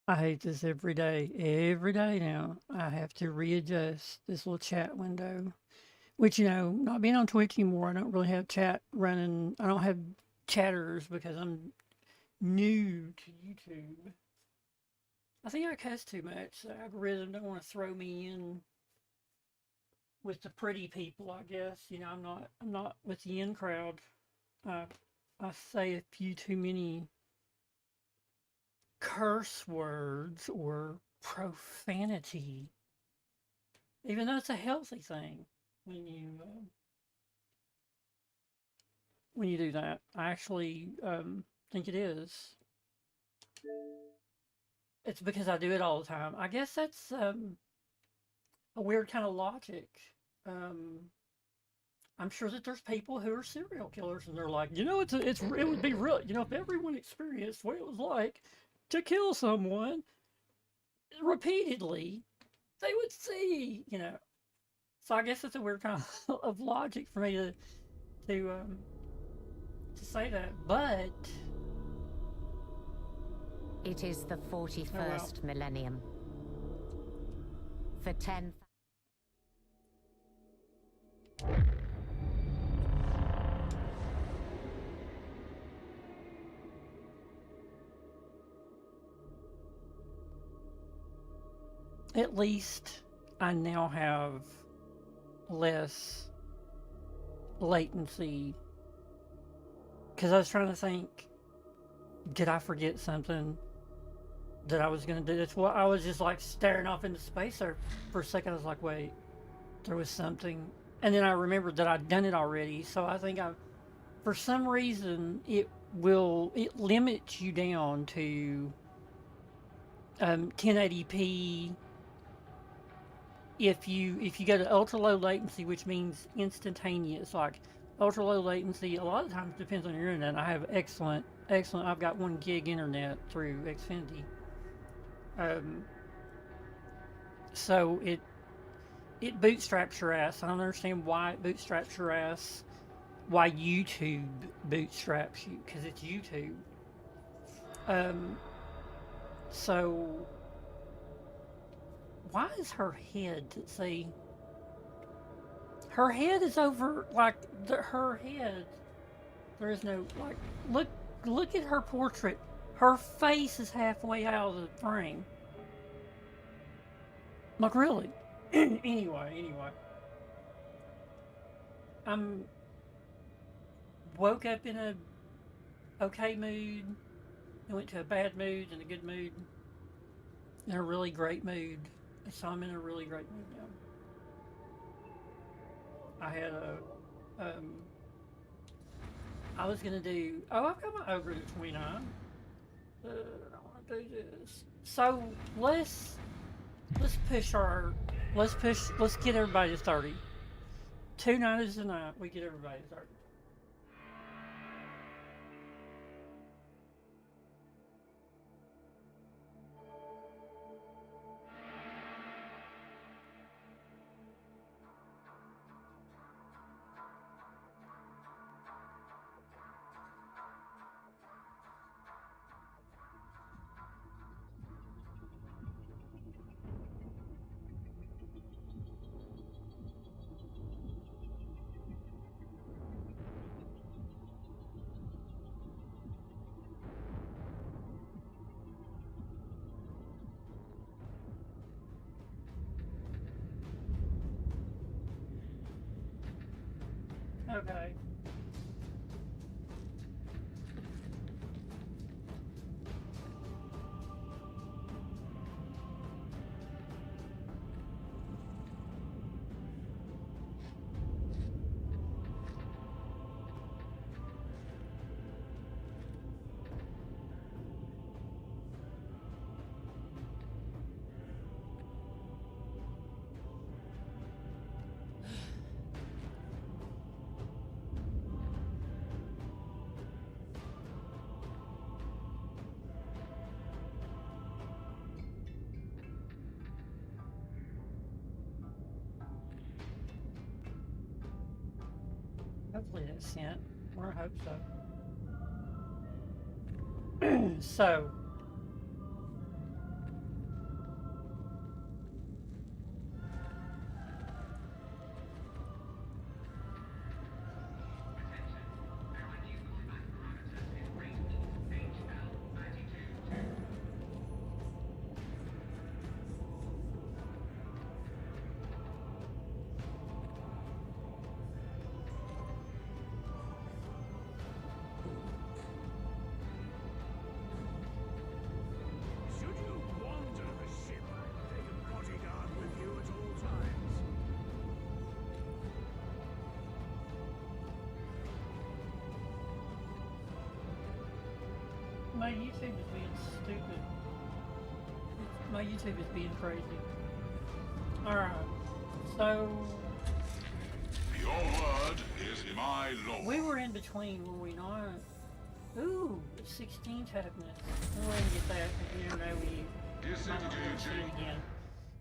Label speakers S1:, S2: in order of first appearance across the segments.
S1: I hate this every day. Every day now, I have to readjust this little chat window. Which, not being on Twitch anymore, I don't really have chat running. I don't have chatters because I'm new to YouTube. I think I cuss too much. The algorithm don't want to throw me in with the pretty people, I guess. I'm not with the in crowd. I I say a few too many curse words or profanity, even though it's a healthy thing when you do that. I actually think it is. It's because I do it all the time. I guess that's a weird kind of logic. Um, I'm sure that there's people who are serial killers and they're like, it would be real. If everyone experienced what it was like to kill someone repeatedly, they would see. So I guess it's a weird kind of logic for me to um, to say that, but
S2: It is the 41st
S1: oh well.
S2: millennium. For 10.
S1: At least I now have less latency because I was trying to think, did I forget something that I was going to do? That's what I was just like staring off into space there for a second. I was like, wait, there was something. And then I remembered that I'd done it already. So I think for some reason, it limits you down to 1080p if you go to ultra low latency, which means instantaneous, like ultra low latency, a lot of times depends on your internet. I have excellent. I've got 1 gig internet through Xfinity, so it bootstraps your ass. I don't understand why it bootstraps your ass. Why YouTube bootstraps you? Because it's YouTube. Um, so why is her head? See, her head is over like her head. There is no like look at her portrait. Her face is halfway out of the frame. Like really. Anyway, I'm woke up in a okay mood. I went to a bad mood and a good mood, in a really great mood. So I'm in a really great mood now. I was gonna do. Oh, I've got my ogre to 29. I want to do this. So let's push our. Let's get everybody to 30. 2 nights tonight. We get everybody to 30. Okay. Hopefully that's sent. Or I hope so. So My YouTube is being stupid. My YouTube is being crazy. Alright, so...
S3: Your word is my law.
S1: we were in between, were we not? Ooh, 16 toughness. We'll go ahead and get that, because you never know we might not be able to see it again.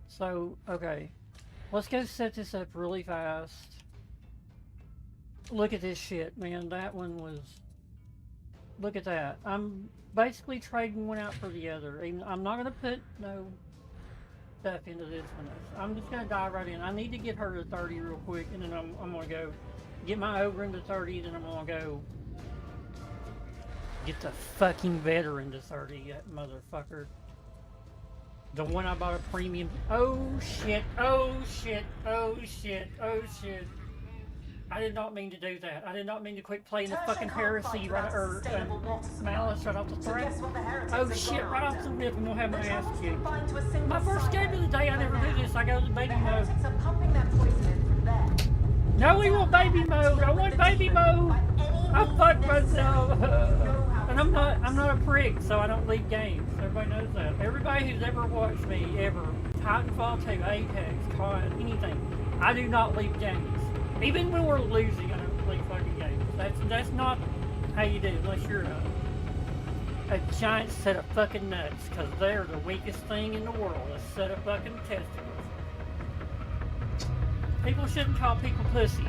S1: So, okay. Let's go set this up really fast. Look at this shit, man. That one was... look at that. I'm basically trading one out for the other. Even, I'm not going to put no stuff into this one. I'm just going to dive right in. I need to get her to 30 real quick, and then I'm going to go get my ogre into 30, then I'm going to go get the fucking veteran to 30, that motherfucker. The one I bought a premium. Oh shit, oh shit, oh shit, oh shit. I did not mean to do that. I did not mean to quit playing the fucking heresy right, or malice right off the throat. Oh shit, right off the rip, and we'll have my ass kicked. My first game of the day, I never do this. I go to baby mode. No, we want baby mode. I want baby mode. I fucked myself. And I'm not a prick, so I don't leave games. Everybody knows that. Everybody who's ever watched me, ever, Titanfall 2, Apex, COD, anything, I do not leave games. Even when we're losing, I don't leave fucking games. That's not how you do, unless you're a giant set of fucking nuts, because they're the weakest thing in the world, a set of fucking testicles. People shouldn't call people pussies.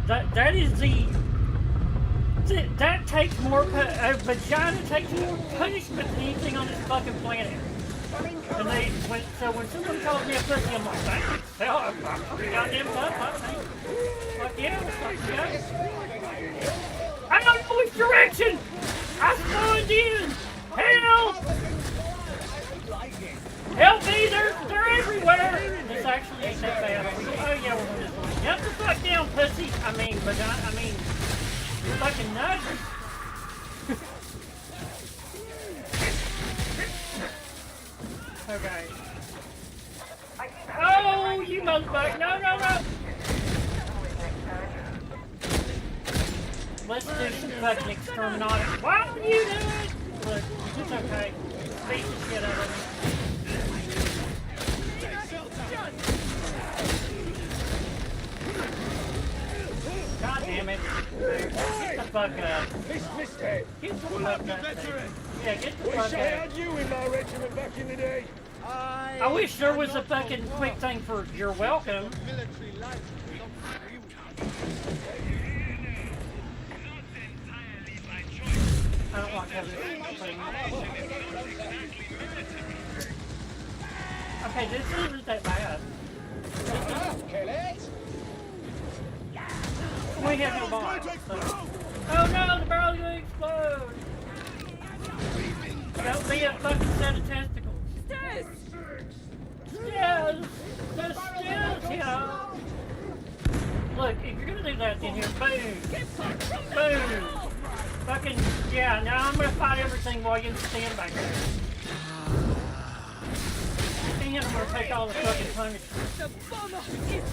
S1: That is that takes more, a vagina takes more punishment than anything on this fucking planet. And so when someone calls me a pussy, I'm like, thanks. Hell, I'm pretty goddamn tough, I think. Fuck yeah, fuck yeah. I don't know which direction! I spawned in! Help! Help me, they're everywhere! This actually ain't that bad. Oh yeah, we're going this way. Jump the fuck down, pussy! I mean, you're fucking nuts! Okay. Oh, you motherfucker! No! Let's do some fucking exterminating. Why would you do it? Look, it's okay. Beat the shit out of me. God damn it. Get the fuck up. Get the fuck up. Yeah, get the fuck up.
S4: I had you in my regiment back in the day.
S1: I wish there was a fucking quick thing for you're welcome. I don't like having this thing. Okay, this isn't that bad. We have no bombs. So. Oh no, the barrel's gonna explode! Don't be a fucking set of testicles. Stairs! Stairs! The stairs here! Look, if you're gonna do that, then here, boom! Boom! Fucking, yeah, now I'm gonna fight everything while you stand back there. And I'm gonna take all the fucking punishment. The bomber is...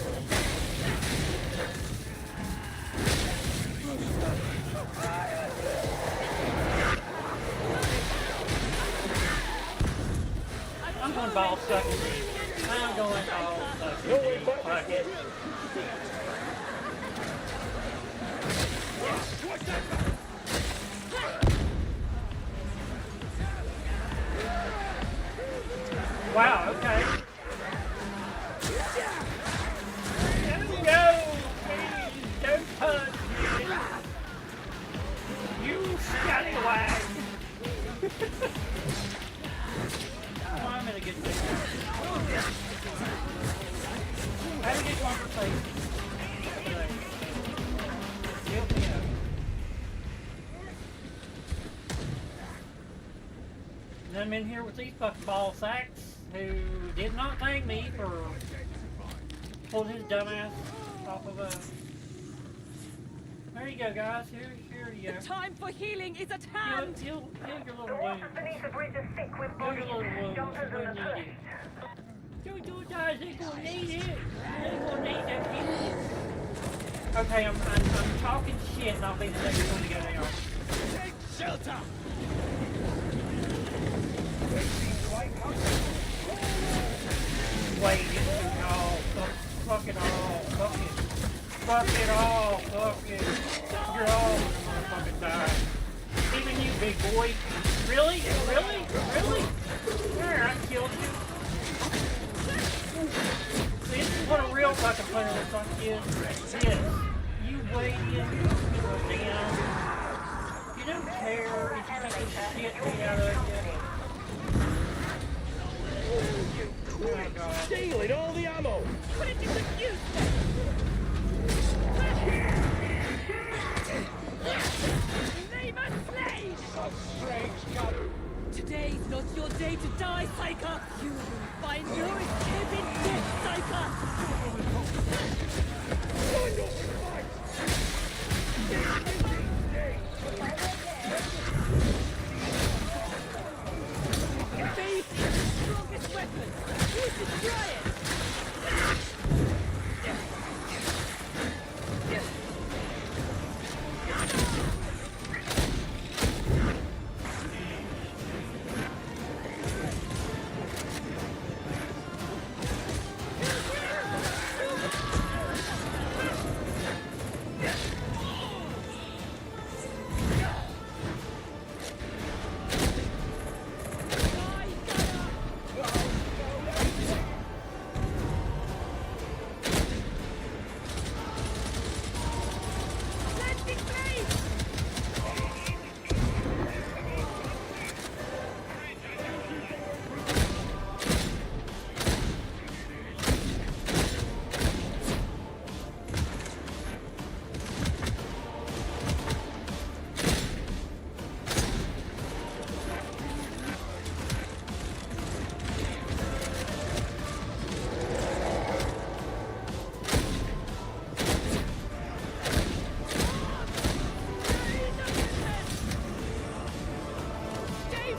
S1: I'm going ball sucking. I'm going ball sucking. Fuck it. Wow, okay. Don't go, please. Don't touch me. You scallywag. Oh, I'm gonna get this. How do you get conversation? Guilty of. And I'm in here with these fucking ball sacks who did not thank me for pulling his dumbass off of a... There you go, guys. Here you go.
S5: The time for healing is at hand.
S1: Heal your little wounds. Heal your little wounds. We're gonna need it. Don't guys, they're gonna need it. They're gonna need that healing. Okay, I'm talking shit and I'll be the next one to go down.
S4: Take shelter!
S6: Fuck it all. Fuck it. You're all gonna motherfucking die. Even you, big boy. Really? Really? Really? There, I killed you. See, this is what a real fucking player looks like is. Yes. You wait in, you go down. You don't care if you get the shit beat out of you. Oh my god.
S4: Stealing all the ammo!
S5: Put it to good use then! Name and slay!
S4: A strange gun!
S5: Today's not your day to die, Psyker! You will find no escape in death, Psyker!
S4: Find off the fight!
S5: Faith is the strongest weapon! Use it, try it!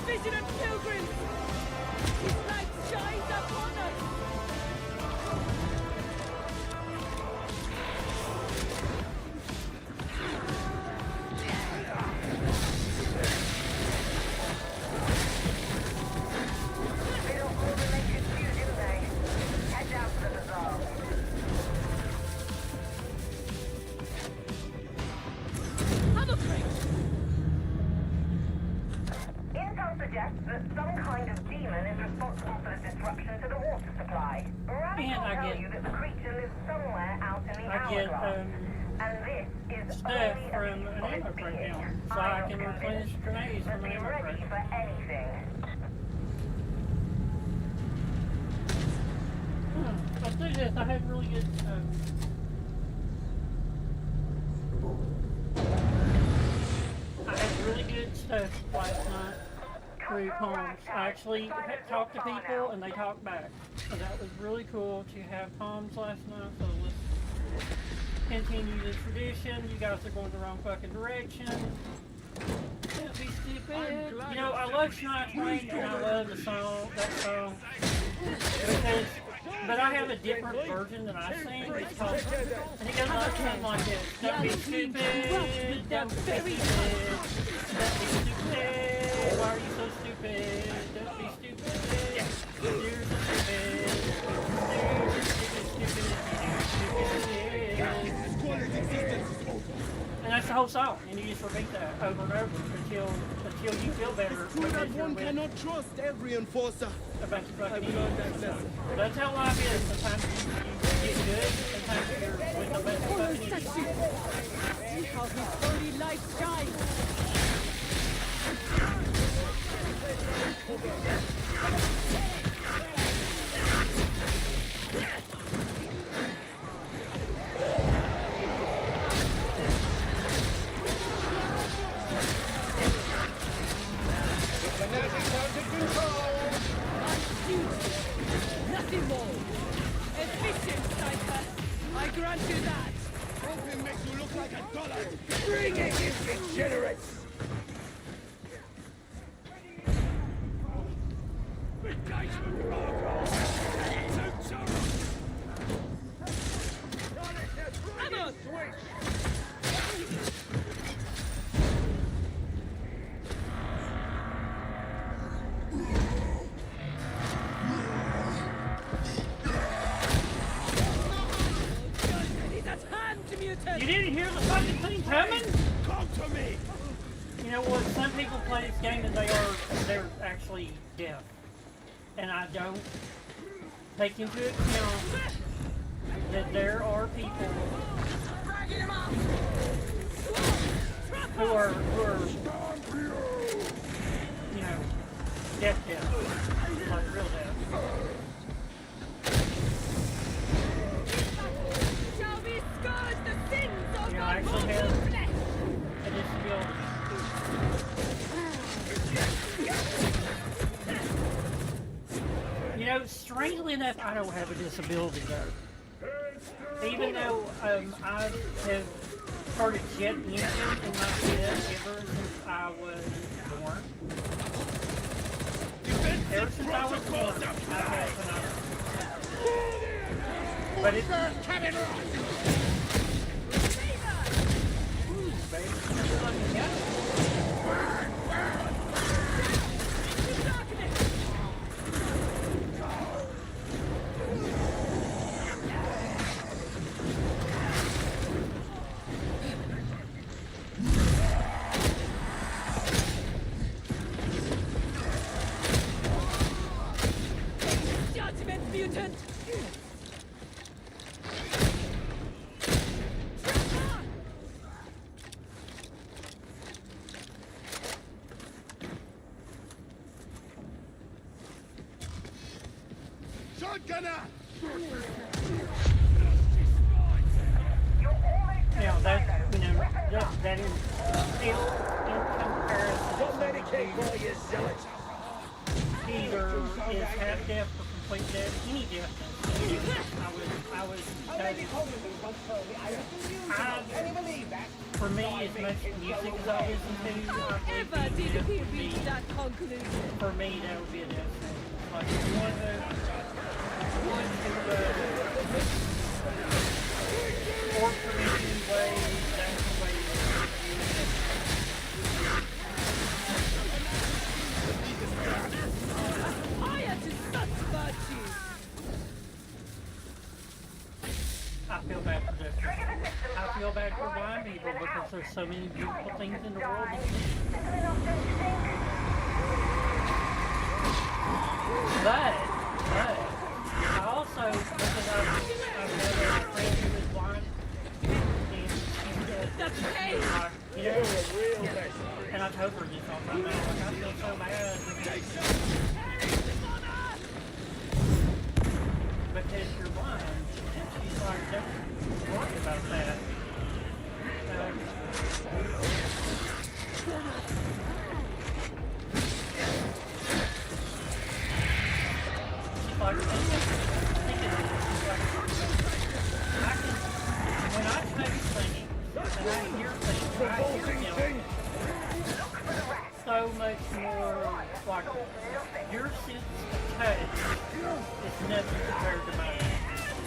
S5: Vigilant pilgrims! His light shines upon us!
S7: Suggests that some kind of demon is responsible for the disruption to the water supply. Rabbit will tell you that the creature lives somewhere out in the hourglass. And this is
S6: stuff
S7: only
S6: from
S7: a
S6: an
S7: piece of
S6: ammo
S7: its
S6: crate
S7: being.
S6: now, so I
S7: I'm
S6: can
S7: not
S6: replenish
S7: convinced,
S6: grenades
S7: but
S6: from an
S7: be
S6: ammo
S7: ready
S6: crate.
S7: for anything.
S6: I'll do this. I had really good. I had really good stuff last night through poems. I actually talked to people and they talked back. So that was really cool to have poems last night. So let's continue the tradition. You guys are going the wrong fucking direction. Don't be stupid. You know, I love Shania Twain and I love the song, that song. Because, but I have a different version that I sing. It's called, and it goes something like this. Don't be stupid. Don't be stupid. Don't be stupid. Why are you so stupid? Don't be stupid. You're so stupid. You're stupid. And that's the whole song, and you just repeat that over and over until you feel better.
S4: That one cannot trust every enforcer.
S6: About your fucking idiots. That's how life is. Sometimes you get good, sometimes you're with the best fucking idiots.
S5: See how his holy light shines! Nothing more! Efficient, Sniper! I grant you that!
S4: Something makes you look like a dollar.
S8: Bring it, you degenerates!
S5: Vamos! He's at hand,
S6: know what? Some people play this game and they're actually deaf, and I don't take into account that there are people who are you know, deaf, like real deaf.
S5: Shall we scourge the sins of
S6: You know, I
S5: our
S6: actually
S5: mortal
S6: have
S5: flesh?
S6: a disability. You know, strangely enough, I don't have a disability though. Even though I have heard a jet engine in my head ever since I was born. Ever since I was born, I've had phenomenon. But it's
S5: Judgment mutant!
S4: Shotgunner!
S6: Now that, you know, that is still in comparison
S8: Don't medicate while you zealots.
S6: either is half deaf or complete deaf, any deafness. For me, as much music as I listen to,
S5: Ever did he reach that conclusion?
S6: for me, that would be a death sentence. Like, one who, or for me, ways, that's the way it is.
S5: Higher to such virtue!
S6: I feel bad for this. I feel bad for blind people because there's so many beautiful things in the world. But I also, because I've got a friend who is blind, and she's
S5: The pain!
S6: you know, and I told her this all the time. I was like, I feel so bad because you're blind. And she's like, don't worry about that. She's like, when I touch things, and I hear things, I hear them so much more, like, your sense of touch is nothing compared to mine.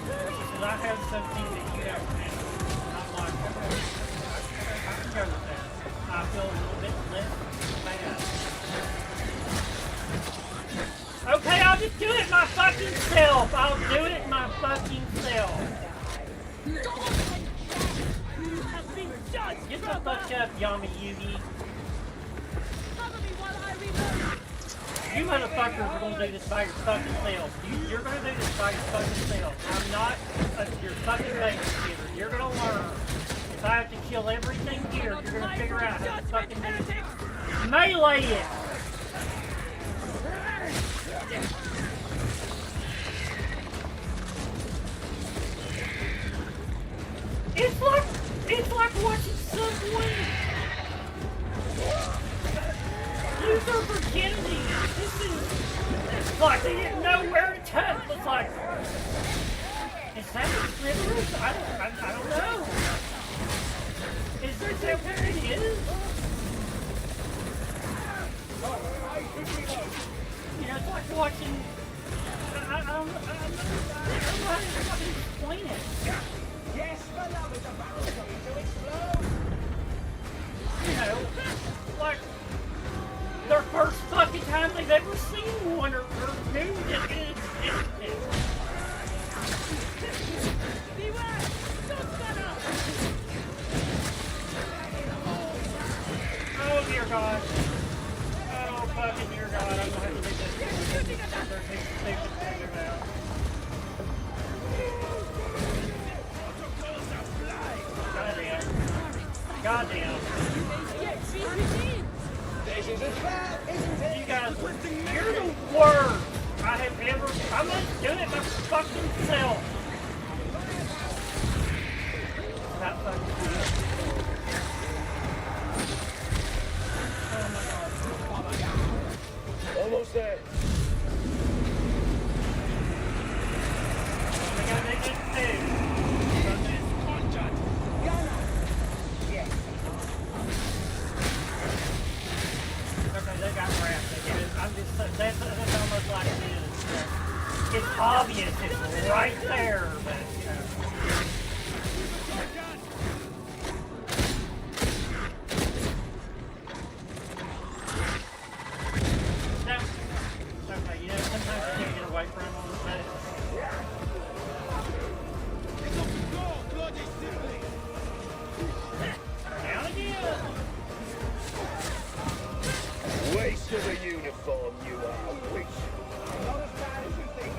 S6: Because I have something that you don't have. And I'm like, okay, I can go with that. I feel a little bit less bad. Okay, I'll just do it my fucking self. I'll do it my fucking self.
S5: You have been judged,
S6: Get the
S5: brother!
S6: fuck up, Yami Yugi.
S5: Cover me while I reload!
S6: You motherfuckers are gonna do this by your fucking self. You're gonna do this by your fucking self. I'm not your fucking babysitter. You're gonna learn. If I have to kill everything here, you're gonna figure out how to fucking do it. Melee it! It's like watching someone lose their virginity. This is like they didn't know where to touch. It's like, is that the clitoris? I don't know. Is that where it is? You know, it's like watching. I don't know how to fucking explain it.
S8: Yes, the love is about to explode.
S6: You know, like their first fucking time they've ever seen one or knew that it.
S5: Beware! Shotgunner!
S6: Oh dear dear God. Oh, fucking dear God. I'm gonna have to make this stupid figure out. Goddamn.
S8: This is a trap, isn't it?
S6: You guys, you're the worst I have ever. I'm gonna do it my fucking self. That fucking shit. Oh my God.
S8: Almost there.
S6: I gotta make this too. Okay, they got wrapped. I'm just, that's almost like it is. It's obvious, it's right there, but, you know. Okay, you know, sometimes you can't get away from them on the set. Down again!
S8: Waste of a uniform, you are, witch. Not as bad as you think.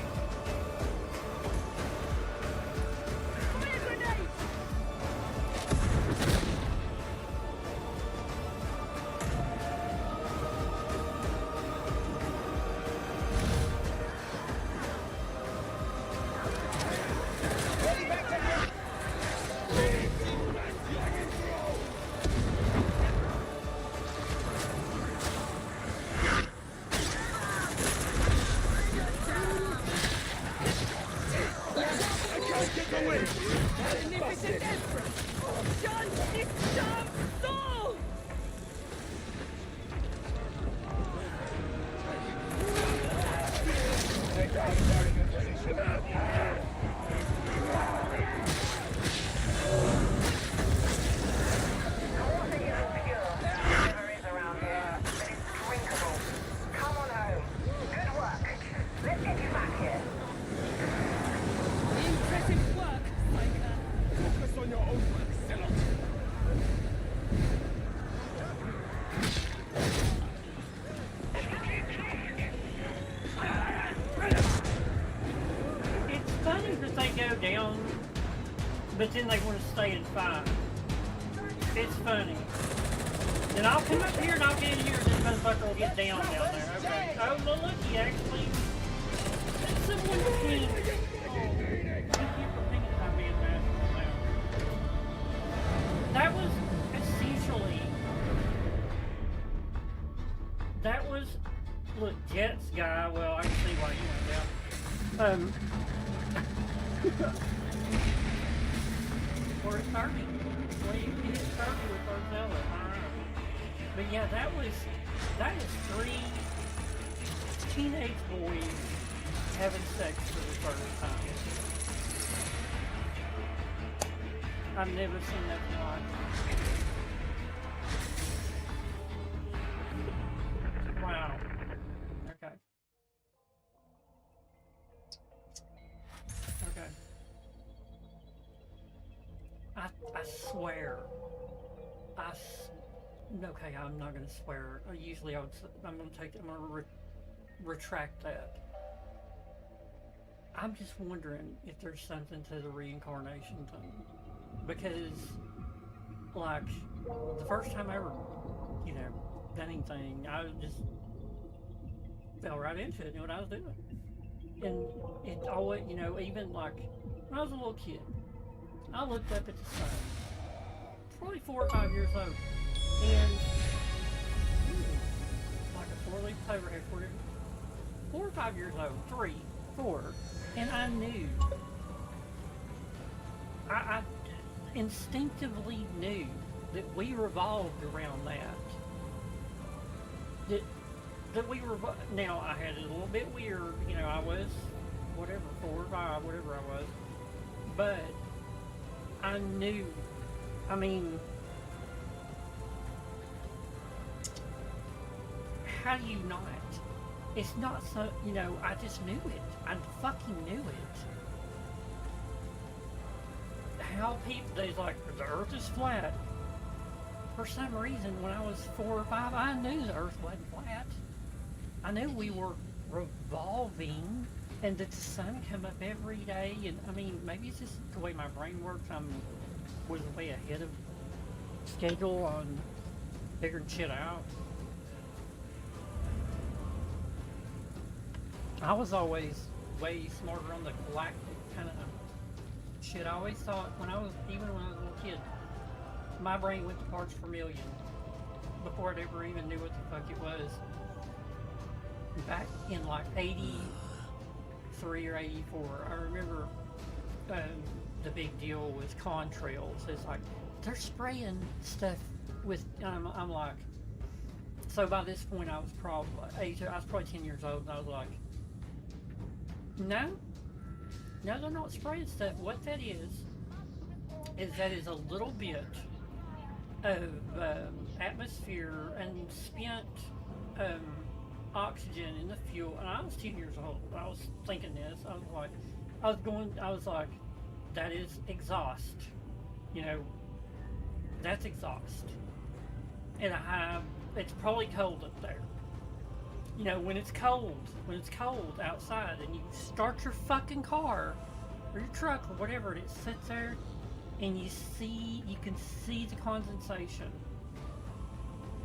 S6: Down, but then they want to stay in 5. It's funny. Then I'll come up here and I'll get in here and this motherfucker will get down there. Okay. Oh, well, look, he actually. Someone pinged. Thank you for pinging if I'm being masterful now. That was essentially. That was. Look, Jets guy. Well, I can see why you went down. Or 30. Well, you hit 30 with Barzella. Alright. But yeah, that is 3 teenage boys having sex for the first time. I've never seen that in my life. Wow. Okay. Okay. I swear. Okay, I'm not gonna swear. Usually I'm gonna retract that. I'm just wondering if there's something to the reincarnation thing. Because, like, the first time I ever, you know, done anything, I just fell right into it, knew what I was doing. And it always, you know, even like, when I was a little kid, I looked up at the sun, probably 4 or 5 years old, and like a 4-leaf clover headquarters, 4 or 5 years old, 3, 4, and I knew, I instinctively knew that we revolved around that we were, now I had it a little bit weird, you know, I was, whatever, 4 or 5, whatever I was, but I knew, I mean, how do you not? It's not so, you know, I just knew it. I fucking knew it. How people, they's like, the earth is flat. for some reason, when I was 4 or 5, I knew the Earth wasn't flat. I knew we were revolving and that the sun come up every day. And I mean, maybe it's just the way my brain works. Was way ahead of schedule on figuring shit out. I was always way smarter on the galactic kind of shit. I always thought even when I was a little kid, my brain went to parts per million before I ever even knew what the fuck it was. Back in like 83 or 84, I remember the big deal with contrails. It's like, they're spraying stuff with, I'm like, so by this point I was probably 10 years old, and I was like, no, they're not spraying stuff. What that is a little bit of atmosphere and spent oxygen in the fuel. And I was 10 years old. I was thinking this. I was like, that is exhaust. You know, that's exhaust. And it's probably cold up there. You know, when it's cold outside and you start your fucking car or your truck or whatever, it sits there and you can see the condensation.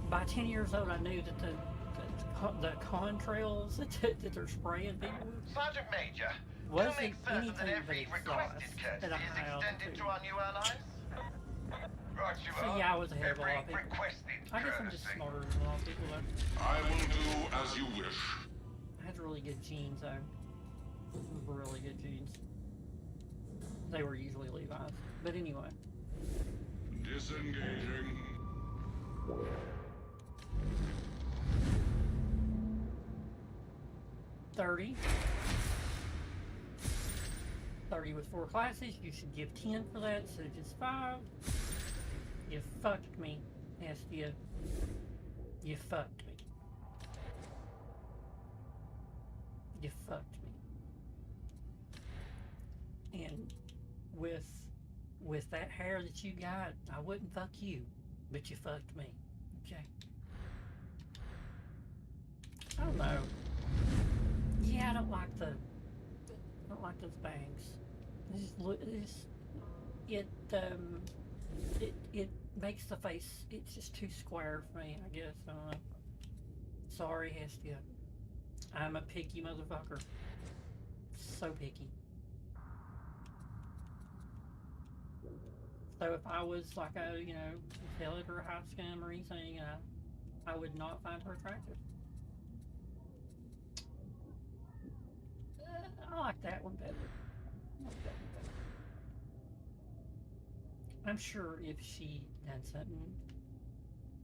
S6: By 10 years old, I knew that the contrails that they're spraying people with
S8: Sergeant Major,
S6: wasn't
S8: to make certain
S6: anything
S8: that every
S6: but
S8: requested
S6: exhaust
S8: courtesy
S6: at a
S8: is
S6: high
S8: extended
S6: altitude.
S8: to our new allies. Right, you
S6: So
S8: are.
S6: yeah, I was ahead of a lot of
S8: Every
S6: people.
S8: requested
S6: I guess I'm just
S8: courtesy.
S6: smarter than a lot of people though.
S3: I will do as you wish.
S6: I had really good genes though. Really good genes. They were usually Levi's. But anyway.
S3: Disengaging.
S6: $30 with 4 classes. You should give 10 for that instead of just 5. You fucked me, Estia. You fucked me. You fucked me. And with that hair that you got, I wouldn't fuck you, but you fucked me. Okay. I don't know. Yeah, I don't like those bangs. It makes the face, it's just too square for me, I guess. I don't know. Sorry, Hestia. I'm a picky motherfucker. So picky. So if I was like a, intelligent or high scum or anything, I would not find her attractive. I like that one better. I'm sure if she done something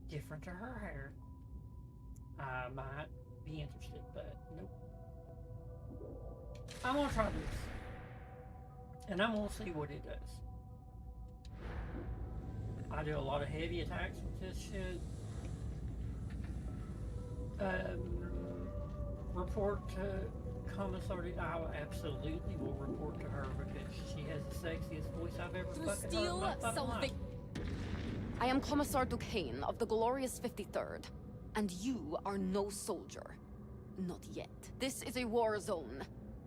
S6: different to her hair, I might be interested, but nope. I'm gonna try this. And I'm gonna see what it does. I do a lot of heavy attacks with this shit. Report to Commissar. I absolutely will report to her because she has the sexiest voice I've ever fucking heard in my fucking life.
S9: I am Commissar Duquesne of the glorious 53rd, and you are no soldier. Not yet. This is a war zone.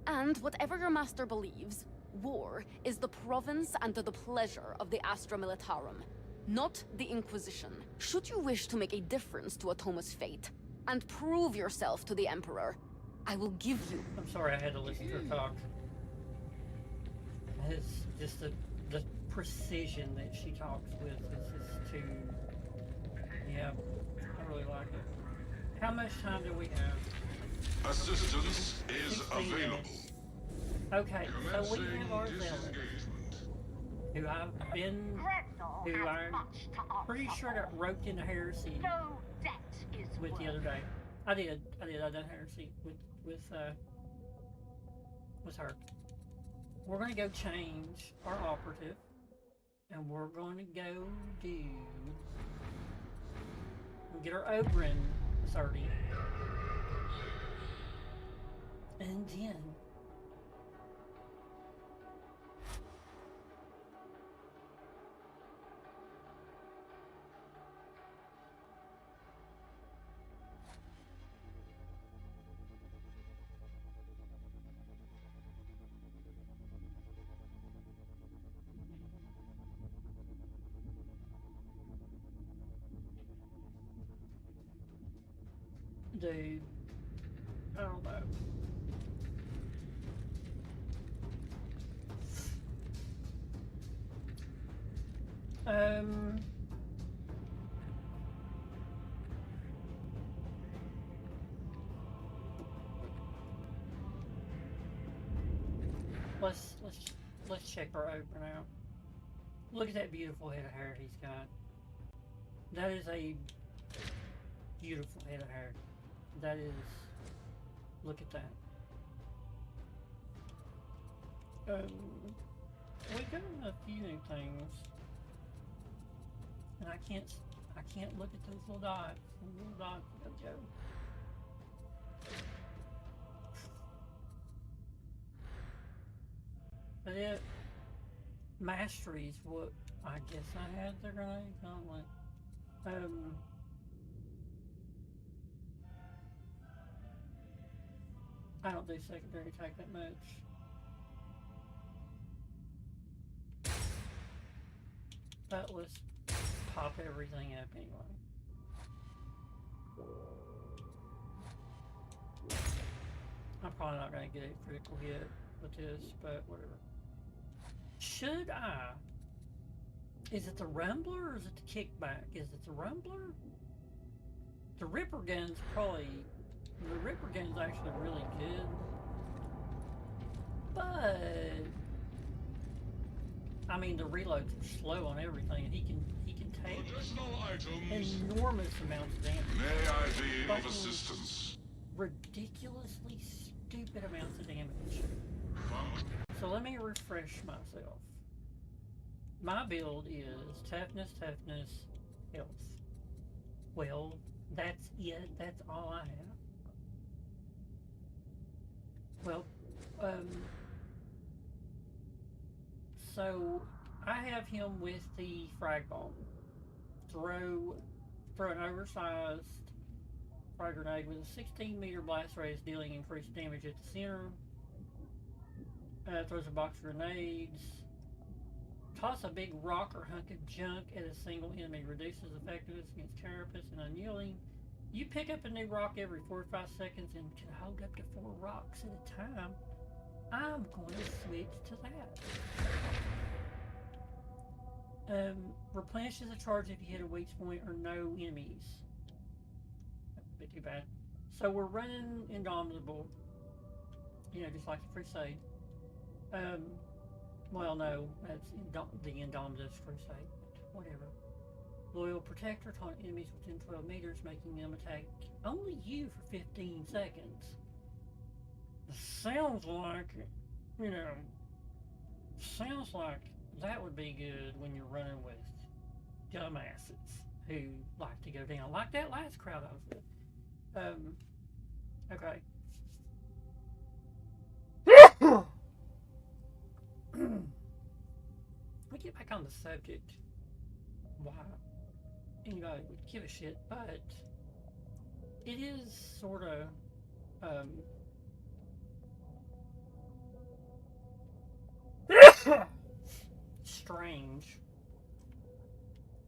S9: And whatever your master believes, war is the province and the pleasure of the Astra Militarum, not the Inquisition. Should you wish to make a difference to Atoma's fate, and prove yourself to the Emperor, I will give you...
S6: I'm sorry I had to listen to her talk. It's just the precision that she talks with is just too... Yeah, I really like it. How much time do we have?
S3: Assistance is
S6: 16
S3: available.
S6: minutes. Okay, so we
S3: Commencing
S6: have our zealot,
S3: disengagement.
S6: who I'm pretty sure got roped into heresy with the other day. I done heresy with her. We're gonna go change our operative, and we're gonna go get our Oberon 30, and then Dude, I don't know. Let's check her over now. Look at that beautiful head of hair he's got. That is a beautiful head of hair. That is. Look at that. We got a few new things, and I can't look at those little dots. Those little dots gotta go. But it mastery's what I guess I had the grenade gauntlet. I don't do secondary attack that much. But let's pop everything up anyway. I'm probably not going to get a critical hit with this, but whatever. Should I? Is it the Rumbler or is it the Kickback? Is it the Rumbler? The Ripper Gun's probably... The Ripper Gun's actually really good. But... I mean, the reloads are slow on everything, and he can take enormous amounts of damage.
S3: May I be of assistance?
S6: Ridiculously stupid amounts of damage. So let me refresh myself. My build is toughness, health. Well, that's it. That's all I have. Well, so I have him with the frag bomb. Throw an oversized frag grenade with a 16-meter blast radius, dealing increased damage at the center. Throws a box of grenades. Toss a big rock or hunk of junk at a single enemy. Reduces effectiveness against carapace and unyielding. You pick up a new rock every 4 or 5 seconds and can hold up to 4 rocks at a time. I'm going to switch to that. Replenishes a charge if you hit a weak point or no enemies. That's a bit too bad. So we're running Indomitable. You know, just like the Crusade. Well, no, that's the Indomitus Crusade. Whatever. Loyal Protector, taunt enemies within 12 meters, making them attack only you for 15 seconds. Sounds like, you know, sounds like that would be good when you're running with dumbasses who like to go down, like that last crowd I was with. Okay. We get back on the subject. Why anybody would give a shit, but it is sort of strange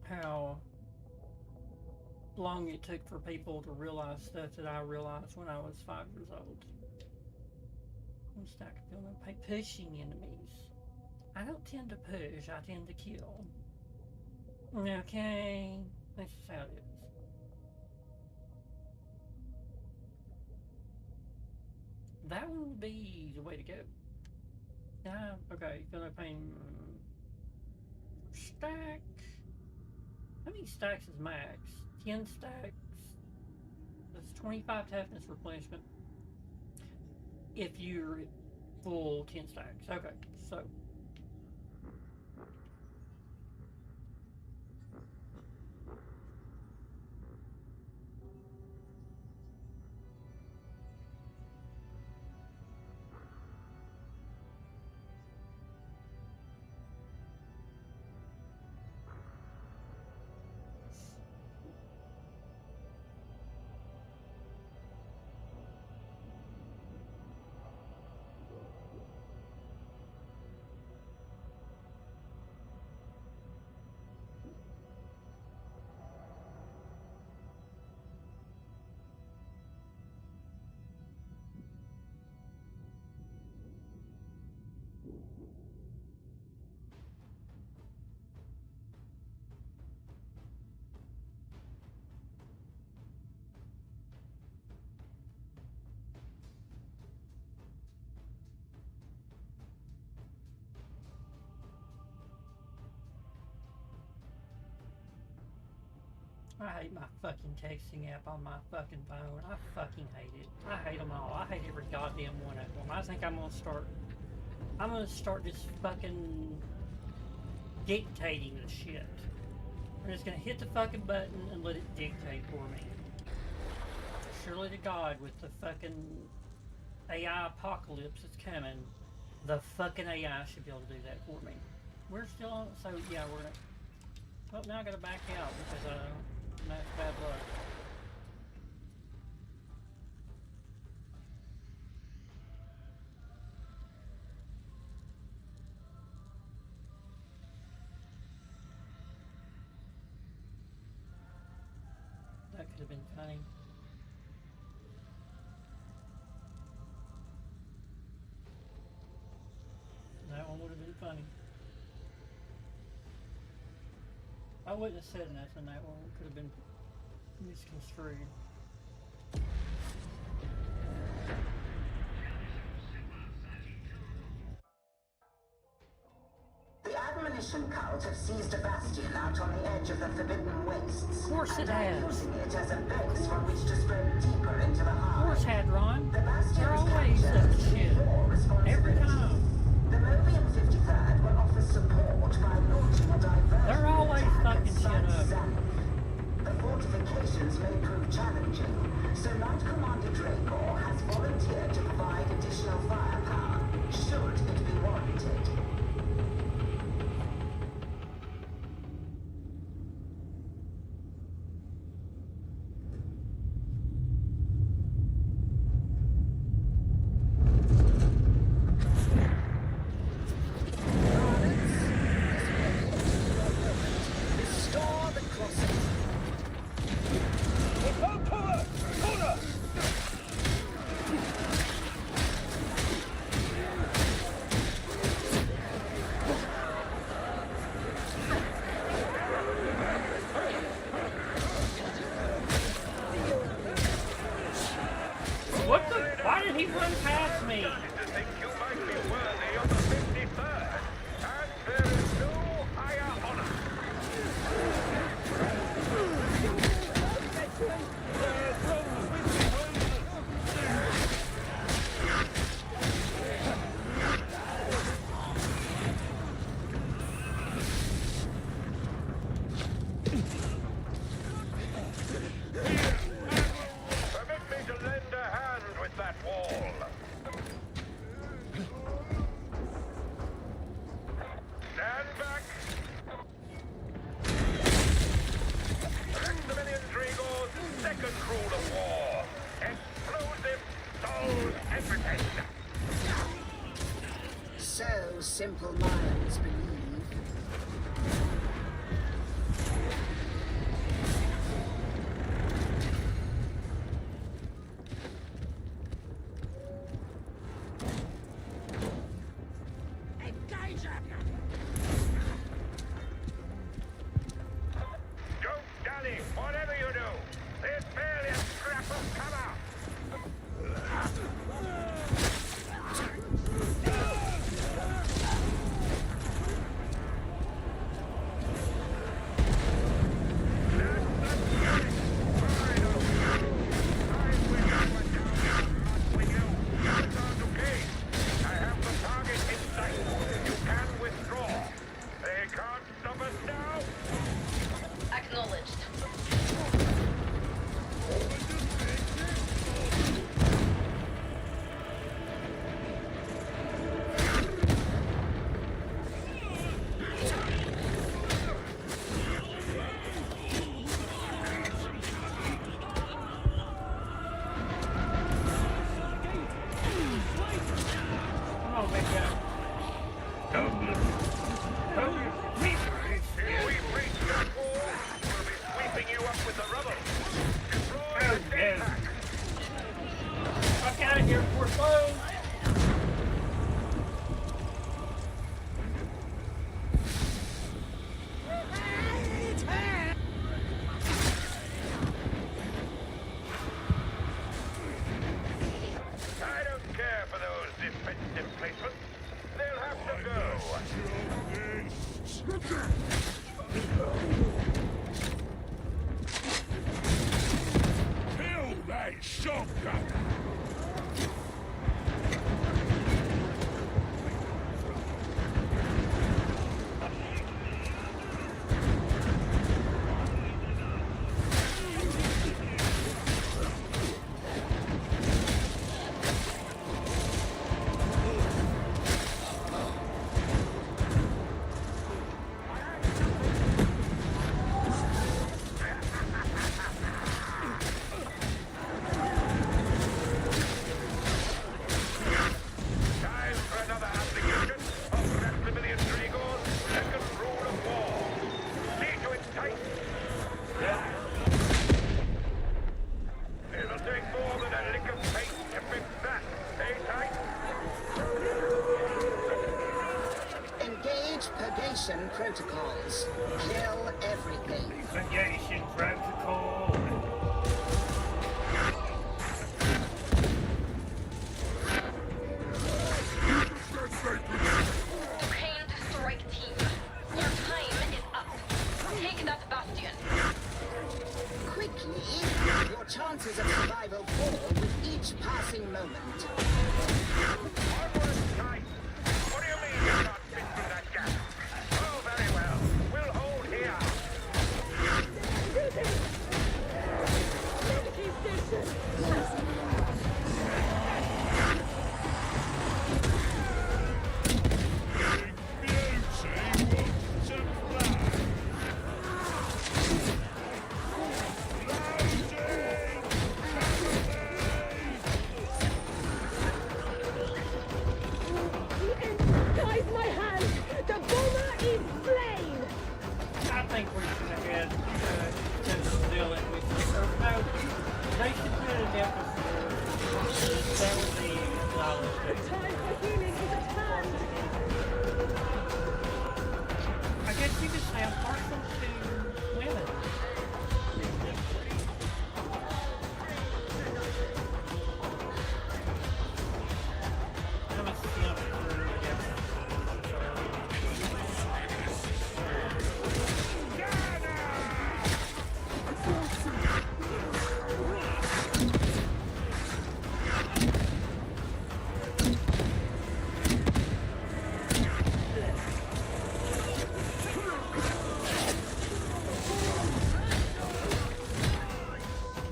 S6: how long it took for people to realize stuff that I realized when I was 5 years old. I'm stuck feeling pushing enemies. I don't tend to push, I tend to kill. Okay, that's just how it is. That would be the way to go. Yeah, okay, feeling pain. Stack. How many stacks is max? 10 stacks. That's 25 toughness replenishment. If you're full 10 stacks. Okay, so. I hate my fucking texting app on my fucking phone. I fucking hate it. I hate them all. I hate every goddamn one of them. I think I'm gonna start just fucking dictating the shit. I'm just gonna hit the fucking button and let it dictate for me. Surely to God, with the fucking AI apocalypse that's coming, the fucking AI should be able to do that for me. We're still on, so yeah, we're gonna. Well, now I gotta back out because that's bad luck. That could have been funny. That one would have been funny. I wouldn't have said nothing. That one could have been misconstrued.
S10: The admonition cult have seized a bastion out on the edge of the Forbidden Wastes.
S6: Of course it
S10: and are
S6: has.
S10: using it as a base from which to spread deeper into the heart.
S6: Of course, Hadron.
S10: The bastion
S6: They're
S10: is
S6: always
S10: captured
S6: that shit.
S10: your responsibility.
S6: Every time.
S10: The Mobian 53rd will offer support by launching a diversion
S6: They're always
S10: attack
S6: fucking
S10: at
S6: shit
S10: Site
S6: up.
S10: 7. The fortifications may prove challenging, so Knight Commander Dracor has volunteered to provide additional firepower, should it be warranted.
S8: Restore the crossing.
S6: What the? Why did he run past me?
S8: To think you might be worthy of the 53rd, and there is no higher honor. Permit me to lend a hand with that wall. Stand back. Maximilian Dragor's second rule of war. Explosive solves everything.
S10: So simple minds believe.
S8: Don't dally, whatever you do. There's barely a scrap of cover. I have the target in sight. You can withdraw. They can't stop us now.
S9: Acknowledged.
S6: Come on, big guy.
S8: If we breach that wall, we'll be sweeping you up with the rubble. Deploy a
S6: yeah.
S8: jetpack.
S6: Fuck out of here before it blows.
S8: I don't care for those defensive placements. They'll have to go.
S3: Shotgun!
S8: Time for another application of Maximilian Dragor's second rule of war. See to it, Titan. It'll take more than a lick of paint to fix that, eh, Titan?
S10: Engage purgation protocols. Kill everything.
S6: Investigation protocol.
S7: Pain to strike team. Your time is up. Take that bastion.
S10: Quickly, your chances of survival fall with each passing moment.
S8: Onward, Titan. What do you mean you can't fit through that gap? Oh, very well. We'll hold here.
S5: Guys, my hand! The bomber is slain!
S6: I think we should head to steal it. No, they should put it in episode. That would be solid.
S5: Time for healing is at hand!
S6: I guess you could say I'm partial to women. I'm a simp for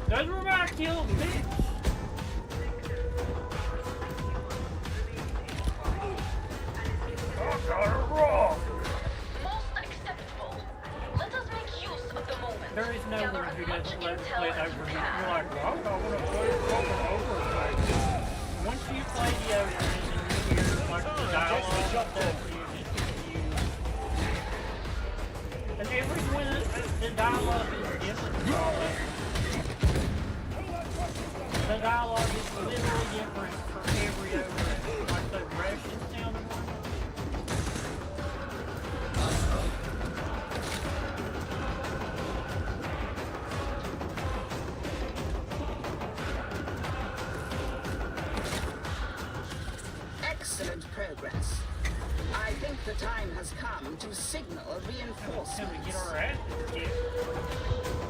S6: those were my kills, bitch! I got it wrong!
S7: Most acceptable. Let us make use of the moment.
S6: There is no
S7: Gather
S6: one
S7: as
S6: who
S7: much
S6: doesn't let
S7: intel
S6: play
S7: as
S6: over
S7: you
S6: me.
S7: can.
S6: You're like, well, I'm not gonna play it over again. Once you play the ocean and you hear like the dialogue and stuff, you and every when the dialogue is different. The dialogue is literally different for every ocean. Like the Russian sounding one.
S10: Excellent progress. I think the time has come to signal
S6: Can we
S10: reinforcements.
S6: get our asses kicked?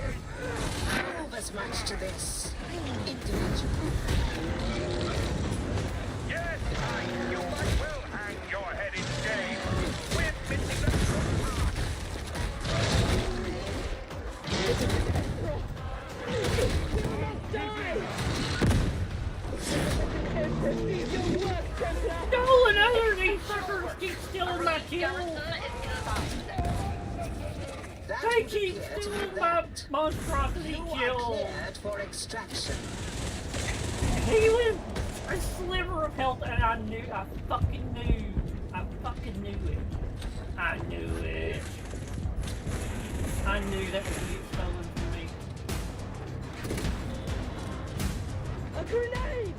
S10: Move as much to this individual.
S8: Yes, Titan, you might well hang your head in shame. We're missing the front part.
S6: No, another of these suckers keep stealing my kills!
S7: Garrison is inbound.
S10: That
S6: They
S10: would
S6: keep
S10: appear to
S6: stealing
S10: be
S6: my
S10: that.
S6: monstrosity
S10: You are
S6: kills!
S10: cleared for extraction.
S6: He was a sliver of health, and I fucking knew it. I knew it. I knew that would be stolen from me.
S5: A grenade!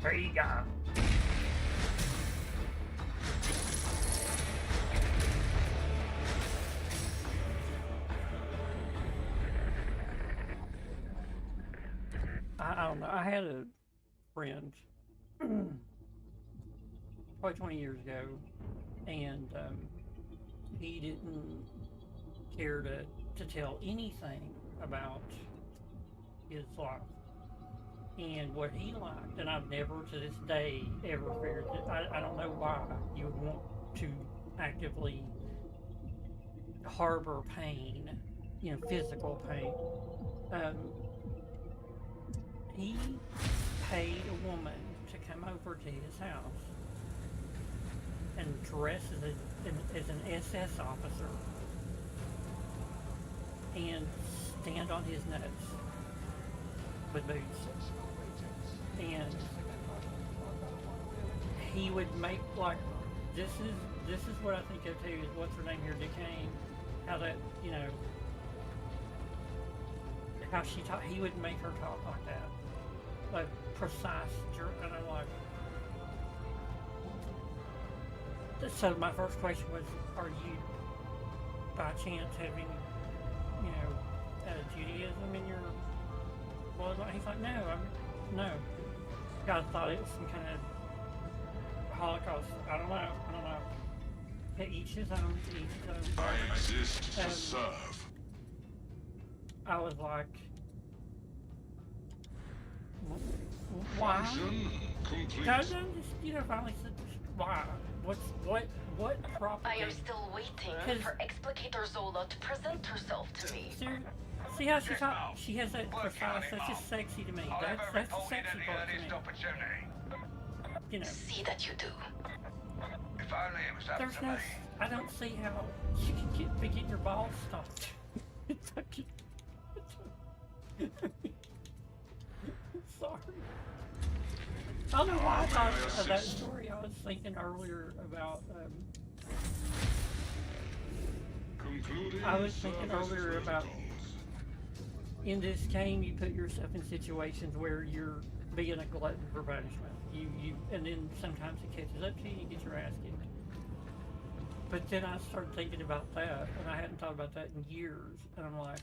S6: Vega. I don't know. I had a friend probably 20 years ago, and he didn't care to tell anything about his life and what he liked, and I've never to this day ever figured that. I don't know why you would want to actively harbor pain, you know, physical pain. He paid a woman to come over to his house and dress as an SS officer and stand on his nuts with boots. And he would make, like, this is what I think of too, is what's her name here, Duquesne, how that, you know, how she talk, he would make her talk like that. Like precise, and I'm like, so my first question was, are you by chance having, you know, Judaism in your bloodline? He's like, no. God thought it was some kind of Holocaust. I don't know. To each his own, to each his own.
S3: I exist to serve.
S6: I was like, why?
S3: Function complete.
S6: God, just, you know, finally said, why? What property?
S9: I am still waiting for Explicator Zola to present herself to me.
S6: See how she talks? She has that precise, that's just sexy to me. That's the sexy part to me. You know.
S9: See that you do.
S8: If only it was up
S6: There's
S8: to
S6: no,
S8: me.
S6: I don't see how you can be getting your balls stopped. Sorry. I don't know why I thought of that story. I was thinking earlier about, in this game you put yourself in situations where you're being a glutton for punishment. And then sometimes it catches up to you and you get your ass kicked. But then I started thinking about that, and I hadn't thought about that in years, and I'm like,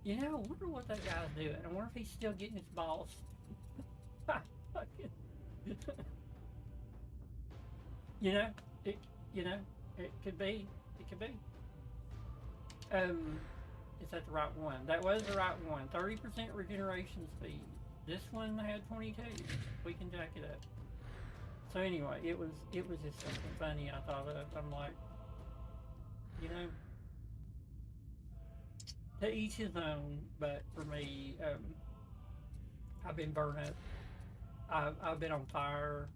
S6: you know, I wonder what that guy's doing. I wonder if he's still getting his balls. You know, it could be. It could be. Is that the right one? That was the right one. 30% regeneration speed. This one had 22. We can jack it up. So anyway, it was just something funny I thought of. I'm like, you know, to each his own, but for me, I've been burnt up. I've been on fire.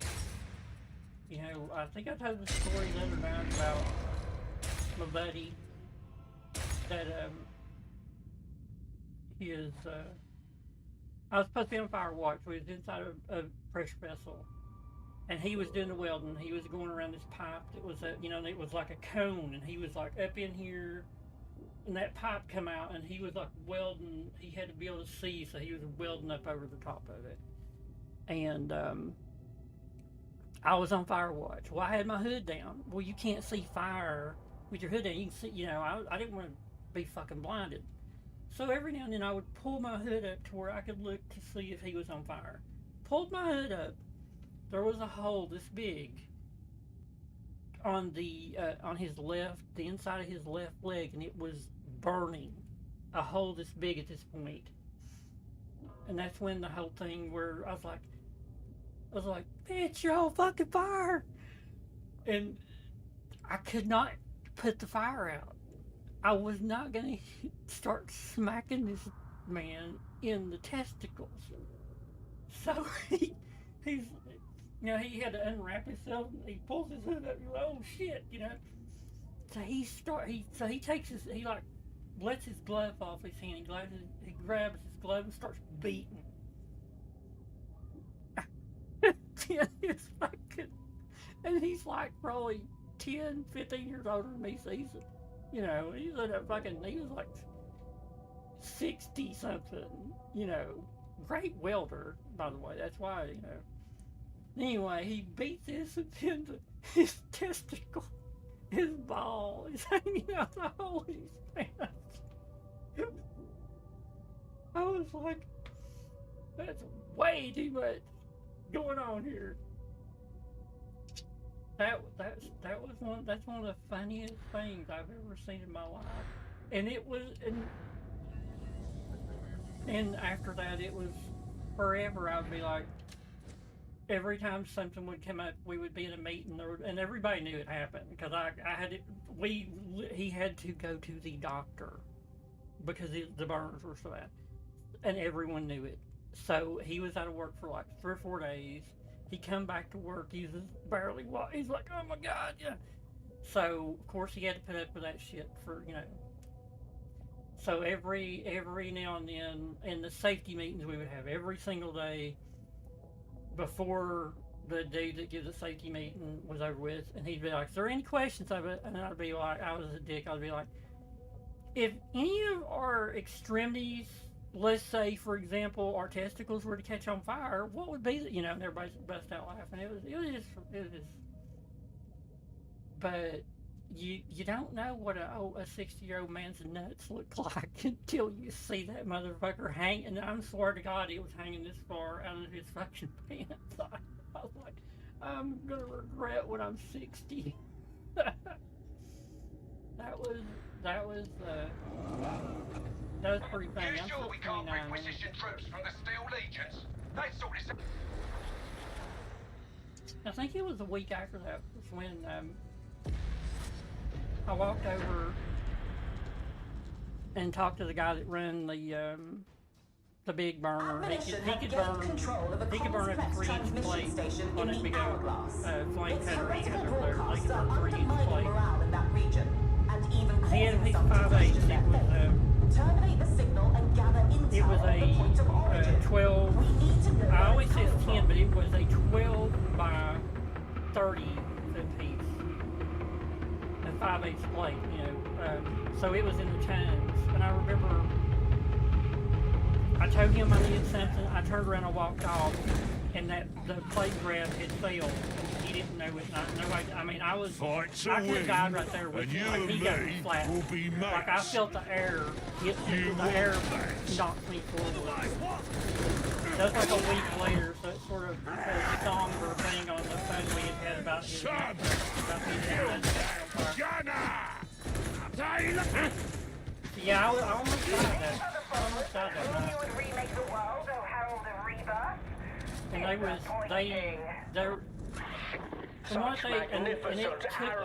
S6: You know, I think I told the story the other night about my buddy that I was supposed to be on fire watch. We was inside a pressure vessel, and he was doing the welding. He was going around this pipe that was it was like a cone, and he was like up in here, and that pipe come out, and he was like welding. He had to be able to see, so he was welding up over the top of it. And I was on fire watch. Well, I had my hood down. Well, you can't see fire with your hood down. You can see, I didn't want to be fucking blinded. So every now and then I would pull my hood up to where I could look to see if he was on fire. Pulled my hood up. There was a hole this big on his left, the inside of his left leg, and it was burning. A hole this big at this point. And that's when the whole thing where I was like, bitch, you're on fucking fire. And I could not put the fire out. I was not going to start smacking this man in the testicles. So he had to unwrap himself. And he pulls his hood up. And you're like, oh shit, So he takes he lets his glove off his hand. He grabs his glove and starts beating. And he's like probably 10, 15 years older than me, seasoned. He's in a he was like 60 something, great welder, by the way. That's why, Anyway, he beat this and then his testicle, his ball is hanging out the hole of his pants. I was like, that's way too much going on here. That's one of the funniest things I've ever seen in my life. And it was, and after that it was forever. I'd be like, every time something would come up, we would be in a meeting, and everybody knew it happened because I had it. He had to go to the doctor because the burns were so bad, and everyone knew it. So he was out of work for like 3 or 4 days. He come back to work. He was barely walk. He's like, oh my God, yeah. So of course he had to put up with that shit for, you know. So every now and then, in the safety meetings we would have every single day before the dude that gives the safety meeting was over with, and he'd be like, is there any questions of it? And I'd be like, I was a dick, I'd be like, if any of our extremities, let's say for example our testicles were to catch on fire, what would be the, you know, and everybody bust out laughing. It was just but you don't know what a 60-year-old man's nuts look like until you see that motherfucker hang, and I swear to God it was hanging this far out of his fucking pants. I was like, I'm gonna regret when I'm 60. that was pretty funny.
S8: You
S6: I'm
S8: sure we can't
S6: 29.
S8: requisition troops from the Steel Legions? They sort this out.
S6: I think it was a week after that was when I walked over and talked to the guy that ran the big burner. He could burn up to 3-inch plate on his big flame cutter he had over there. They could burn 3-inch plate. He had a piece of 5/8. It was a 12. I always say it's 10, but it was a 12 by 30 foot piece. 5/8 plate, you know, so it was in the times, and I remember I told him I needed something. I turned around and walked off, and that the plate grab had failed. He didn't know it. Nobody. I mean, I could have died right there with him. Like, he got me flat. Like I felt the air hit me. The air knocked me forward. That was like a week later, so it's sort of a somber thing on the phone we had about his Yeah, I almost died that. I almost died that night. And from what they, and it took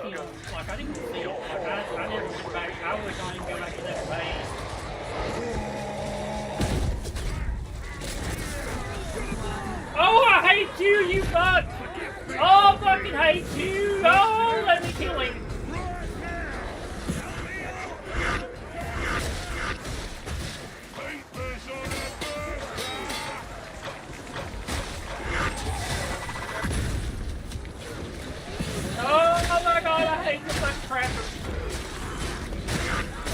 S6: him, like I didn't see it, like I never went back, I would not even go back to that base. Oh, I hate you, you fuck! Oh, I fucking hate you! Oh, let me kill him! Oh my God, I hate the fucking crackers!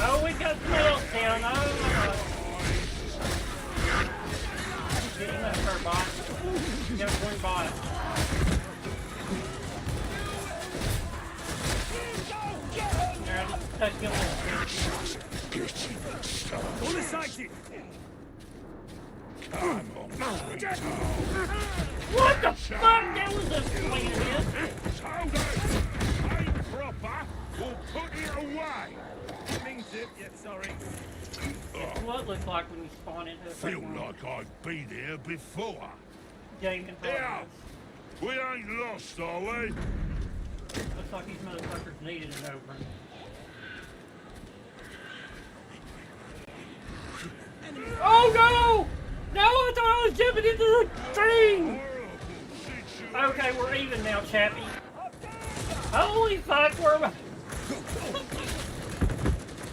S6: Oh, we got the meltdown! Oh my God! Get in that her bot. You got one bot.
S4: All excited!
S6: What the fuck? That was a swing, man.
S8: Hold it! Ain't proper, we'll put it away!
S4: Means it, yeah, sorry.
S6: It's what it looks like when you spawn into a
S3: Feel
S6: fucking
S3: like I've been here before.
S6: game in progress.
S3: We ain't lost, are we?
S6: Looks like these motherfuckers needed an opening. Oh no! No, I thought I was jumping into the thing! Okay, we're even now, chappy. Holy fuck,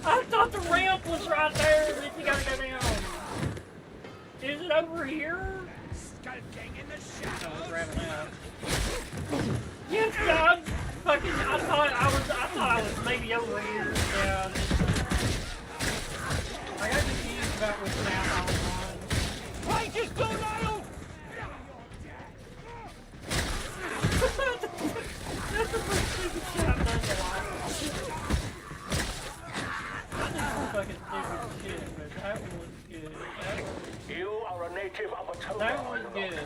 S6: I thought the ramp was right there, that you gotta go down. Is it over here?
S4: Skulking in the
S6: No,
S4: shadows.
S6: it's grabbing out. Yes, God! Fucking, I thought I was maybe over here. Yeah. I got confused about which map I was on.
S4: Right, just go now!
S8: native of a
S6: That was good.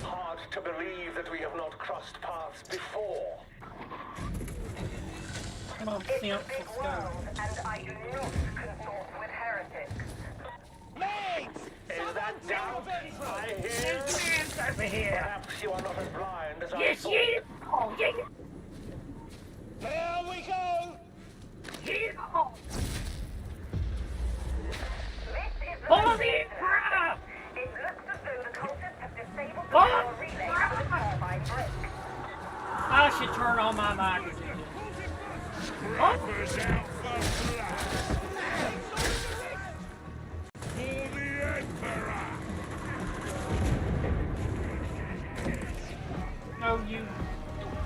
S8: Hard to believe that we have not crossed paths before.
S6: Come on,
S7: It's a
S6: simps,
S7: big
S6: let's go.
S7: world, and I do not consort with heretics.
S8: Is that doubt? I hear.
S6: Over here.
S8: Perhaps you are not as blind as I
S6: Yes,
S8: thought.
S6: yeah. Oh, yeah.
S4: Here we go!
S6: Yeah.
S7: This is the
S6: Follow
S7: message.
S6: me, crap.
S7: It looks as though the cultists have disabled the
S6: Follow.
S7: power relay for the turbine brick.
S6: I should turn on my mic.
S3: Rappers out for blood. For the Emperor.
S6: Oh, you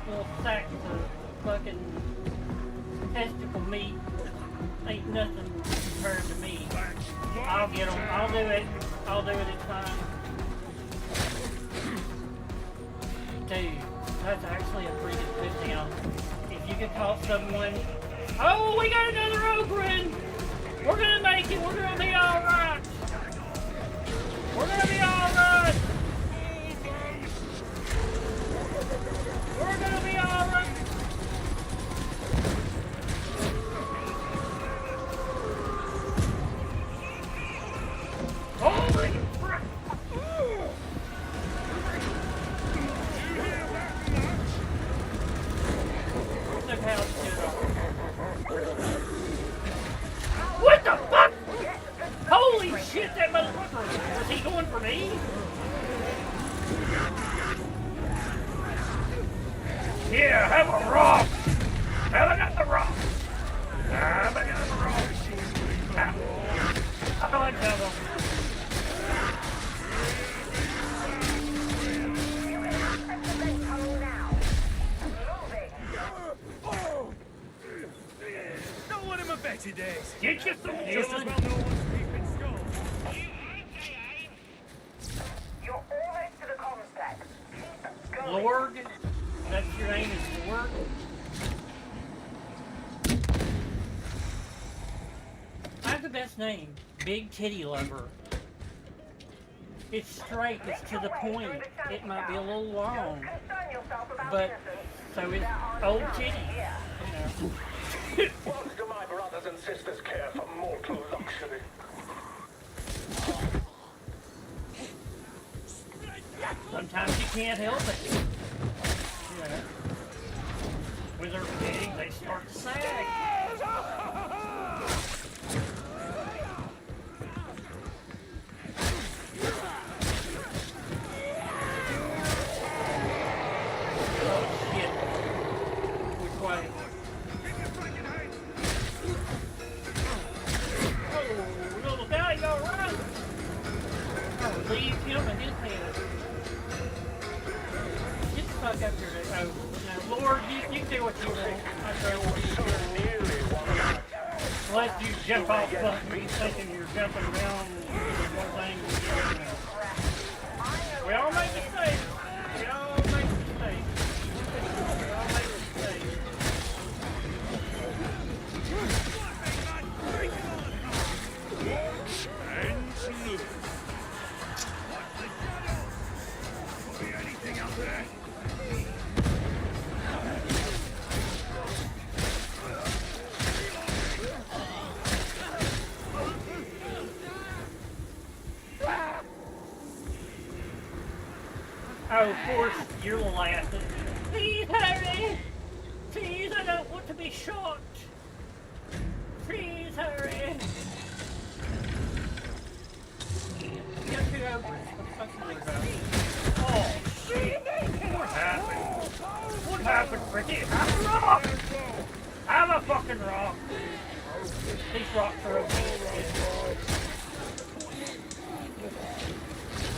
S6: little sacks of fucking testicle meat ain't nothing compared to me. I'll get them. I'll do it. I'll do it. It's fine. Dude, that's actually a pretty good put down. If you could call someone, oh, we got another opening. We're gonna make it. We're gonna be all right. We're gonna be all right. We're gonna be all right. Holy crap! Look how it's doing. What the fuck? Holy shit, that motherfucker! Was he going for me? Here, have a rock! Have another rock! Have another rock! I like that one.
S4: Not one of my better days.
S6: Get you some
S4: Just as
S6: healing.
S4: well no one's keeping score.
S7: You're almost to the comms deck. Keep going.
S6: Lord, that's your name is Lord. I have the best name, Big Titty Lover. It's straight, it's to the point. It might be a little long,
S7: Concern yourself about
S6: but
S7: innocence.
S6: so it's old titty. You know.
S8: What do my brothers and sisters care for mortal luxury?
S6: Sometimes you can't help it. You know. When they're big, they start to sag. Oh shit. Which way? Oh, little guy, you alright? Oh, leave him and his head. Get the fuck up here. Oh, no, Lord, you do what you want. I don't want you to.
S8: Nearly one.
S6: Unless you jump off something thinking you're jumping around one thing. We all make mistakes. We all make mistakes. We all make mistakes.
S3: And salute. Could be anything up there.
S6: Oh, of course, you're laughing. Please, Harry! Please, I don't want to be shot! Please, Harry! Get to go. What the fuck is it about? Oh, shit! What happened? What happened, Ricky? Have a rock! Have a fucking rock! These rocks are okay.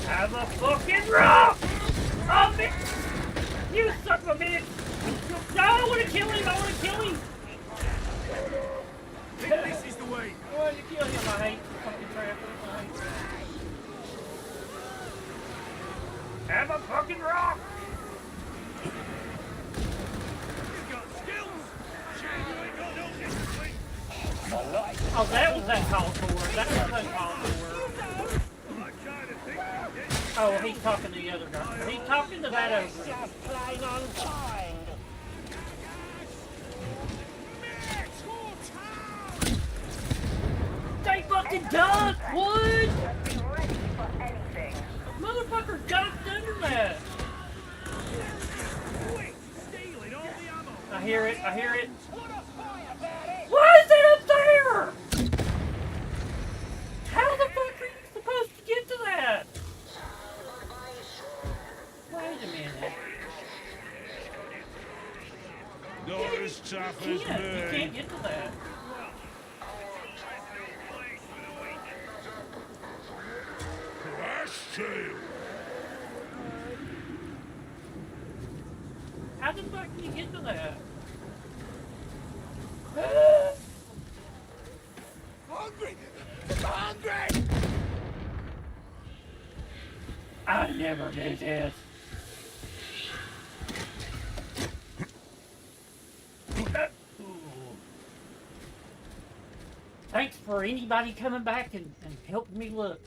S6: Have a fucking rock! Oh, man! You son of a bitch! No, I want to kill him! I want to kill him!
S4: This is the way.
S6: I want to kill him. I hate fucking trappers. I hate trappers. Have a fucking rock!
S4: You've got skills. Shame you ain't got no discipline.
S6: Oh, that was uncalled for. That was uncalled for.
S3: I kind of think
S6: Oh, he's talking to the other guy. He's talking to that over there.
S4: Plain unkind.
S6: They fucking ducked! What?
S7: Just be ready for anything.
S6: Motherfucker ducked under that!
S4: Quick, stealing all the ammo.
S6: I hear it, I hear it.
S4: What a fight about it.
S6: Why is it up there? How the fuck are you supposed to get to that? Wait a minute.
S3: Not as tough
S6: You
S3: as
S6: can't
S3: me.
S6: get to that.
S3: Crash tail.
S6: How the fuck can you get to that?
S4: Hungry. I'm hungry.
S6: I never do this. Thanks for anybody coming back and helping me look.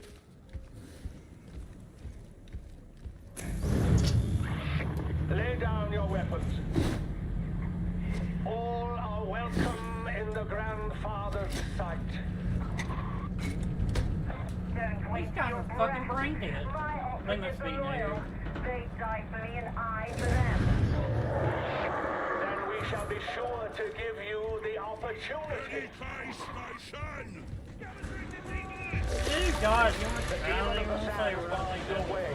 S8: Lay down your weapons. All are welcome in the Grandfather's sight.
S7: Don't waste
S6: He's got
S7: your
S6: a
S7: breath.
S6: fucking brain dead.
S7: My
S6: They must be
S7: loyal.
S6: new.
S7: They die for me and I for them.
S8: Then we shall be sure to give you the opportunity.
S3: Ready face, my son.
S6: Dude, God, you want to, I don't even want to say what I
S8: Your
S6: think.
S8: way.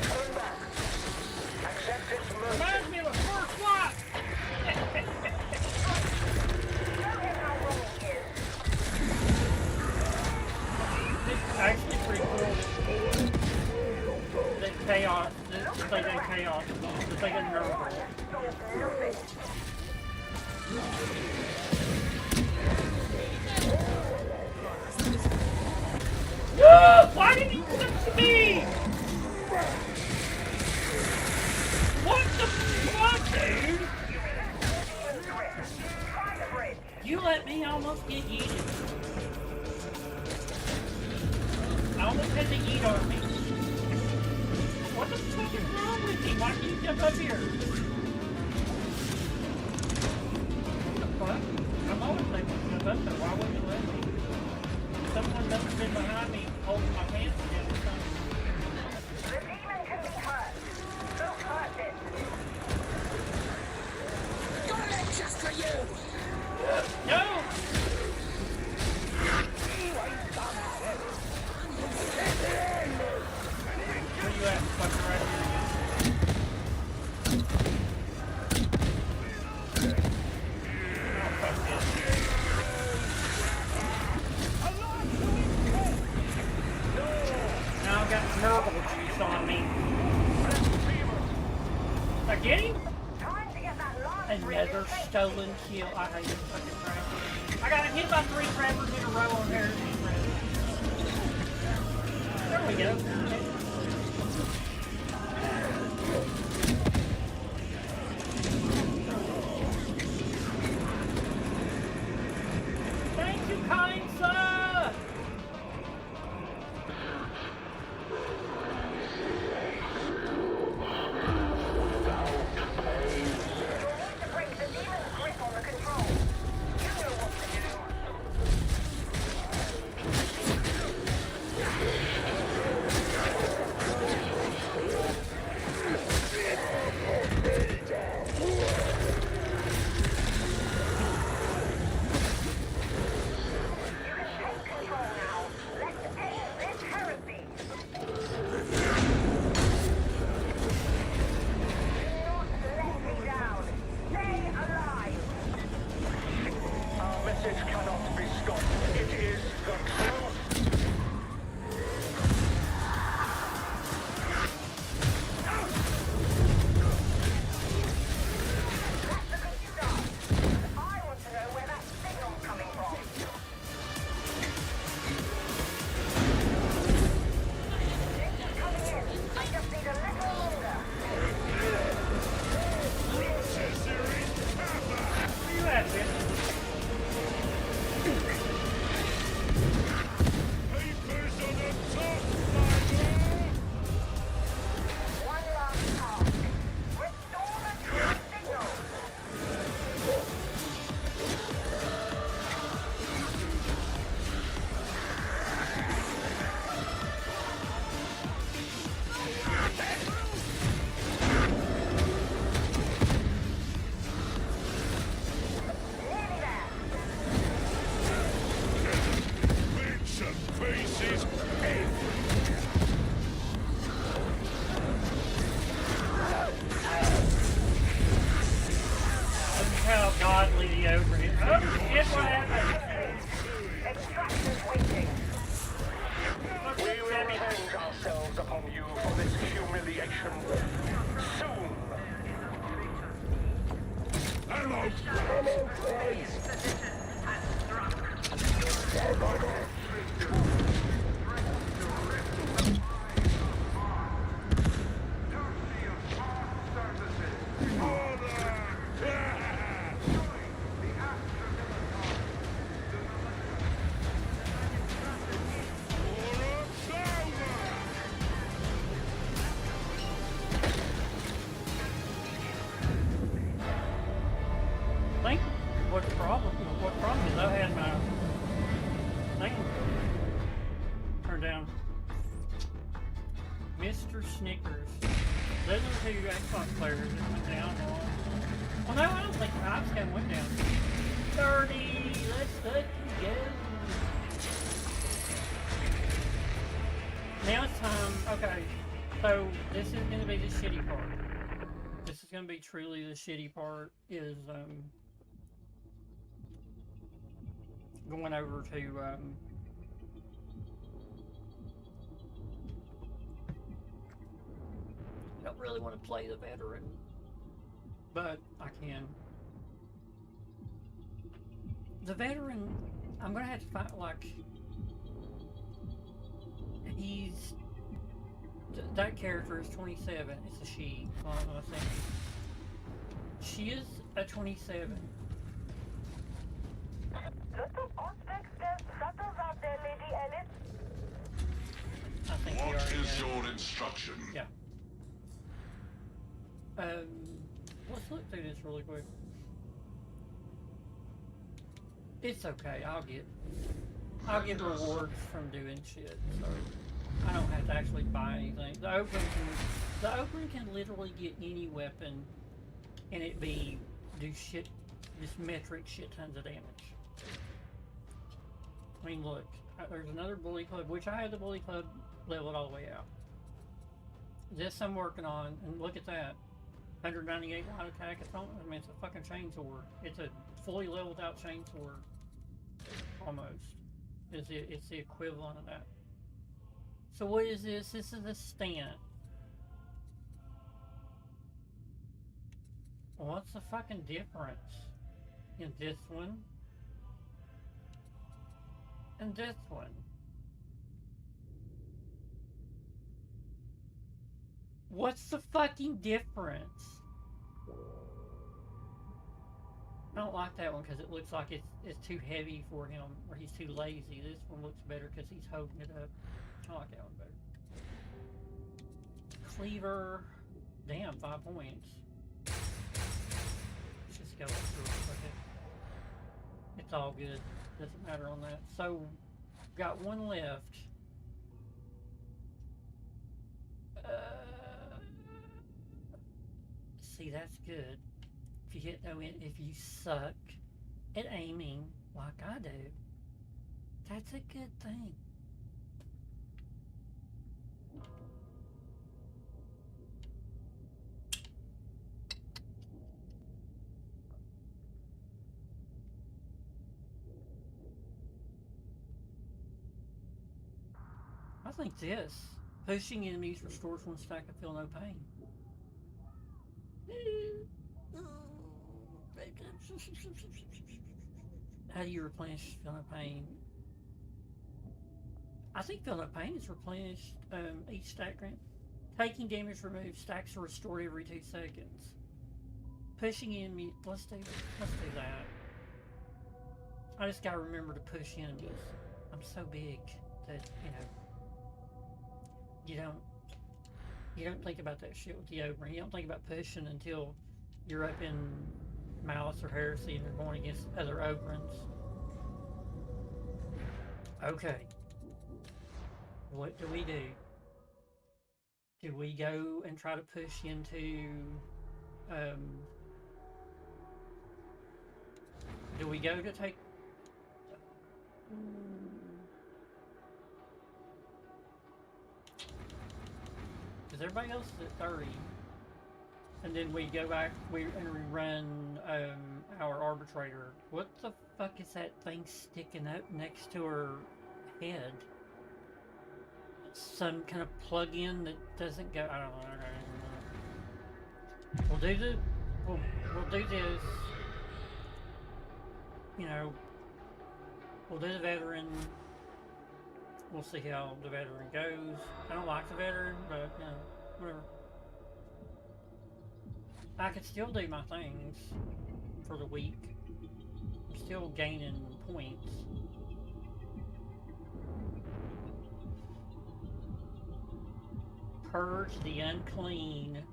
S8: Turn back. Accept its mercy.
S6: Reminds me of the first one.
S7: Tell him how wrong he is.
S6: This is actually pretty cool. The chaos, the thing in chaos, the thing in nerve. Why did you touch me? What the fuck, dude? You let me almost get yeeted. I almost had the yeet on me. What the fuck is wrong with you? Why can't you jump up here? What the fuck? I'm always like, jump up there. Why wouldn't you let me? Someone must have been behind me holding my pants together or something.
S7: The demon can be hurt. Don't hurt it.
S4: Got a leg just for you.
S6: No! Where you at? Fucking right here again. Oh, fuck this. Now I've got Nurgle juice on me. I get him?
S7: Time to get that last
S6: Another stolen kill. I hate this fucking crap. I got hit by 3 trappers in a row on heretic. There we go. Thank you, kind sir!
S7: to break the demon's grip on the control. You know what to do.
S8: you for this humiliation. Soon.
S3: Hello,
S6: I think what problem is I had my thing turned down. Mr. Snickers. Those are the two Xbox players that went down. Well, no, I don't think Hopscotch went down. 30. Let's fucking go. Now it's time. Okay, so this is going to be the shitty part. This is going to be truly the shitty part. Is going over to I don't really want to play the veteran, but I can. The veteran, I'm gonna have to find, like, that character is 27. It's a she. Well, I think she is a 27. I think
S3: what is your instruction?
S6: Yeah. Let's look through this really quick. It's okay. I'll get rewards from doing shit, so I don't have to actually buy anything. The open can literally get any weapon, and it do shit, just metric shit tons of damage. I mean, look, there's another bully club, which I had the bully club leveled all the way out. This I'm working on, and look at that. 198 light attack. I mean, it's a fucking chainsword. It's a fully leveled out chainsword. Almost. It's the equivalent of that. So what is this? This is a stand. Well, what's the fucking difference in this one and this one? What's the fucking difference? I don't like that one because it looks like it's too heavy for him, or he's too lazy. This one looks better because he's holding it up. I like that one better. Cleaver. Damn, 5 points. Let's just go through it. It's all good. Doesn't matter on that. So, got one left. See, that's good. If you suck at aiming like I do, that's a good thing. I think this. Pushing enemies restores one stack of feel no pain. How do you replenish feel no pain? I think feel no pain is replenished each stack grant. Taking damage removed, stacks are restored every 2 seconds. Pushing enemies, let's do that. I just gotta remember to push enemies. I'm so big that, you don't think about that shit with the ogre. You don't think about pushing until you're up in Malice or Heresy and you're going against other ogrins. Okay. What do we do? Do we go and try to push into do we go to take because everybody else is at 30, and then we go back and we run our arbitrator. What the fuck is that thing sticking up next to her head? some kind of plug-in that doesn't go. I don't know. We'll do the. We'll do this. You know. We'll do the veteran. We'll see how the veteran goes. I don't like the veteran, but you know, whatever. I can still do my things for the week. I'm still gaining points. Purge the unclean.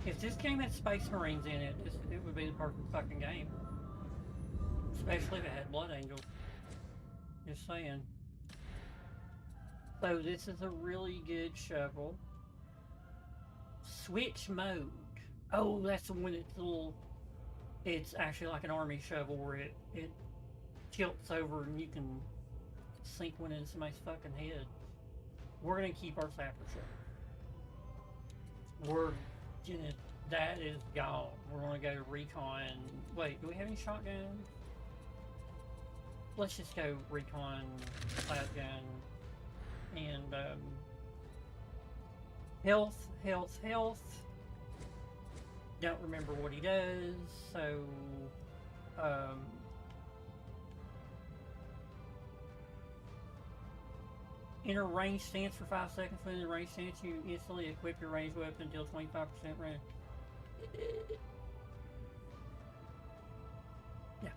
S6: If this game had Space Marines in it, it would be the perfect fucking game. Especially if it had Blood Angel. Just saying. So this is a really good shovel. Switch mode. Oh, that's the one that's a little... It's actually like an army shovel where it tilts over and you can sink one into somebody's fucking head. We're gonna keep our sapper shovel. That is gone. We're gonna go to recon. Wait, do we have any shotguns? Let's just go recon, shotgun, and health. Don't remember what he does, so enter range stance for 5 seconds. When in the range stance, you instantly equip your ranged weapon until 25% range. Yeah.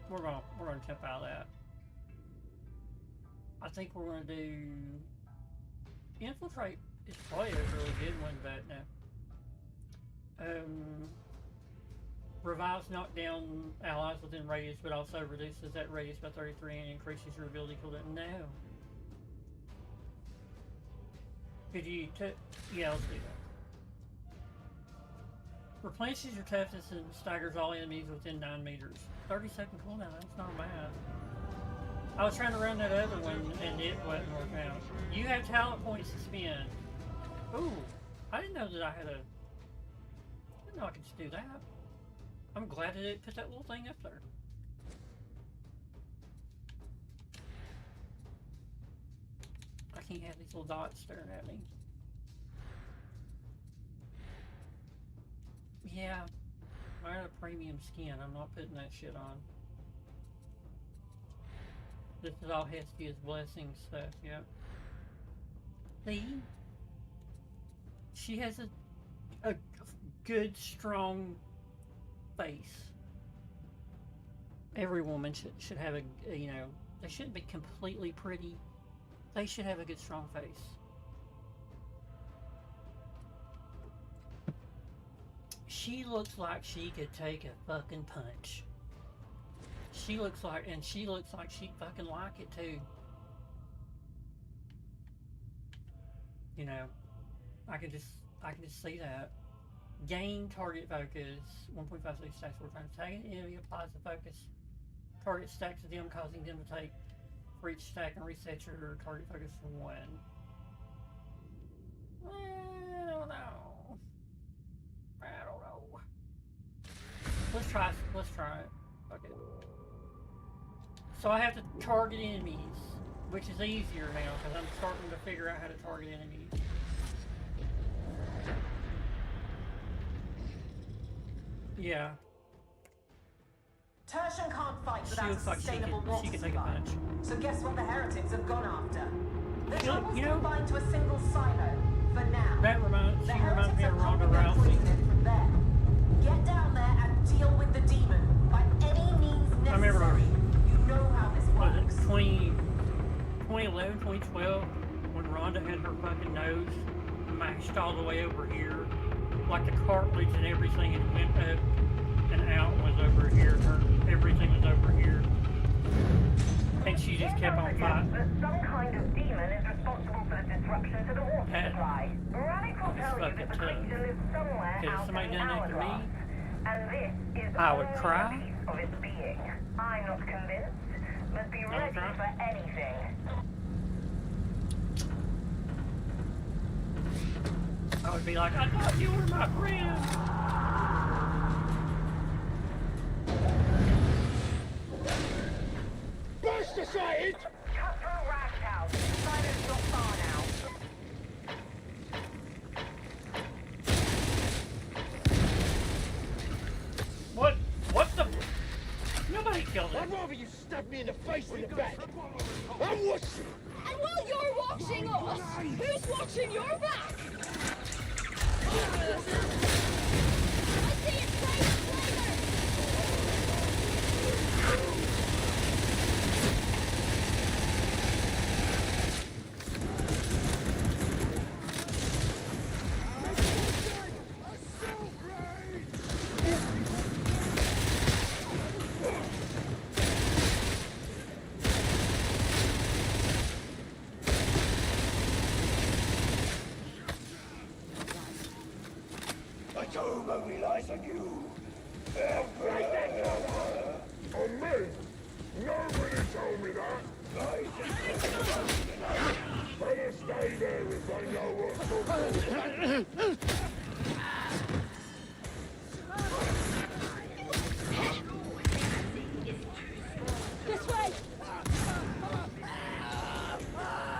S6: We're gonna jump out of that. I think we're gonna do infiltrate. It's probably a really good one, but no. Revives knockdown allies within radius, but also reduces that radius by 33 and increases your ability cooldown. No. Could you yeah, let's do that. Replenishes your toughness and staggers all enemies within 9 meters. 30-second cooldown, that's not bad. I was trying to run that other one and it wasn't working out. You have talent points to spend. Ooh, I didn't know that I had a... I didn't know I could just do that. I'm glad that it put that little thing up there. I can't have these little dots staring at me. Yeah, I got a premium skin. I'm not putting that shit on. This is all Hestia's blessing stuff, yep. See? She has a good, strong face. Every woman should have a, you know, they shouldn't be completely pretty. They should have a good, strong face. She looks like she could take a fucking punch. She looks like she'd fucking like it too. You know, I can just see that. Gain target focus. 1.56 stacks 4 times. Tagging enemy applies the focus. Target stacks to them, causing them to take for each stack and reset your target focus for 1. I don't know. Let's try it. Okay. So I have to target enemies, which is easier now because I'm starting to figure out how to target enemies. Yeah.
S10: Tertian can't fight
S6: She
S10: without a
S6: looks like
S10: sustainable water
S6: she could take a
S10: supply.
S6: punch.
S10: So guess what the heretics have gone after? The
S6: You
S10: trouble's
S6: know,
S10: combined to a single silo. For now.
S6: She reminds
S10: The
S6: me
S10: heretics
S6: of
S10: are
S6: Ronda
S10: pumping their
S6: Rousey.
S10: poison in from there. Get down there and deal with the demon by any means necessary.
S6: I remember,
S10: you know how this
S6: was
S10: works.
S6: it 2011, 2012, when Rhonda had her fucking nose mashed all the way over here, like the cartilage and everything, it went up and out was over here. Everything was over here. And she just kept on fighting.
S7: That some kind of demon is responsible for the disruption to the water supply. Radical tell you that the creature lives somewhere out in
S6: somebody
S7: the
S6: done that to me,
S7: hourglass. And this is
S6: I would
S7: only a
S6: cry.
S7: piece of its being. I'm not convinced, but be ready
S6: cry.
S7: for anything.
S6: I would be like, I thought you were my friend. killed
S4: I'd
S6: him.
S4: rather you stab me in the face than the back. I'm watching.
S5: And while you're watching us, who's watching your back? I see it, Spider!
S3: My tomb only lies on you.
S8: On me? Nobody told me that. Better stay there if I know what's
S5: This way!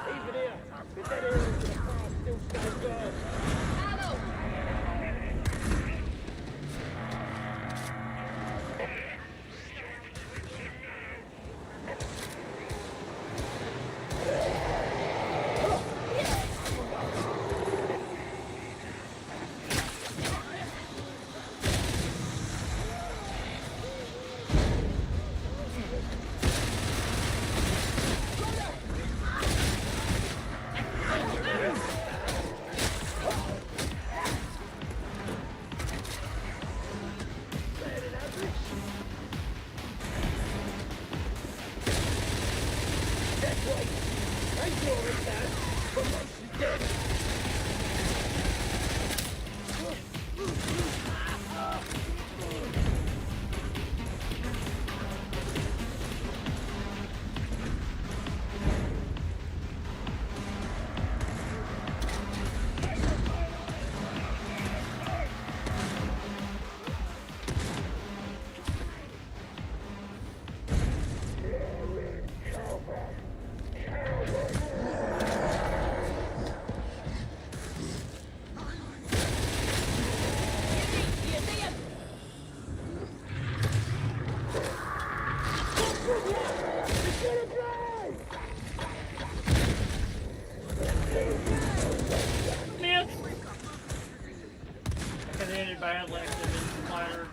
S4: Even here, the dead areas of the past still stand guard.
S5: Ammo!
S6: Bad like they've been flattered.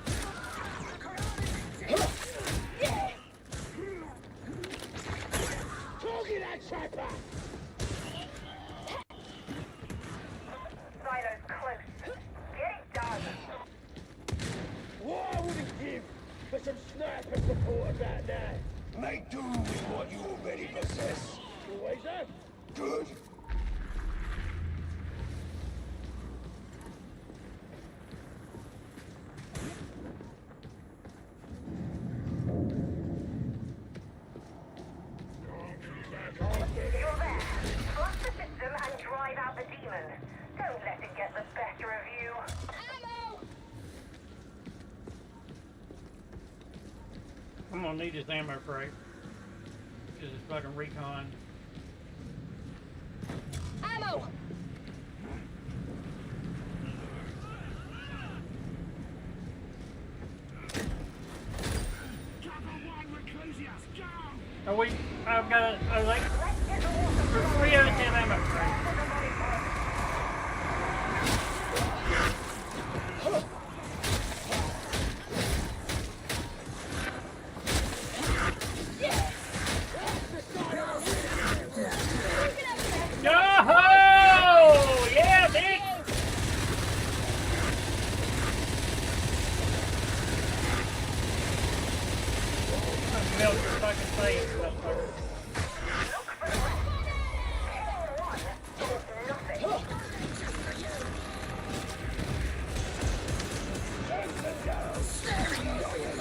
S4: Target that chopper!
S7: Silo's close. Get it done.
S4: What I wouldn't give for some sniper support about that.
S3: Make do with what you already possess.
S4: Always have.
S3: Good.
S7: You're there. Flush the system and drive out the demon. Don't let it get the better of you.
S5: Ammo!
S6: I'm gonna need his ammo crate. Because it's fucking recon.
S5: Ammo!
S6: Are we? I've got a like. There's 3 out of 10 ammo crate. Yo-ho! Yeah, bitch! Melt your fucking face, motherfucker.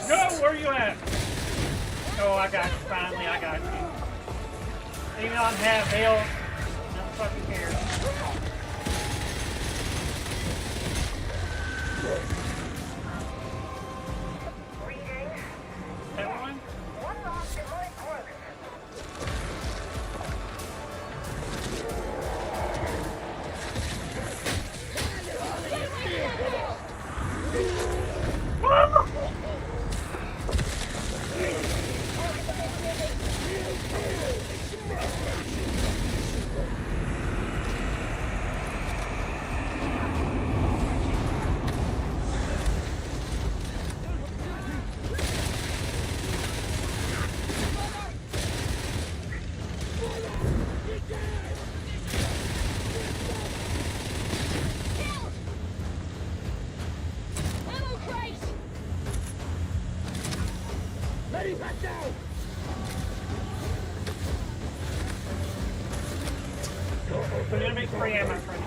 S6: No, where are you at? Oh, I got you. Finally, I got you. Even on half health, I don't fucking care.
S7: Reading.
S6: That one?
S7: One last demonic growth.
S6: We're gonna make free ammo for this.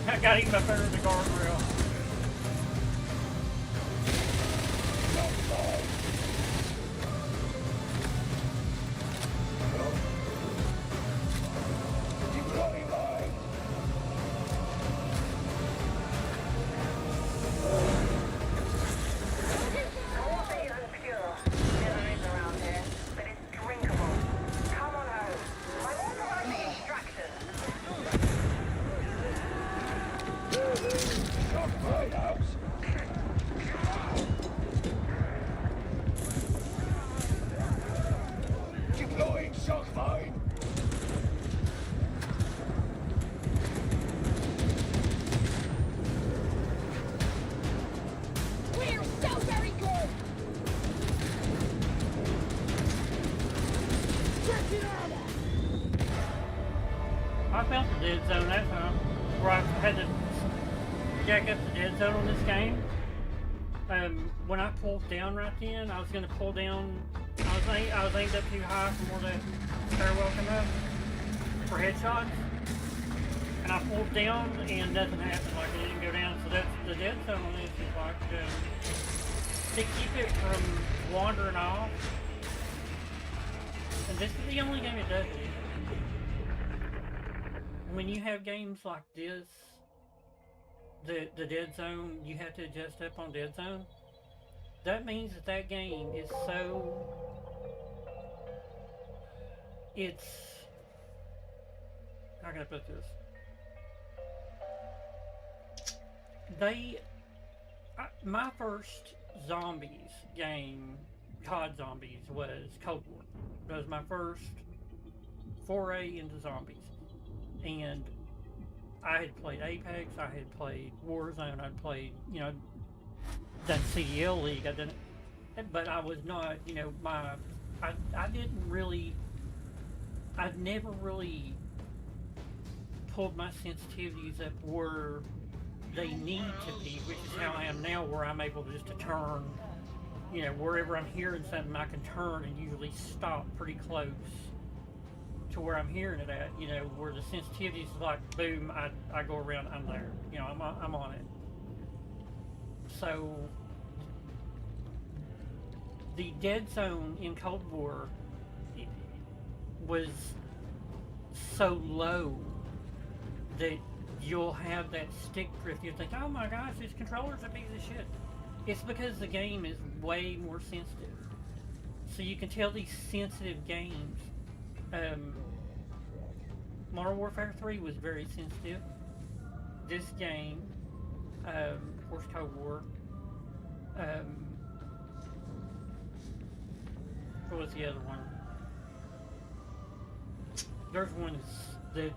S6: I got him up under the guardrail.
S3: Deploying shock mine.
S5: We're so very good!
S6: I found the dead zone that time, where I had to jack up the dead zone on this game. When I pulled down right then, I was going to pull down. I was aimed up too high from where the stairwell came up for headshots, and I pulled down and nothing happened. Like it didn't go down. So that's the dead zone on this is like to keep it from wandering off. And this is the only game it does it. When you have games like this, the dead zone, you have to adjust up on dead zone. That means that that game is so... It's... How can I put this? My first zombies game, COD Zombies, was Cold War. That was my first foray into zombies. And I had played Apex, I had played Warzone, I'd played, you know, done CDL League, I done it, but I was not, you know, I didn't really, I'd never really pulled my sensitivities up where they need to be, which is how I am now, where I'm able to just to turn, you know, wherever I'm hearing something, I can turn and usually stop pretty close to where I'm hearing it at, you know, where the sensitivity is like, boom, I go around, I'm there, you know, I'm on it. So, the dead zone in Cold War was so low that you'll have that stick drift. You think, oh my gosh, this controller's a piece of shit. It's because the game is way more sensitive. So you can tell these sensitive games. Modern Warfare 3 was very sensitive. This game, of course, Cold War. What was the other one? There's one that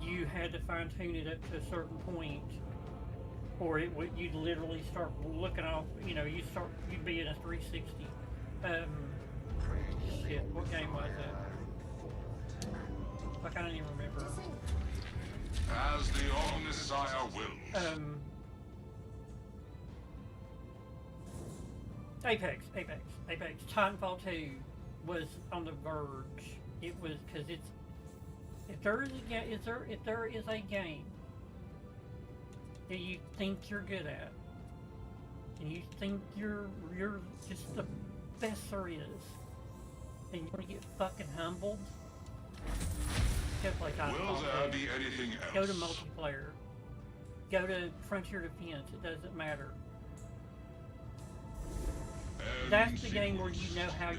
S6: you had to fine tune it up to a certain point, or it would you'd literally start looking off. You know, you'd be in a 360. Shit, what game was that? I can't even remember.
S8: As the Omnissiah wills.
S6: Apex. Titanfall 2 was on the verge. It was because it's if there is a game that you think you're good at, and you think you're just the best there is, and you want to get fucking humbled, go play Titanfall 2.
S8: Will there be anything else?
S6: Go to multiplayer. Go to Frontier Defense. It doesn't matter. that's the game where you know how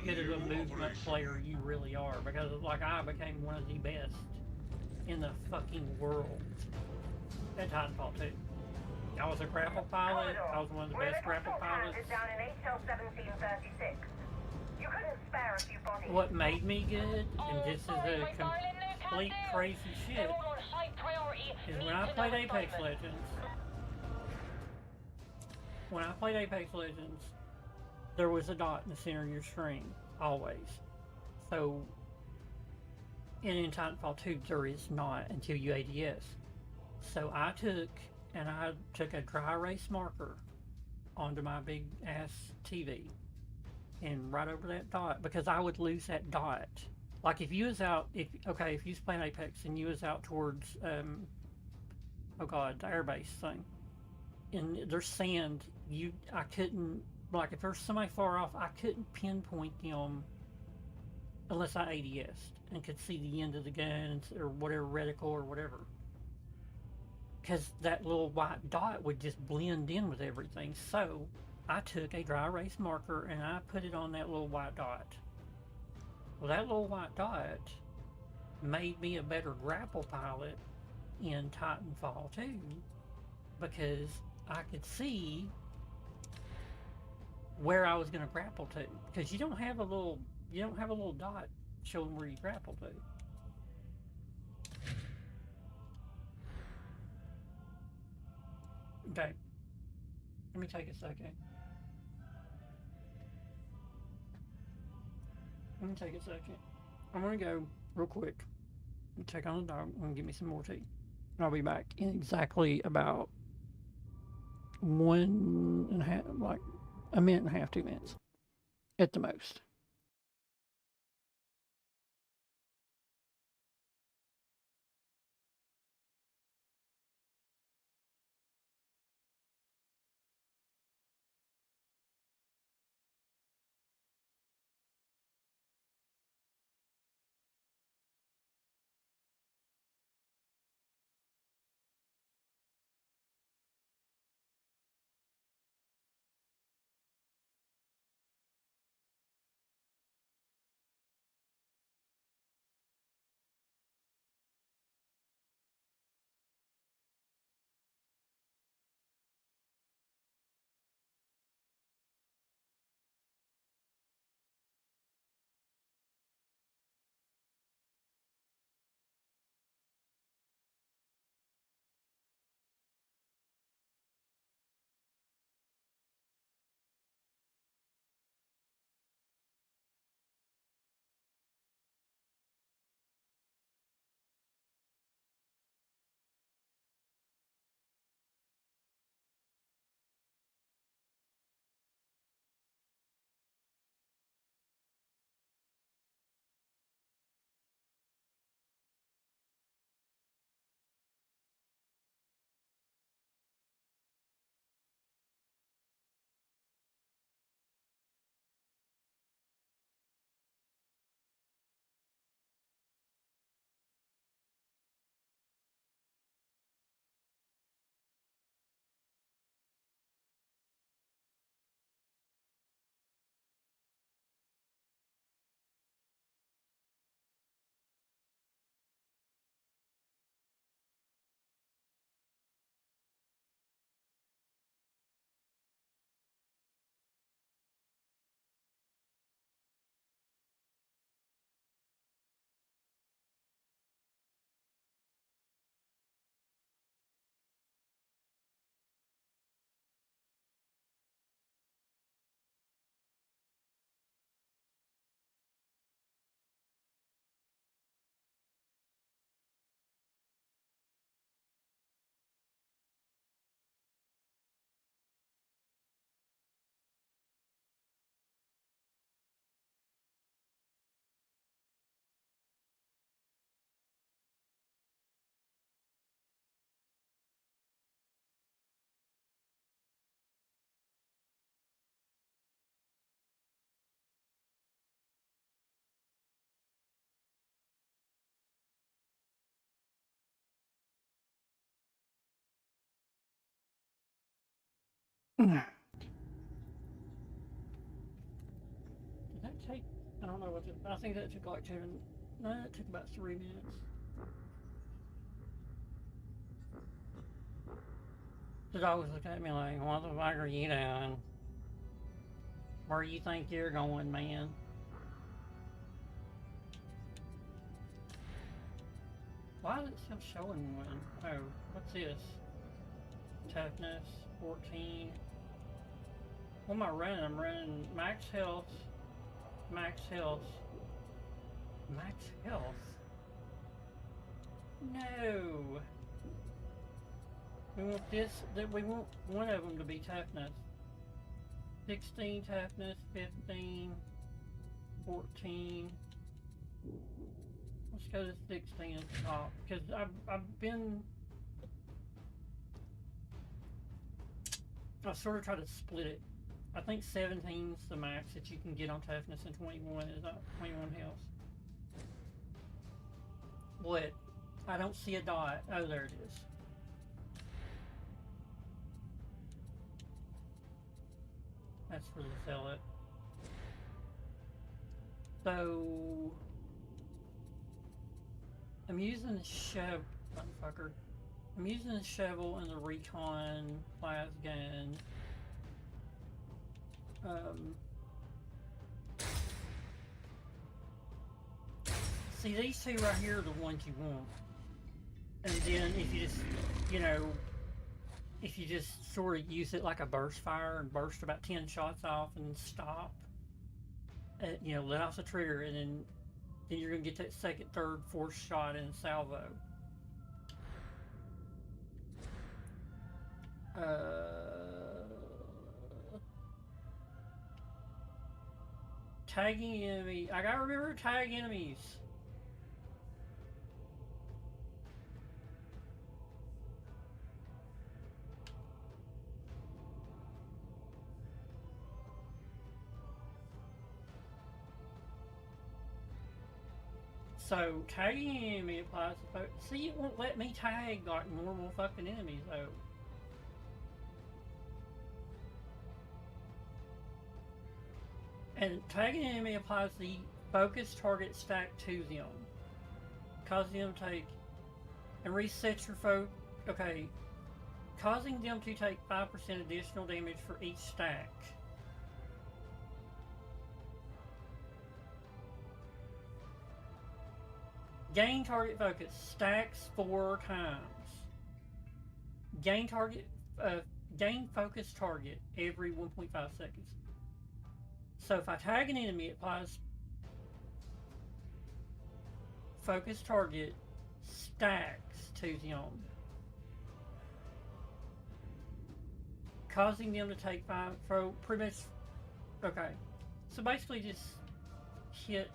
S6: good of a movement player you really are, because like I became one of the best in the fucking world at Titanfall 2. I was a grapple pilot. I was one of the best grapple pilots.
S7: Down in HL 1736. You couldn't spare a few bodies.
S6: What made me good, and this is a complete crazy shit, is when I played Apex Legends. When I played Apex Legends, there was a dot in the center of your screen, always. So, in Titanfall 2, there is not until you ADS. So I took a dry erase marker onto my big ass TV and right over that dot, because I would lose that dot. Like if you was out, if you was playing Apex and you was out towards, oh god, the airbase thing, and there's sand, I couldn't, like if there's somebody far off, I couldn't pinpoint them unless I ADS'd and could see the end of the gun or whatever, reticle or whatever. Because that little white dot would just blend in with everything. So I took a dry erase marker and I put it on that little white dot. Well, that little white dot made me a better grapple pilot in Titanfall 2, because I could see where I was going to grapple to. Because you don't have a little dot showing where you grapple to. Okay, let me take a second. I'm gonna go real quick and check on the dog and give me some more tea. I'll be back in exactly about 1.5, like a minute and a half, 2 minutes at the most. I don't know what I think that took like 10. No, it took about 3 minutes. The dog was looking at me like, what the fuck are you doing? Where you think you're going, man? Why is it still showing one? Oh, what's this? Toughness, 14. What am I running? I'm running max health. Max health. Max health? No! We want this, we want one of them to be toughness. 16 toughness, 15, 14. Let's go to 16 at the top, because I've sort of tried to split it. I think 17 is the max that you can get on toughness, and 21 is 21 health. What? I don't see a dot. Oh, there it is. That's for the zealot. So I'm using the shovel, motherfucker. I'm using the shovel and the recon class gun. See, these two right here are the ones you want. And then if you just, you know, if you just sort of use it like a burst fire and burst about 10 shots off and stop, you know, let off the trigger, and then you're going to get that second, third, fourth shot in salvo. Tagging enemy. I gotta remember to tag enemies. So tagging enemy applies to folks. See, it won't let me tag like normal fucking enemies though. And tagging enemy applies the focus target stack to them. Causing them to take and reset your okay. Causing them to take 5% additional damage for each stack. Gain target focus stacks 4 times. Gain focus target every 1.5 seconds. So if I tag an enemy, it applies focus target stacks to them, causing them to take 5. Pretty much. Okay, so basically just hit.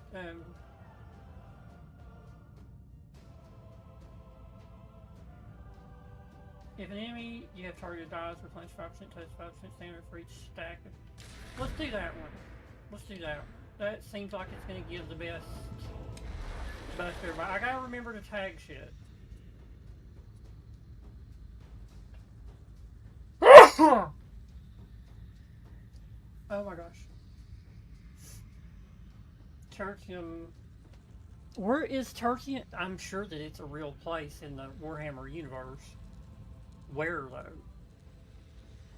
S6: If an enemy you have targeted dies, replenish 5%, takes 5% stamina for each stack. Let's do that one. Let's do that. That seems like it's going to give the best to everybody. I gotta remember to tag shit. Oh my gosh. Tertium. Where is Tertium? I'm sure that it's a real place in the Warhammer universe. Where though?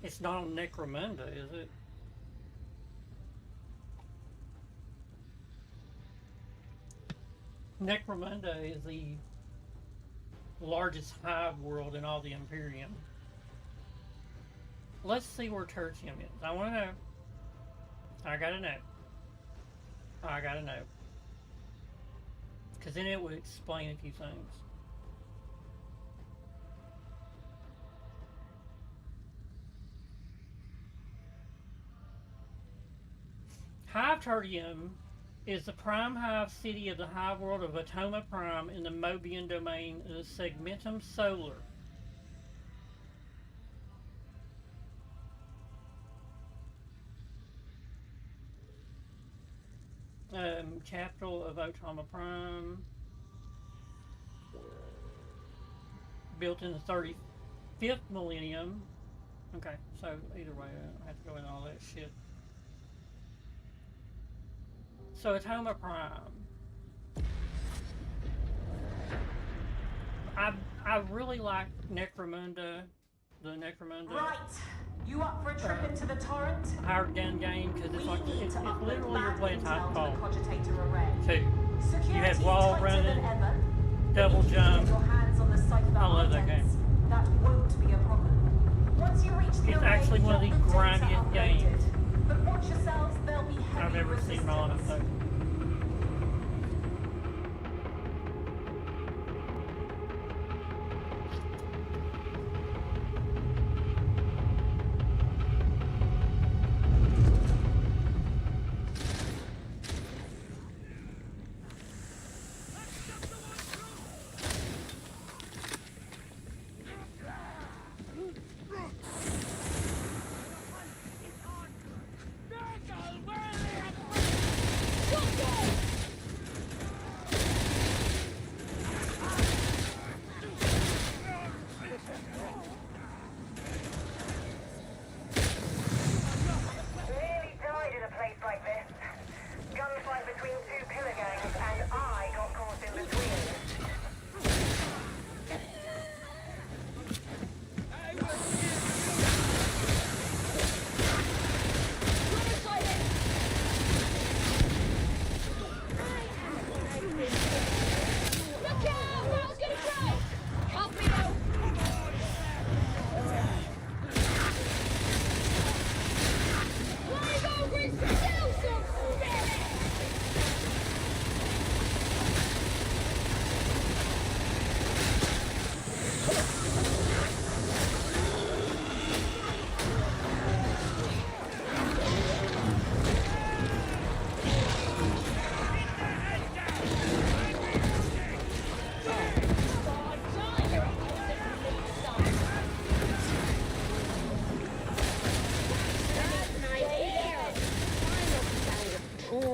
S6: It's not on Necromunda, is it? Necromunda is the largest hive world in all the Imperium. Let's see where Tertium is. I want to know. I gotta know. I gotta know. Because then it would explain a few things. Hive Tertium is the prime hive city of the hive world of Atoma Prime in the Mobian domain of the Segmentum Solar. Capital of Atoma Prime. Built in the 35th millennium. Okay, so either way, I have to go in all that shit. So it's Homer Prime. I really like Necromunda, the Necromunda.
S10: Right. You up for a trip into the torrent?
S6: Hired gun game because it's like it's literally you're playing Titanfall.
S10: Too.
S6: You had wall running, double jump. I love that game.
S10: That won't be a problem. Once you reach the
S6: It's
S10: array,
S6: actually one of the
S10: get data
S6: grindiest games
S10: uploaded. But watch yourselves, there'll be heavy
S6: I've ever seen in my life.
S10: resistance.
S6: So.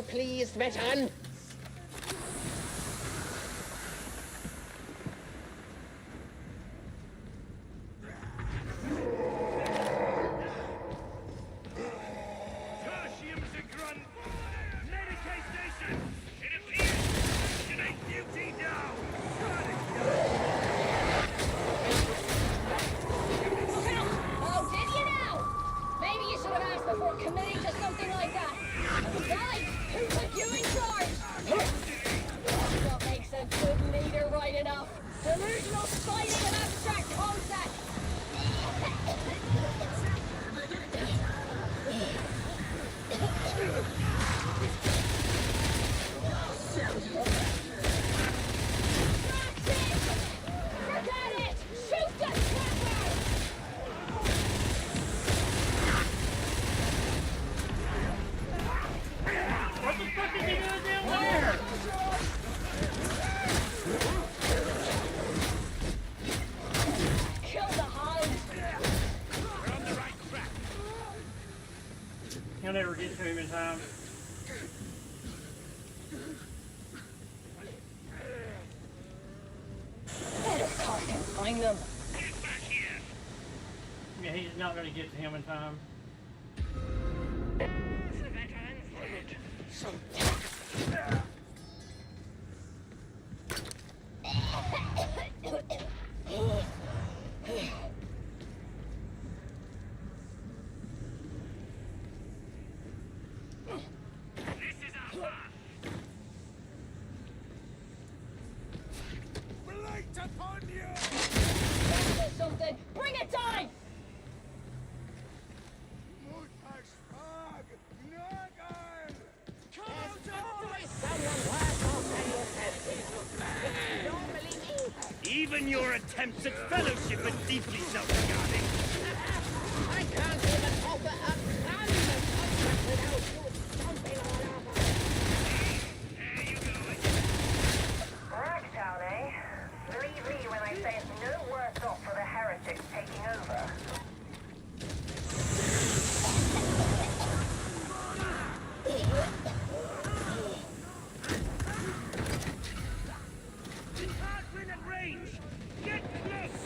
S11: Please, veteran.
S4: Tertium's a grunt. Medicaid Station. It appears to make duty now.
S12: Oh, did you now? Maybe you should have asked before committing to something like that. Besides, who put you in charge? That's what makes a good leader, right enough. Delusional fighting and abstract concept. Look at it! Shoot the trapper!
S6: What the fuck is he doing down there?
S12: Kill the hound!
S4: We're on the right track.
S6: He'll never get to him in time.
S12: Car can find them.
S4: Get back here.
S6: Yeah, he's not going to get to him in time.
S4: This is our path. Blight upon you!
S12: That's something. Bring it down!
S4: Even your attempts at fellowship are deeply self-regarding.
S11: I can't even offer a plan of contract without you stomping all over.
S4: There you go.
S7: Ragtown, eh? Believe me when I say it's no worse off for the heretics taking over.
S4: You can't win at range. Get close.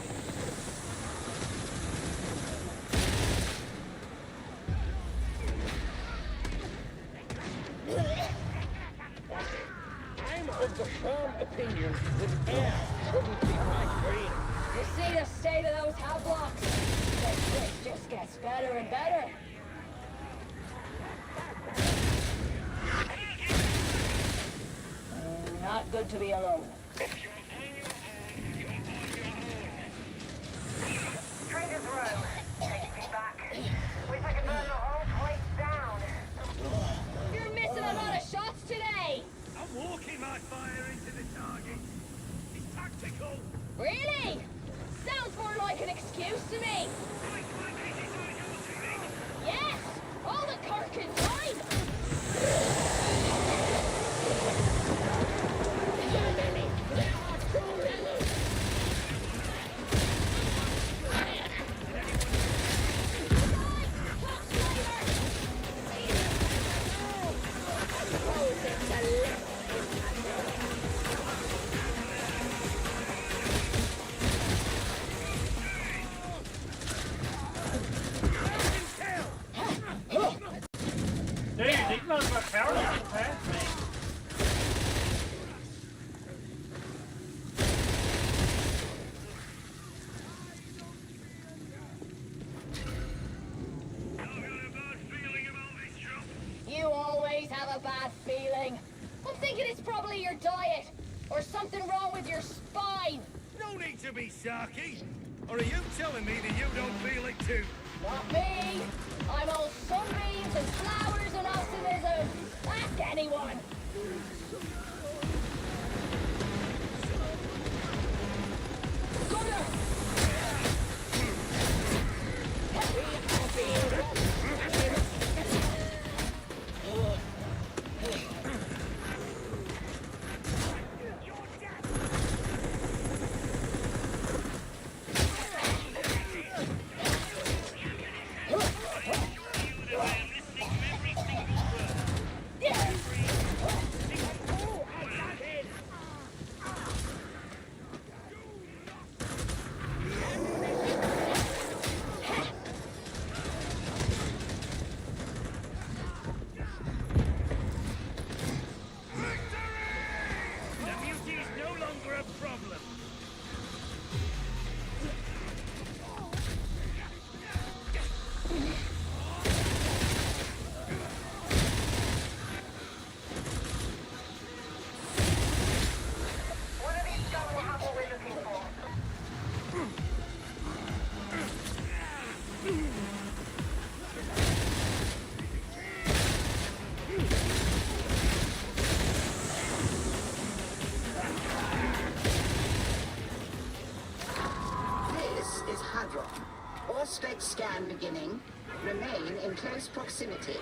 S11: of the firm opinion that air shouldn't be migrating.
S12: You see the state of those hell blocks? This place just gets better and better. Not good to be alone.
S7: Trader's Row. Take me back. Wish I could burn the whole place down.
S12: You're missing a lot of shots today.
S4: I'm walking my fire into the target. It's tactical.
S12: Really? Sounds more like an excuse to me. Yes, all the corking time.
S6: Dude, these motherfuckers power levels past me.
S12: You always have a bad feeling. I'm thinking it's probably your diet, or something wrong with your spine.
S4: No need to be sarky. Or are you telling me that you don't feel it too?
S12: Not me. I'm all sunbeams and flowers and optimism. Ask anyone. Gunner!
S4: The mutiny is no longer a problem.
S7: What are these scum hubble we're looking for?
S10: This is Hadron. Auspex scan beginning. Remain in close proximity.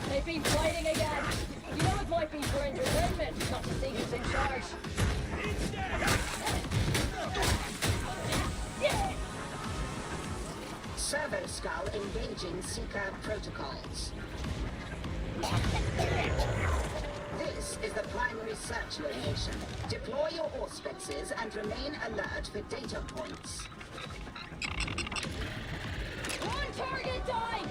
S12: They've been fighting again. You know it might be for entertainment, not to see who's in charge.
S10: Servo Skull engaging Seeker protocols. This is the primary search location. Deploy your auspexes and remain alert for data points.
S12: On target, die!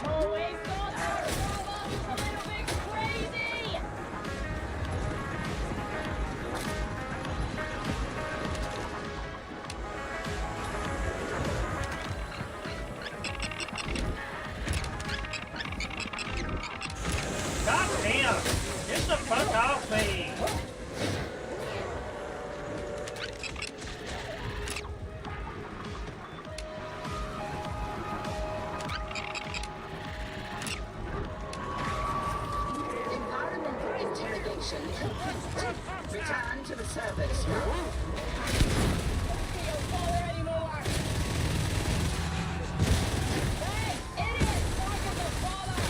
S12: Always thought our robot was a little bit crazy!
S6: God damn! Get the fuck off me!
S10: Environmental interrogation complete. Return to the servo skull.
S12: Don't bother anymore! Hey, idiot! Mark of the father!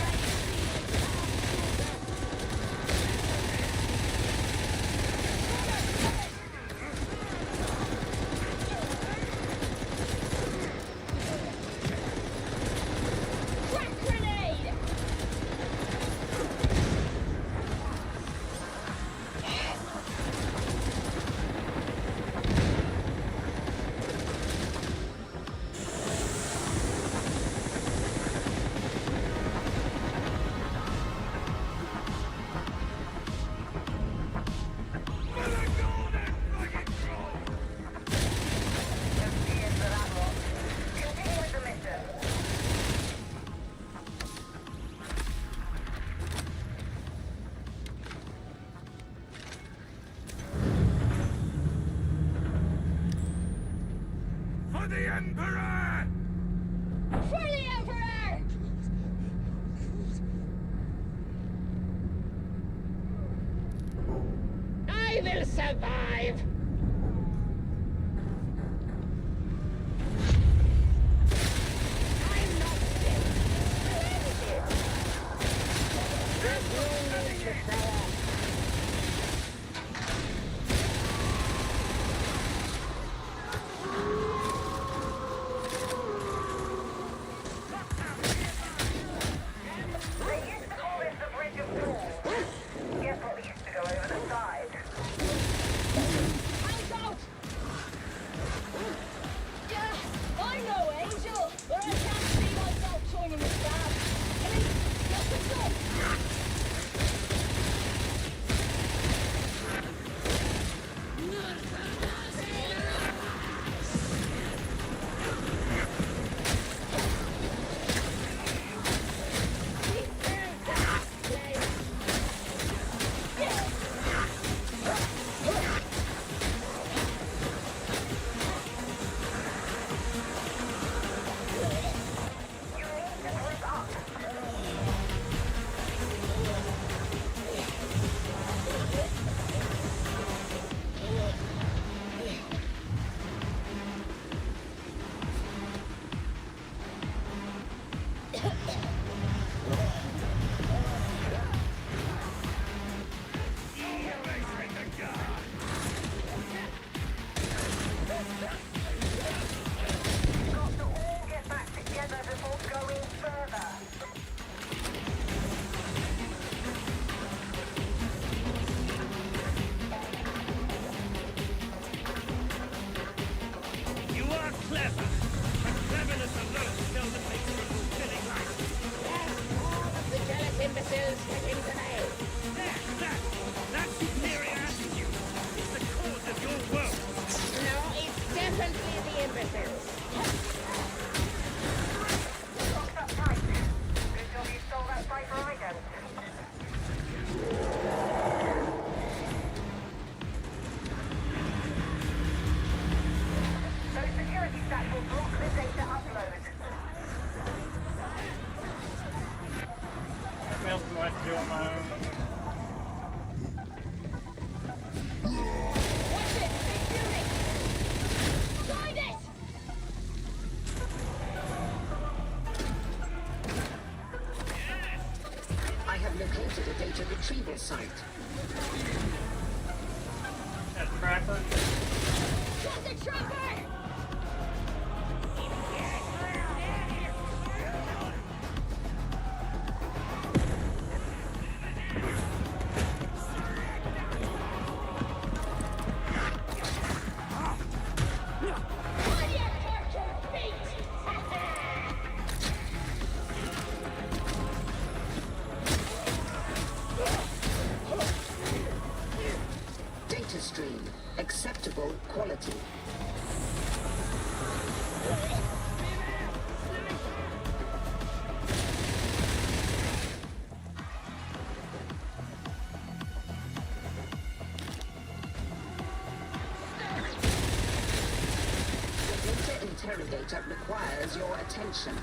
S8: For the Emperor!
S12: For the Emperor! I will survive! I'm not dead. There's no need to show off.
S7: They used to call this the Bridge of Fools. Guess what used to go over the side?
S12: Hands out! Yeah, I know, Angel, but I can't see myself joining the staff. I mean, just a thought.
S7: Got to all get back together before going further.
S4: You are clever, but cleverness alone seldom makes for a fulfilling life.
S12: Yes, all of the jealous imbeciles get into me.
S4: That superior attitude is the cause of your woe.
S12: No, it's definitely the imbeciles.
S7: Locked up tight. Good job you stole that cipher I don't. Those security stacks will block the data upload.
S6: Feels like doing my own.
S12: Watch it, big unit! Find it!
S10: I have located a data retrieval site.
S6: That trapper.
S12: Get the trapper! On your tortured feet!
S10: Data stream. Acceptable quality. The data interrogator requires your attention.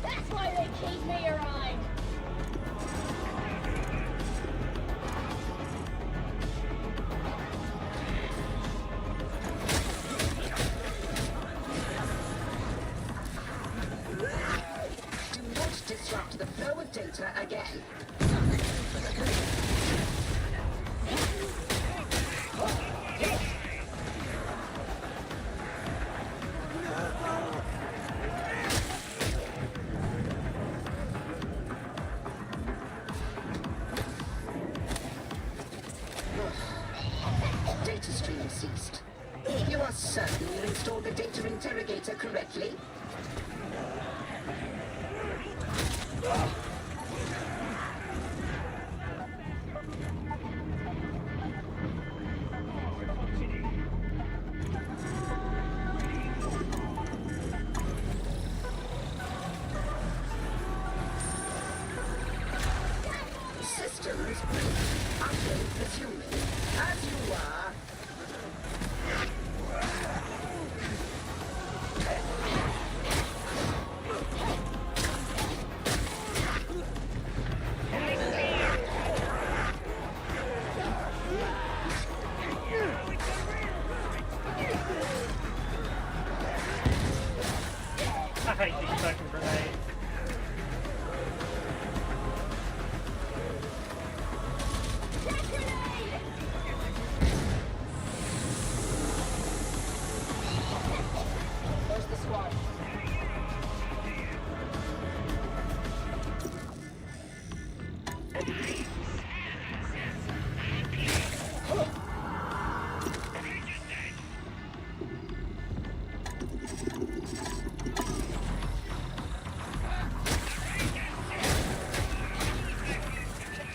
S12: That's why they keep me around!
S10: Do not disrupt the flow of data again. Data stream ceased. You are certain you installed the data interrogator correctly?
S6: hate these fucking grenades.
S12: There's the squad.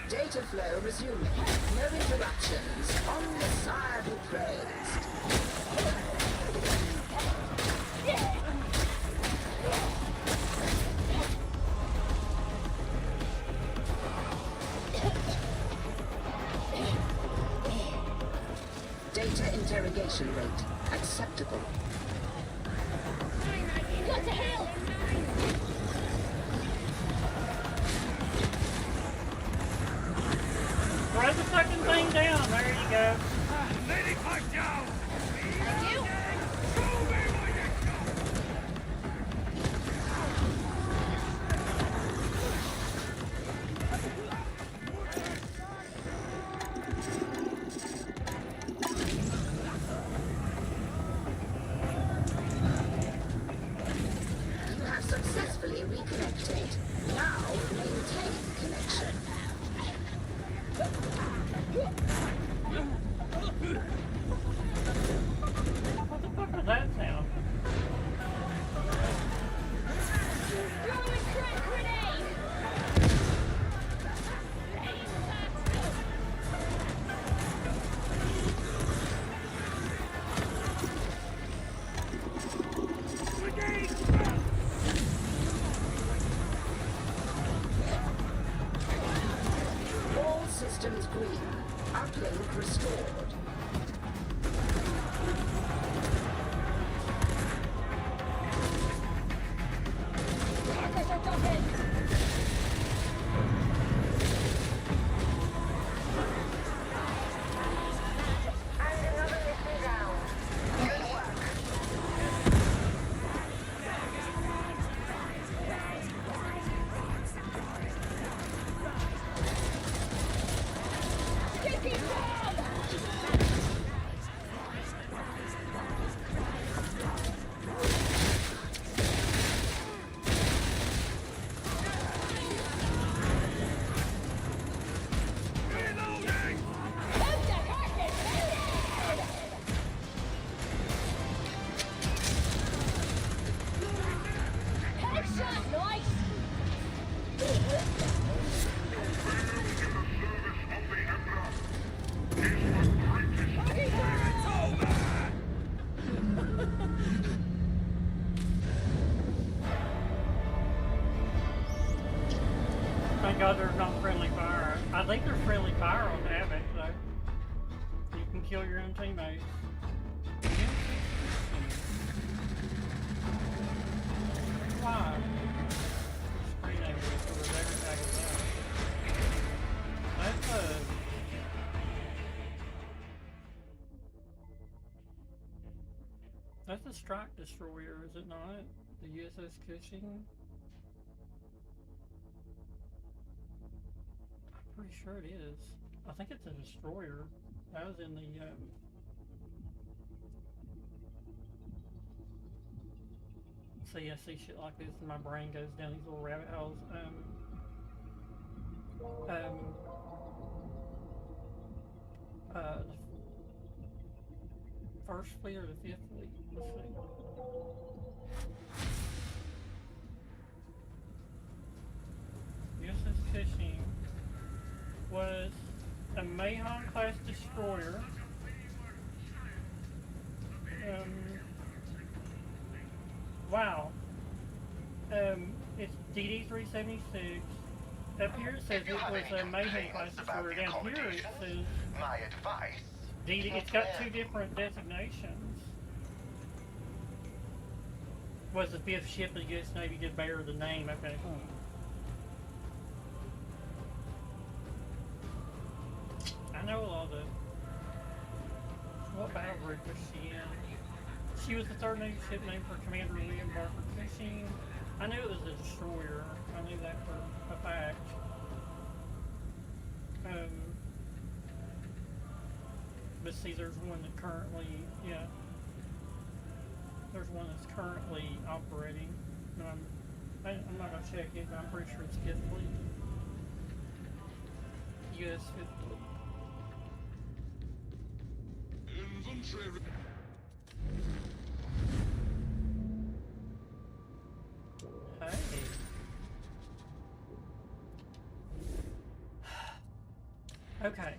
S10: Data flow resuming. No interruptions. On the side be praised. Data interrogation rate acceptable.
S12: What the hell?
S6: Throw the fucking thing down. There you go.
S4: Lady pipe down!
S12: Thank you.
S10: You have successfully reconnected. Now maintain connection.
S6: What the fuck was that sound?
S12: Throwing crack grenade.
S10: All systems green. Uplink restored.
S12: Hackers are talking.
S7: And another mission down. Good work.
S12: Sticky bomb. What the heck is that? Headshot, nice.
S6: Thank God there's not friendly fire. I think there's friendly fire on Havoc, though. You can kill your own teammates. Why? Screen name is so there's every tag of that. That's a strike destroyer, is it not? The USS Cushing? I'm pretty sure it is. I think it's a destroyer. That was in the see, I see shit like this and my brain goes down these little rabbit holes. First fleet or the fifth fleet? Let's see. USS Cushing was a Mahon class destroyer. Wow. It's DD-376. Up here it says it was a Mahon class destroyer. Down here it says
S3: My advice.
S6: DD. It's got two different designations. Was the fifth ship of the U.S. Navy did bear the name? Okay. I know a lot of the. What battle group was she in? She was the third Navy ship named for Commander William Barker Cushing. I knew it was a destroyer. I knew that for a fact. But see, there's one that currently, yeah. There's one that's currently operating. And I'm not going to check it, but I'm pretty sure it's Fifth Fleet. US Fifth Fleet.
S3: Inventory.
S6: Hey. Okay.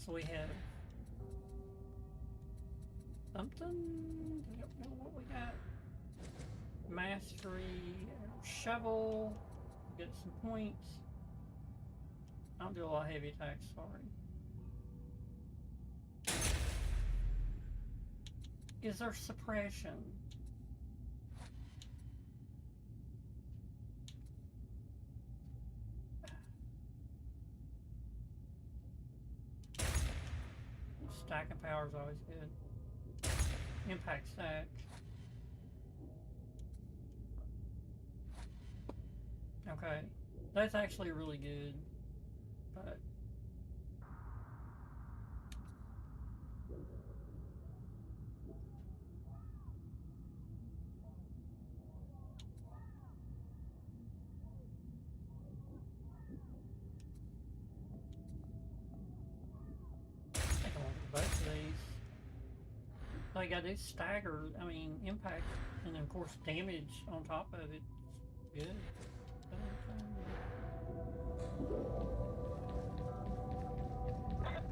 S6: So we have something. I don't know what we got. Mastery, shovel. Get some points. I don't do a lot of heavy attacks. Sorry. Is there suppression? Stacking power is always good. Impact stack. Okay, that's actually really good, but I don't want both of these. All you gotta do is stagger, I mean, impact, and then of course damage on top of it. Good.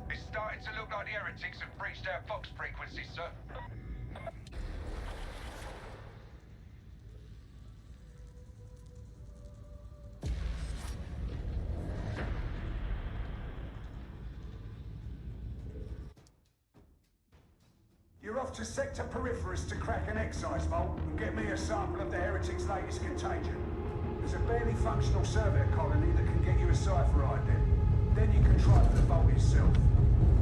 S8: It's starting to look like the heretics have breached our Fox frequency, sir.
S3: You're off to Sector Peripherus to crack an excise vault and get me a sample of the heretic's latest contagion. There's a barely functional survey colony that can get you a cipher ID. Then you can try for the vault itself.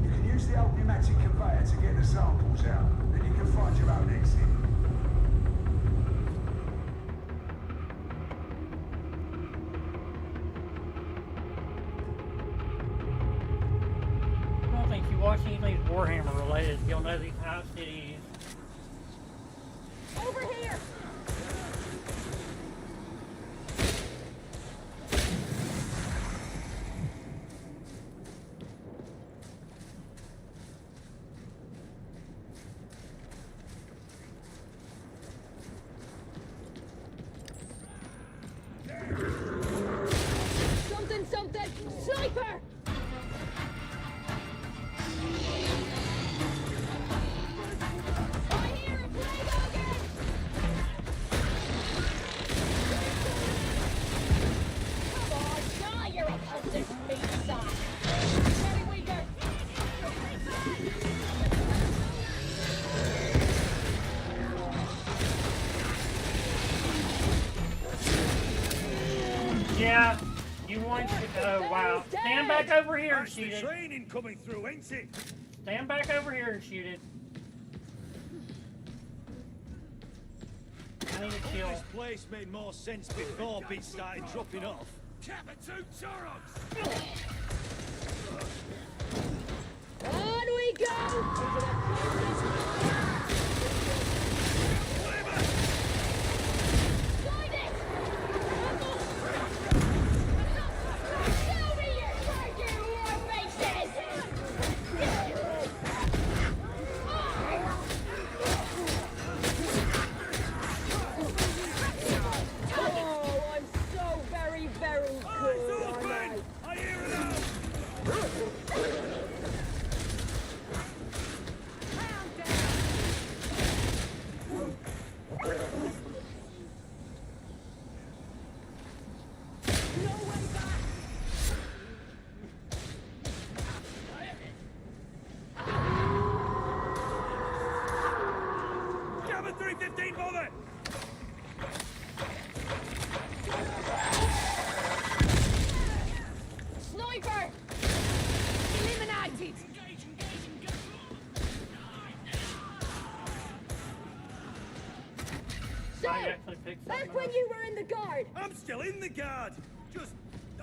S3: You can use the old pneumatic conveyor to get the samples out. Then you can find your own exit.
S6: I don't think if you watch anything Warhammer related, you'll know these house cities.
S5: Over here! Something! Sniper! I hear a play again! Come on, die, you're a hunted meat sack! Very weaker!
S6: Yeah. You want to? Oh wow! Stand back over here and shoot it.
S4: Training coming through, ain't it?
S6: Stand back over here and shoot it. I need to kill.
S4: This place made more sense before bits started dropping off. Capitoo Torox!
S5: On we go!
S6: actually picked something
S12: Back when
S6: up.
S12: you were in the guard!
S4: I'm still in the guard. Just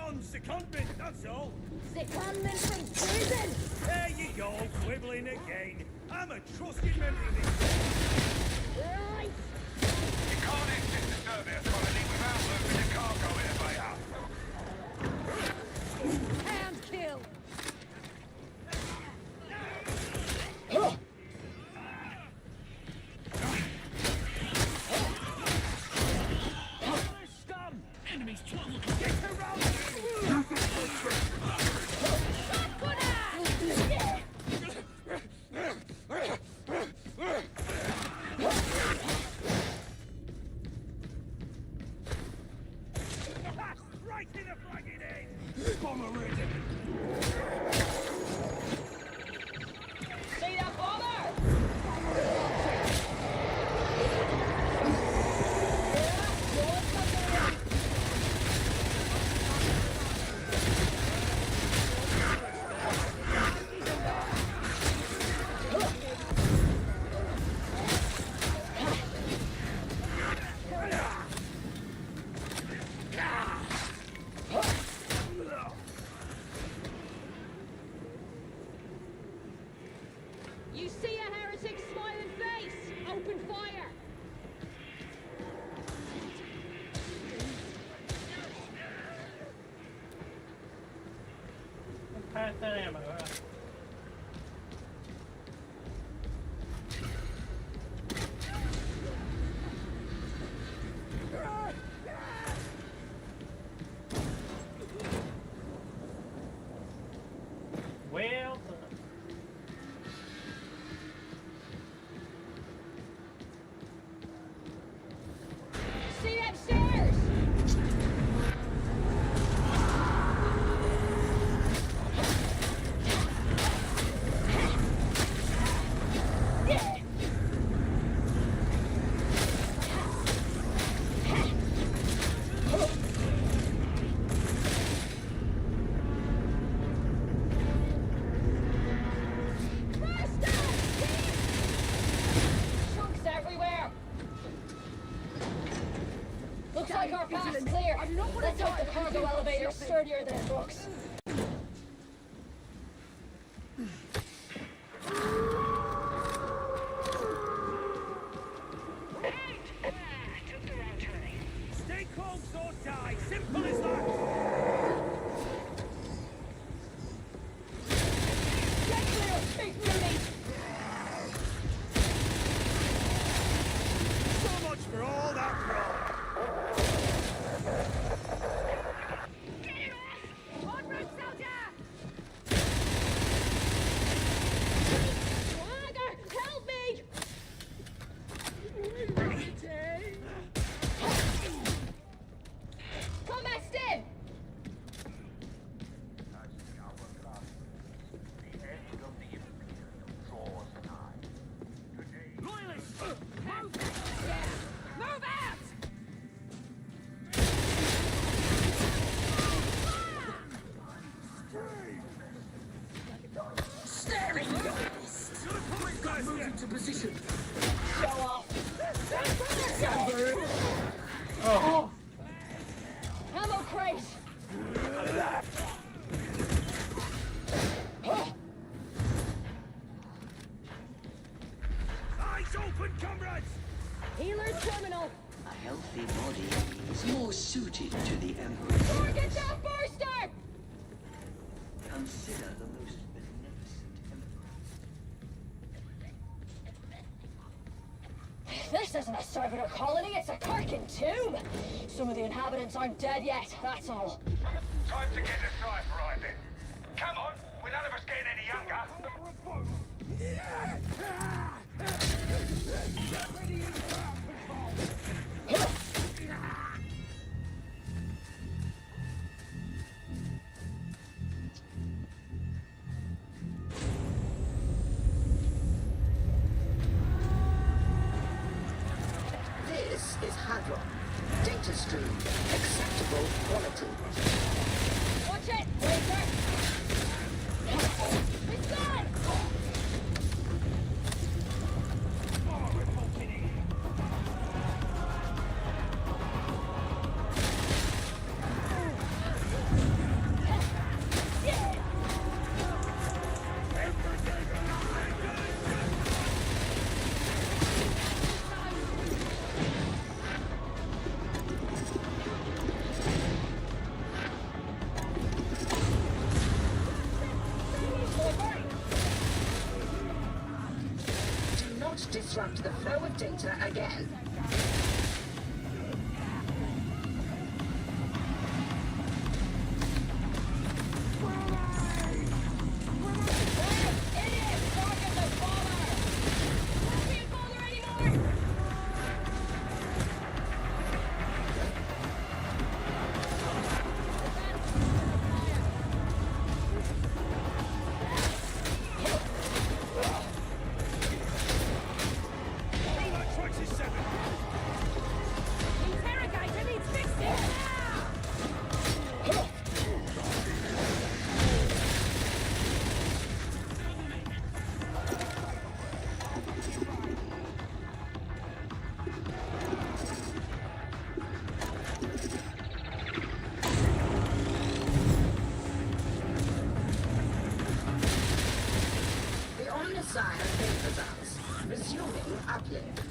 S4: on secondment, that's all.
S12: Secondment from prison!
S4: There you go, quibbling again. I'm a trusted member of this.
S12: Right!
S8: You can't exit the surveyor colony without moving the cargo elevator.
S5: Hand kill!
S4: Scum! Enemies 12 will get around! Right in the flagging end! Bomber ready!
S12: See that bomber? You see a heretic's smiling face? Open fire!
S6: Pass that ammo. Well done.
S12: See them stairs! Chunks everywhere! Looks like our path's clear. Let's hope the cargo elevator's sturdier than it looks.
S4: Stay close or die! Simple as that!
S12: Get clear, big beauty!
S4: So much for all that brawl!
S12: En route, soldier! Swagger, help me! Combat stim!
S4: Loyalists!
S12: Move out!
S10: Staring ghost! We've got moved into position.
S12: Show off!
S6: Oh!
S12: Ammo crate!
S4: Eyes open, comrades!
S12: Healer terminal!
S13: A healthy body is more suited to the Emperor.
S12: Target that burster!
S13: Consider the most beneficent Emperor.
S12: This isn't a servitor colony, it's a Kirkin tomb! Some of the inhabitants aren't dead yet, that's all.
S8: Time to get a cipher right then. Come on, we're none of us getting any younger.
S10: This is Hadron. Data stream. Acceptable quality.
S12: Watch it, Razor! It's gone!
S10: disrupt the flow of data again. Resuming uplift.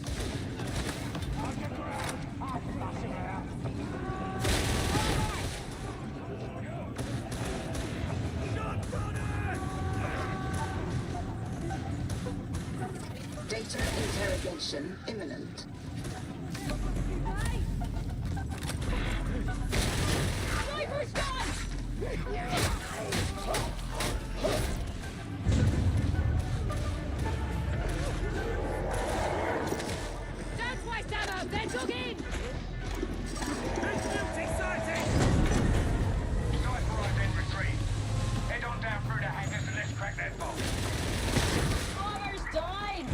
S10: Data interrogation imminent.
S12: Sniper's gone! Don't waste ammo! They're dug in!
S8: Sniper identity. Head on down through the hangars and let's crack that vault.
S12: Bomber's died!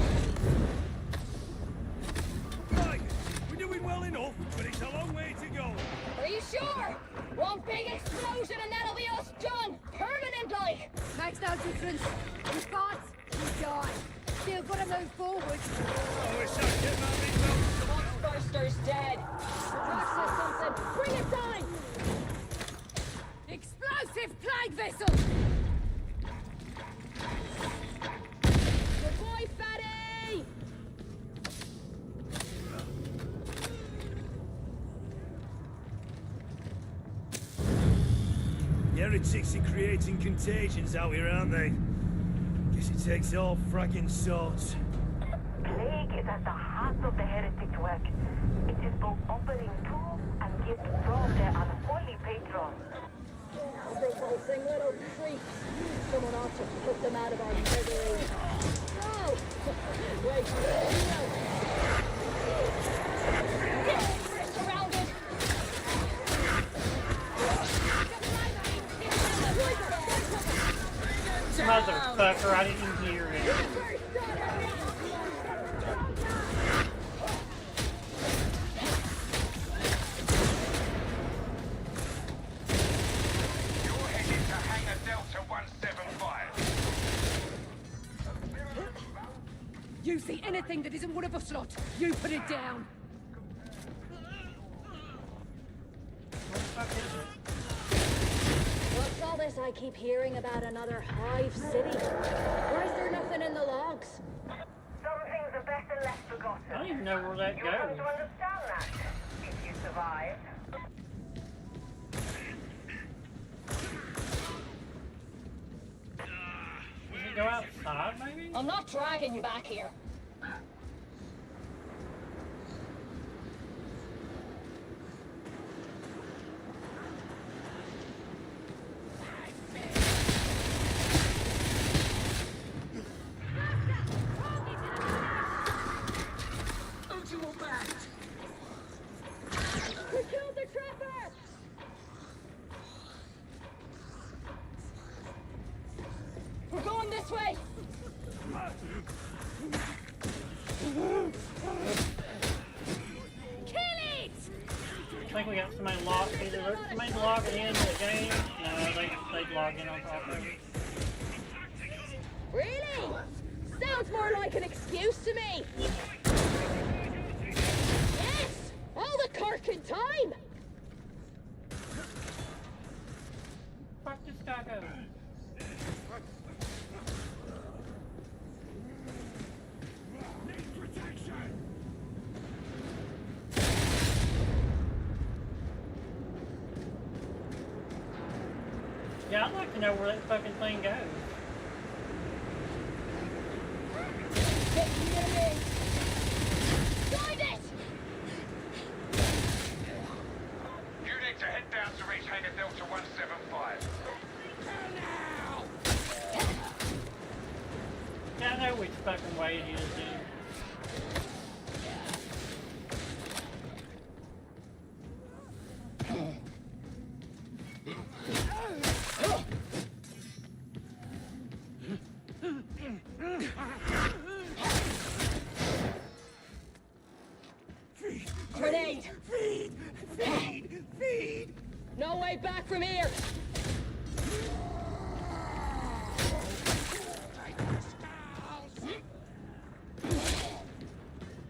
S4: Right, we're doing well enough, but it's a long way to go.
S12: Are you sure? One big explosion and that'll be us done! Permanent like!
S5: Makes no difference. We fought, we died. Still gotta move forward.
S4: I wish I'd get my big mouth.
S12: Burster's dead! The Rock says something! Bring it down!
S5: Explosive plague vessel!
S12: Goodbye, fatty!
S4: The heretics are creating contagions out here, aren't they? Guess it takes all fragging sorts.
S7: Plague is at the heart of the heretic's work. It is both opening to and gift from their unholy patron.
S12: Revolting little freaks! Someone ought to put them out of our misery. No! Wait, no! We're surrounded!
S6: Motherfucker, I didn't hear it.
S8: You're headed to Hangar Delta 175.
S5: You see anything that isn't one of us lot, you put it down.
S12: What's all this I keep hearing about another hive city? Why is there nothing in the logs?
S7: Some things are better left forgotten.
S6: I don't even know where that
S7: You'll come
S6: goes.
S7: to understand that, if you survive.
S6: Does it go outside, maybe?
S12: I'm not dragging you back here. We killed the trapper! We're going this way!
S5: Kill it!
S6: I think we got somebody logged. Either somebody logged into the game. No, they logged in on top of it.
S12: Really? Sounds more like an excuse to me! Yes! All the corking time!
S6: Fuck this guy go. Yeah, I'd like to know where that fucking thing goes.
S12: Get near me!
S6: Yeah, I know which fucking way it is, dude.
S12: Grenade! Feed! No way back from here!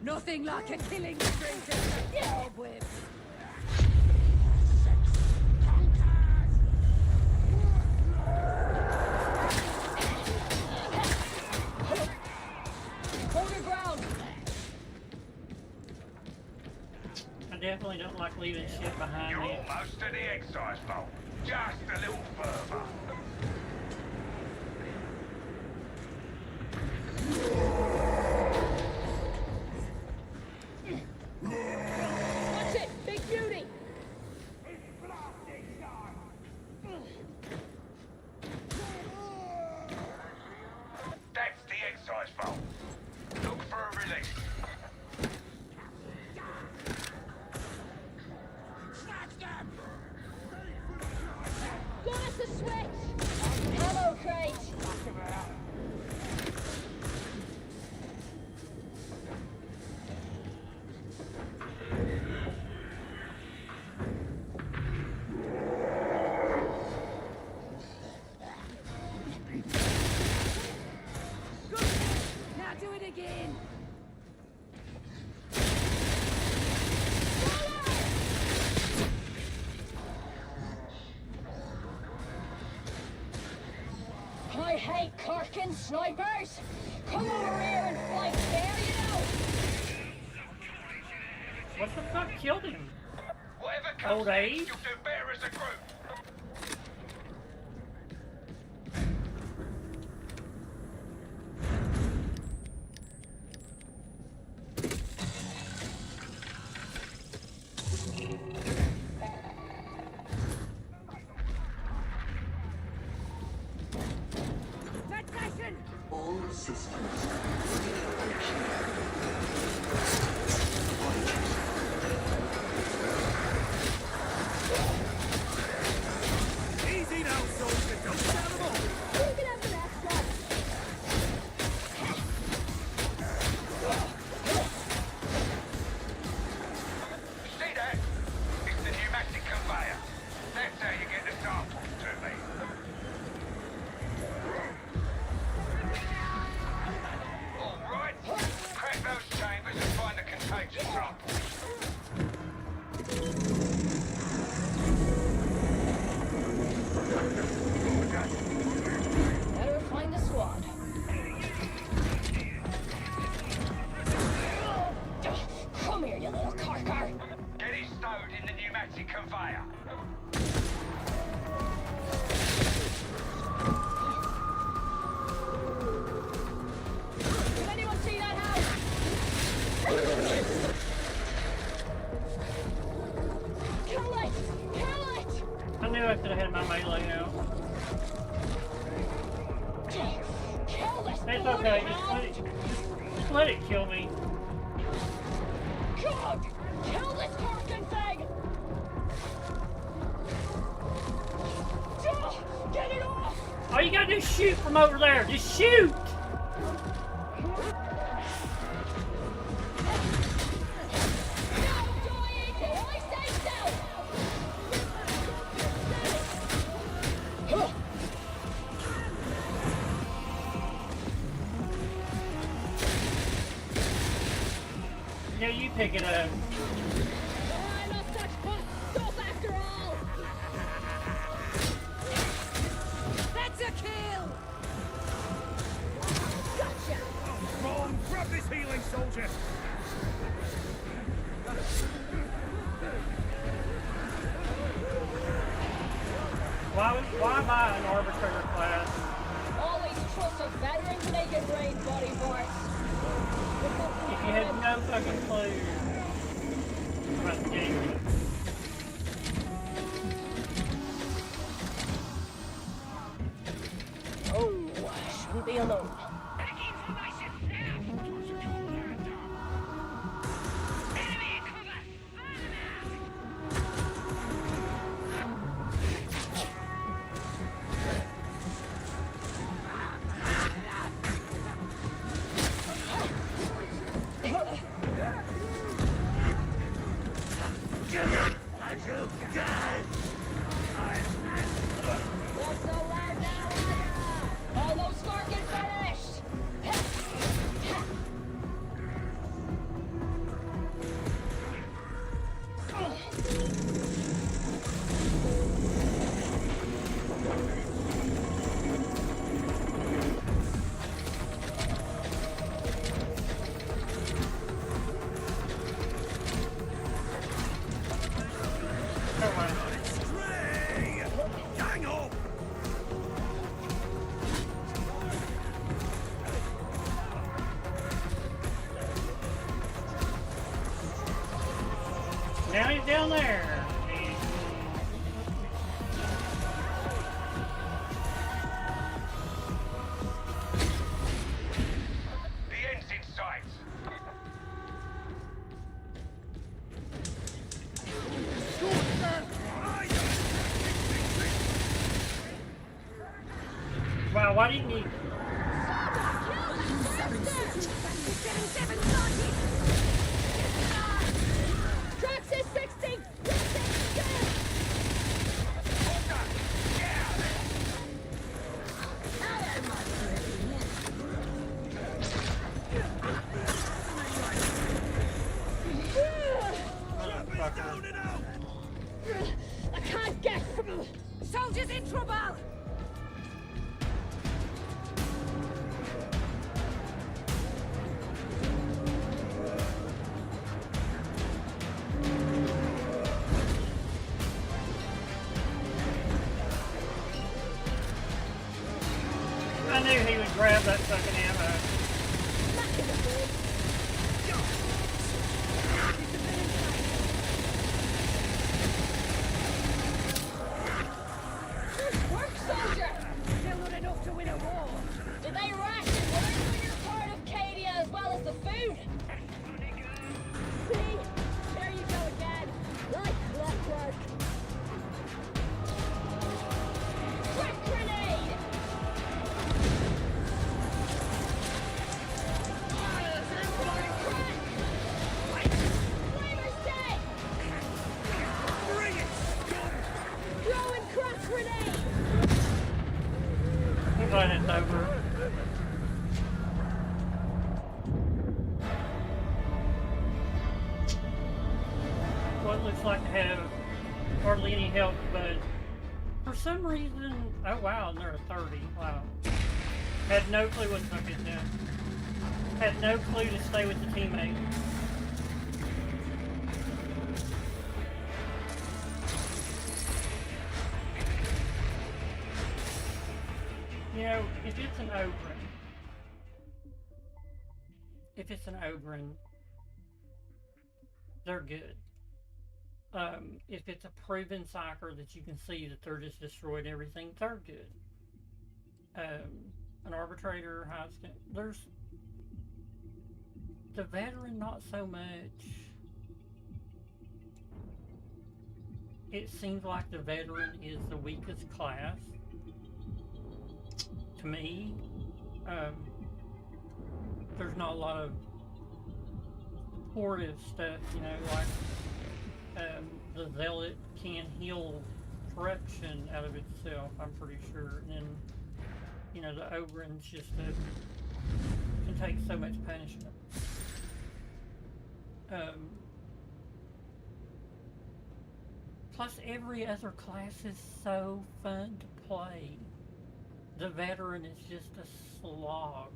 S5: Nothing like a killing spree to take the cobwebs.
S12: Hold your ground!
S6: I definitely don't like leaving shit behind
S8: You're
S6: me.
S8: almost to the excise vault. Just a little further.
S12: Watch it! Big beauty!
S8: That's the excise vault. Look for a release.
S12: Got us a switch! Hello, crate!
S5: Now do it again.
S12: I hate Kirkin snipers! Come over here and fight fair, you know!
S6: What the fuck killed him?
S8: Whatever comes
S6: Old
S8: next,
S6: age?
S8: you'll do better as a group.
S5: Attention!
S13: All systems ready for action.
S4: Easy now, soldier. Don't shout them all.
S12: You can have the last shot!
S8: See that? It's the pneumatic conveyor. That's how you get the samples to me. All right. Crack those chambers and find the contagion samples.
S12: Better find the squad. Come here, you little carcar.
S8: Get it stowed in the pneumatic conveyor.
S12: Did anyone see that house? Kill it! Kill it!
S6: I knew I could have had my melee out.
S12: Kill this
S6: It's
S12: bloody
S6: okay,
S12: hound!
S6: just let it kill me.
S12: God! Kill this Kirkin thing! Get it off!
S6: All you gotta do is shoot from over there. Just shoot!
S12: No dying till I say so!
S6: Yeah, you pick it up.
S12: I'm not such hot stuff after all!
S5: That's a kill!
S12: Gotcha!
S4: Wrong. Grab this healing soldier.
S6: Why buy an arbitrator class?
S12: Always trust a veteran to make a great body parts.
S6: If you have no fucking clue about the game.
S12: Oh, I shouldn't be alone.
S6: Now he's down there.
S8: The end's in sight.
S6: Wow, why didn't he?
S12: Track says 60! I can't get from...
S5: Soldiers in trouble!
S6: I knew he would grab that fucking ammo.
S12: Work, soldier!
S5: Still not enough to win a war.
S12: Did they ration whatever when you're part of Cadia as well as the food? See? There you go again. Like clockwork. Quick grenade! Flamer's dead!
S4: Bring it!
S12: Throwing crack grenade!
S6: I'm glad it's over. Well, it looks like they have hardly any help, but for some reason, oh wow, and they're a 30. Wow. Had no clue what took it down. Had no clue to stay with the teammate. You know, if it's an Ogren, they're good. If it's a proven psyker that you can see that they're just destroyed everything, they're good. An arbitrator, there's the veteran, not so much. It seems like the veteran is the weakest class to me. There's not a lot of supportive stuff, you know, like the zealot can heal corruption out of itself, I'm pretty sure. And then, you know, the Ogren's just can take so much punishment. Plus, every other class is so fun to play. The veteran is just a slog.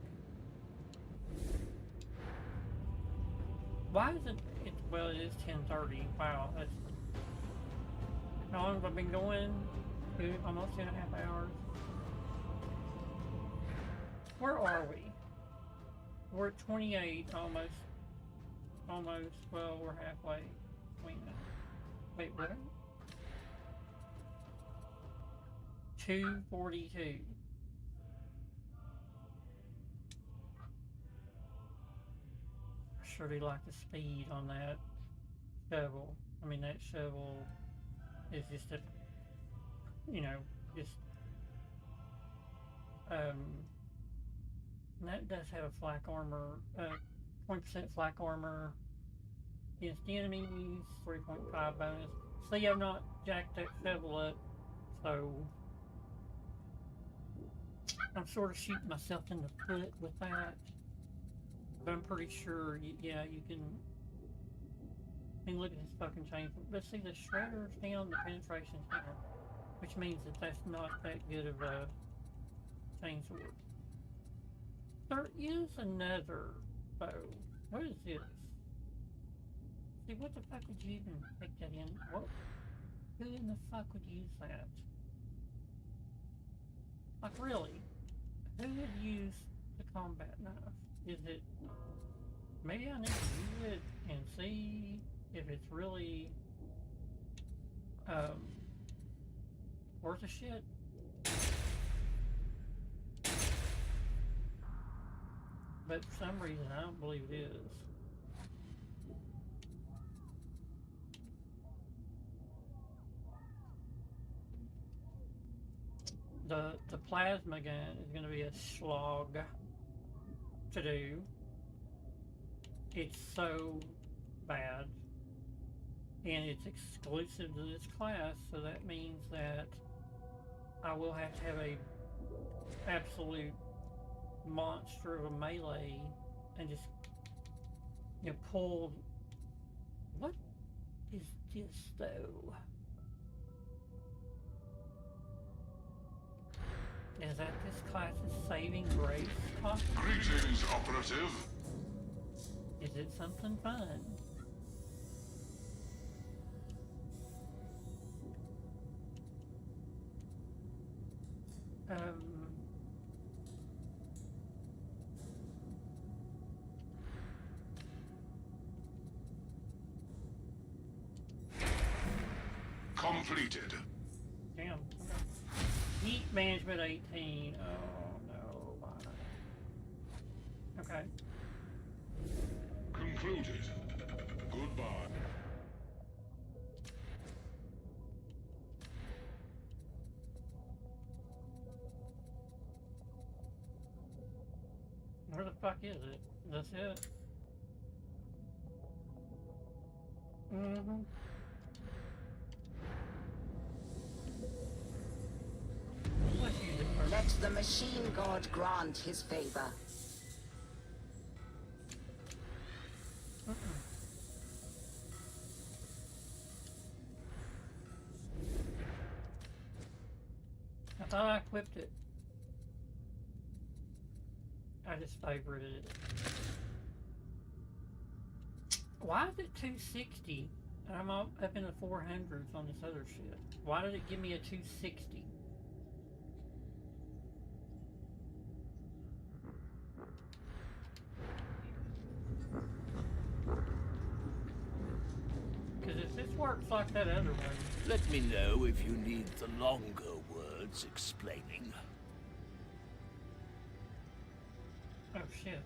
S6: Why isn't it? Well, it is 10:30. Wow, that's. How long have I been going? Almost 2.5 hours. Where are we? We're at 28, almost. Well, we're halfway. Wait, what? 2:42. I sure do like the speed on that shovel. I mean, that shovel is just a, you know, just, and that does have a flak armor, 20% flak armor against enemies, 3.5 bonus. See, I've not jacked that shovel up, so I'm sort of shooting myself in the foot with that. But I'm pretty sure, yeah, you can. I mean, look at this fucking chainsaw. But see, the shredder's down, the penetration's down, which means that that's not that good of a chainsaw. There is another bow. What is this? See, what the fuck would you even take that in? What? Who in the fuck would use that? Like, really? Who would use the combat knife? Is it... Maybe I need to use it and see if it's really Worth a shit. But for some reason, I don't believe it is. The plasma gun is going to be a slog to do. It's so bad. And it's exclusive to this class, so that means that I will have to have a absolute monster of a melee and just, you know, pull. What is this though? Is that this class's saving grace?
S14: Greetings, operative.
S6: Is it something fun?
S14: Completed.
S6: Damn. Heat management 18. Oh no. Why? Okay.
S14: Concluded. Goodbye.
S6: Where the fuck is it? That's it? Mm-hmm.
S10: Let the machine god grant his favor.
S6: I thought I equipped it. I just favorited it. Why is it 260? I'm up in the 400s on this other shit. Why did it give me a 260? Because if this works like that other one...
S15: Let me know if you need the longer words explaining.
S6: Oh shit.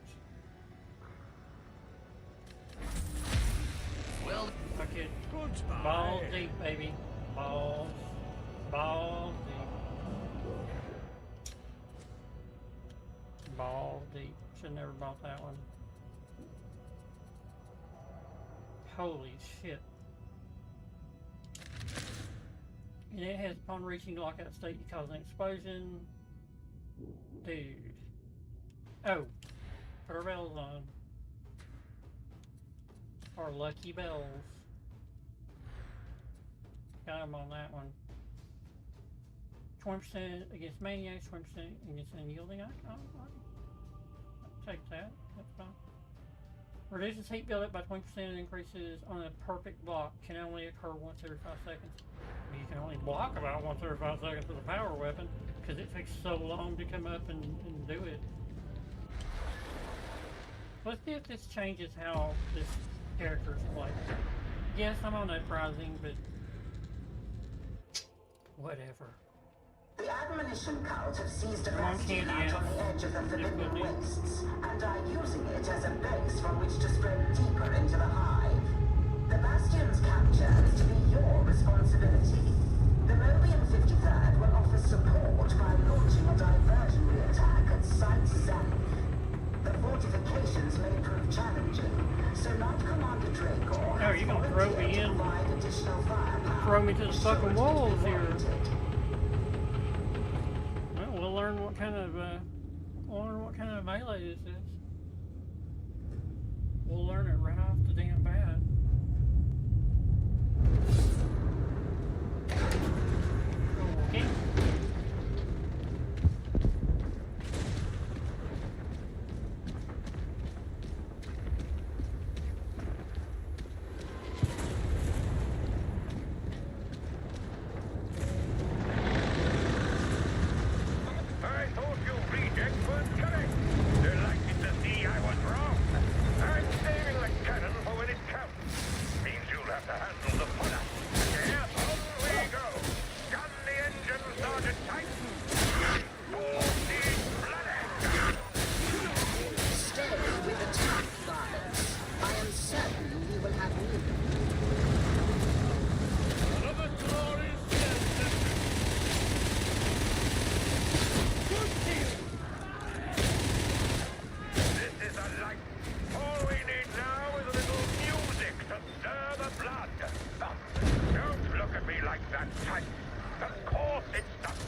S15: Well,
S6: okay. Balls deep, baby. Balls. Balls deep. Balls deep. Should never bought that one. Holy shit. And it has, upon reaching the lockout state, you cause an explosion. Dude. Oh. Put our bells on. Our lucky bells. Got them on that one. 20% against maniacs, 20% against unyielding. I'll take that. That's fine. Reduces heat buildup by 20% and increases on a perfect block. Can only occur once every 5 seconds. You can only block about once every 5 seconds with a power weapon because it takes so long to come up and do it. Let's see if this changes how this character is played. Yes, I'm on uprising, but whatever.
S10: The admonition cult have seized a bastion out on the edge of the Forbidden Wastes and are using it as a base from which to spread deeper into the hive. The bastion's capture is to be your responsibility. The Mobian 53rd will offer support by launching a diversionary attack at Site Zenith. The fortifications may prove challenging, so Knight Commander Draco
S6: has you gonna throw me in? Throw me to the fucking walls here. Well, we'll learn what kind of melee this is. We'll learn it right off the damn bat. Okay.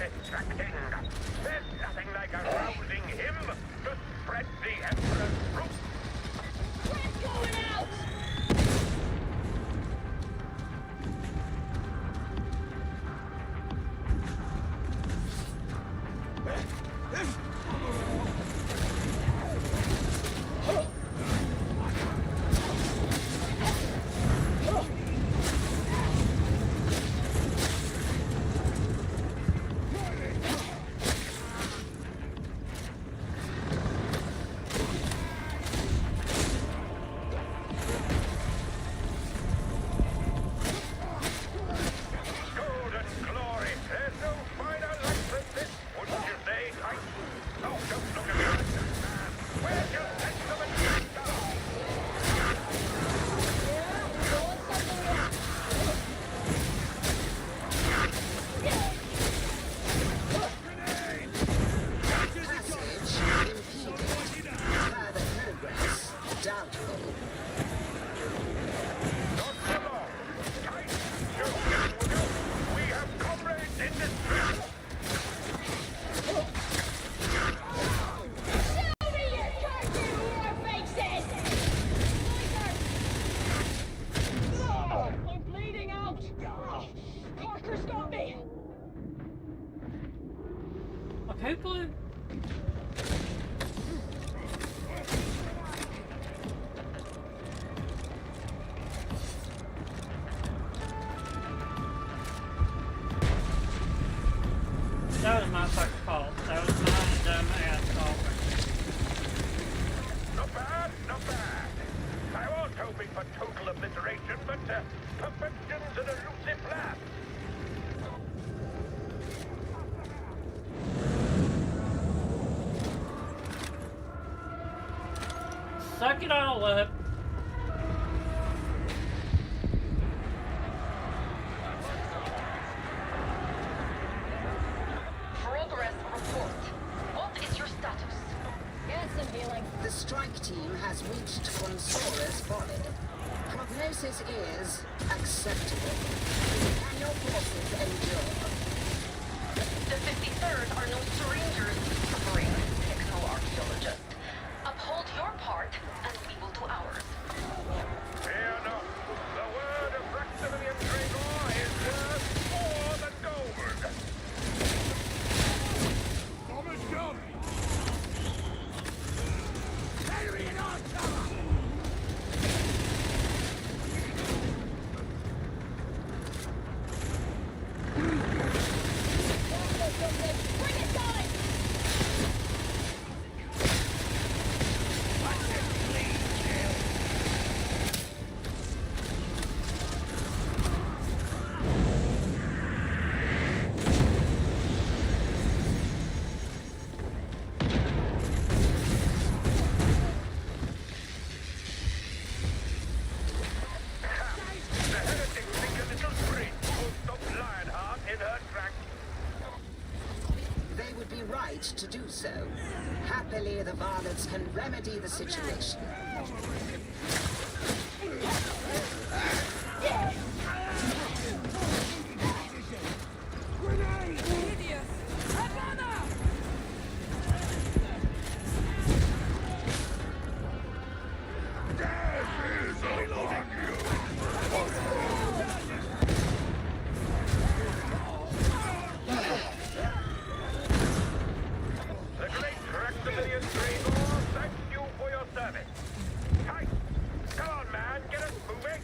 S8: distracting. There's nothing like arousing him to spread the Emperor's truth.
S12: We're going out!
S6: Hopefully. That was my fucking fault. That was my dumb ass fault.
S8: Not bad, not bad. I was hoping for total obliteration, but perfection's an elusive plan.
S6: Suck it all up.
S7: Progress report. What is your status?
S12: Get some healing.
S10: The strike team has reached Consora's body. Prognosis is acceptable. Can your forces endure?
S7: The 53rd are no strangers to suffering, techno-archaeologist. Uphold your part, and we will do ours.
S8: Fear not. The word of Maximilian Gregor is worth more than gold. Thomas John! Enemy in our tower!
S12: Bring it down!
S8: The heretic think a little sprint will stop Lionheart in her tracks.
S10: They would be right to do so. Happily, the varlets can remedy the situation.
S8: The great Maximilian Gregor, thank you for your service. Hi. Come on, man, get us moving.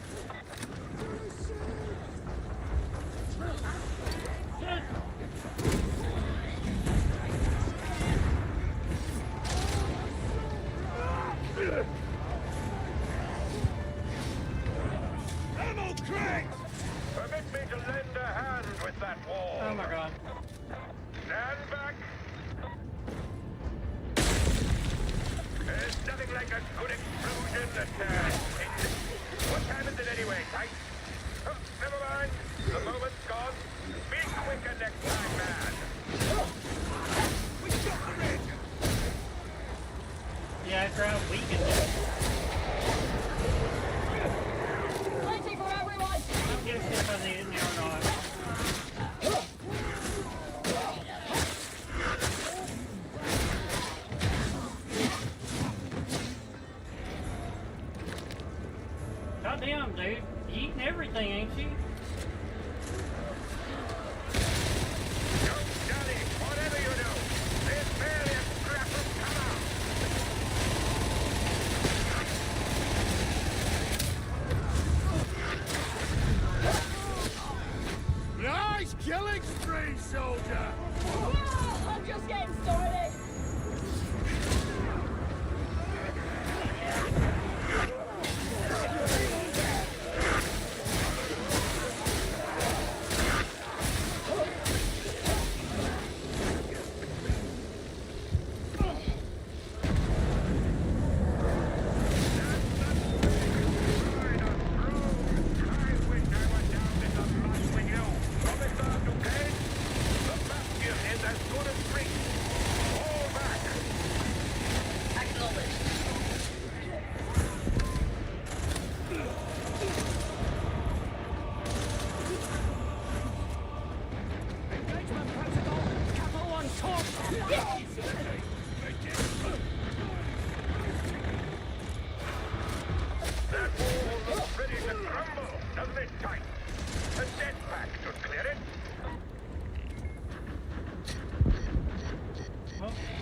S8: Ammo cranked! Permit me to lend a hand with that wall.
S6: Oh my god.
S8: Stand back. There's nothing like a good explosion that, what time is it anyway, Tight? Oh, never mind. The moment's gone. Be quicker next time, man. We got the red.
S6: Yeah, I tried weakened it.
S12: Plenty for everyone!
S6: I don't give a shit if I need it now or not. Goddamn, dude. You eating everything, ain't you?
S8: Johnny, whatever you do, there's barely a scrap of cover.
S4: Nice killing spree, soldier!
S12: Whoa, I'm just getting started.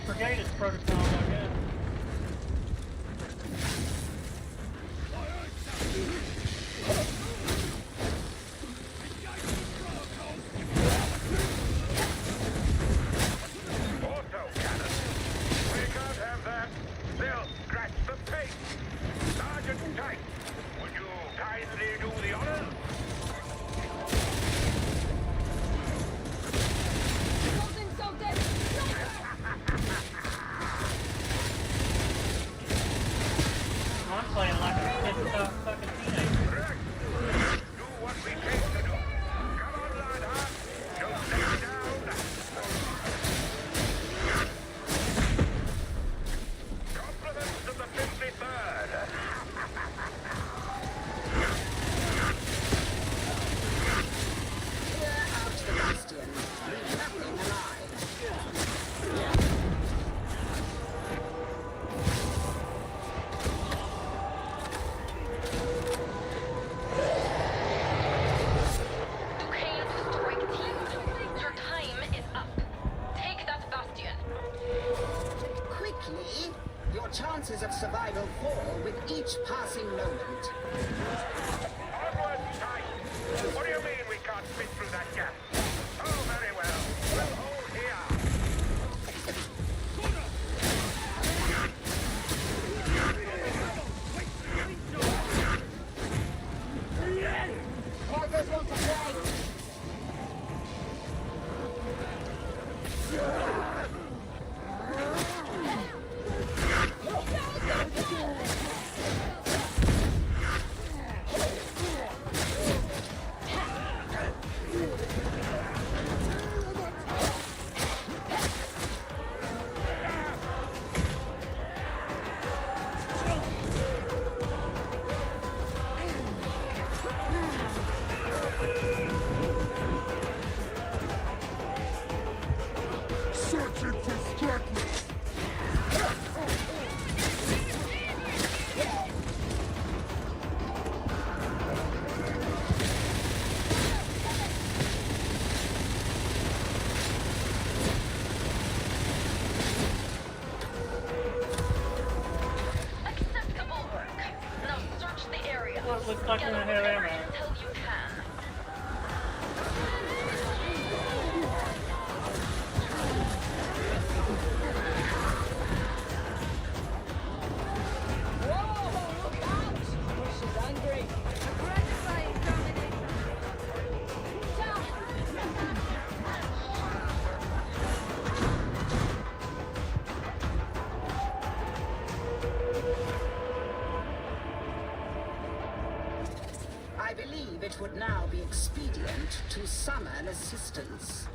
S6: Brigade is protocol, I guess.
S10: Chances of survival fall with each passing moment.
S8: Onward, Titan! What do you mean we can't fit through that gap? Oh, very well. We'll hold here.
S12: Parker's want to play.
S6: Looks like we're gonna have ammo.
S12: Whoa, look out! She's angry.
S10: I believe it would now be expedient to summon assistance.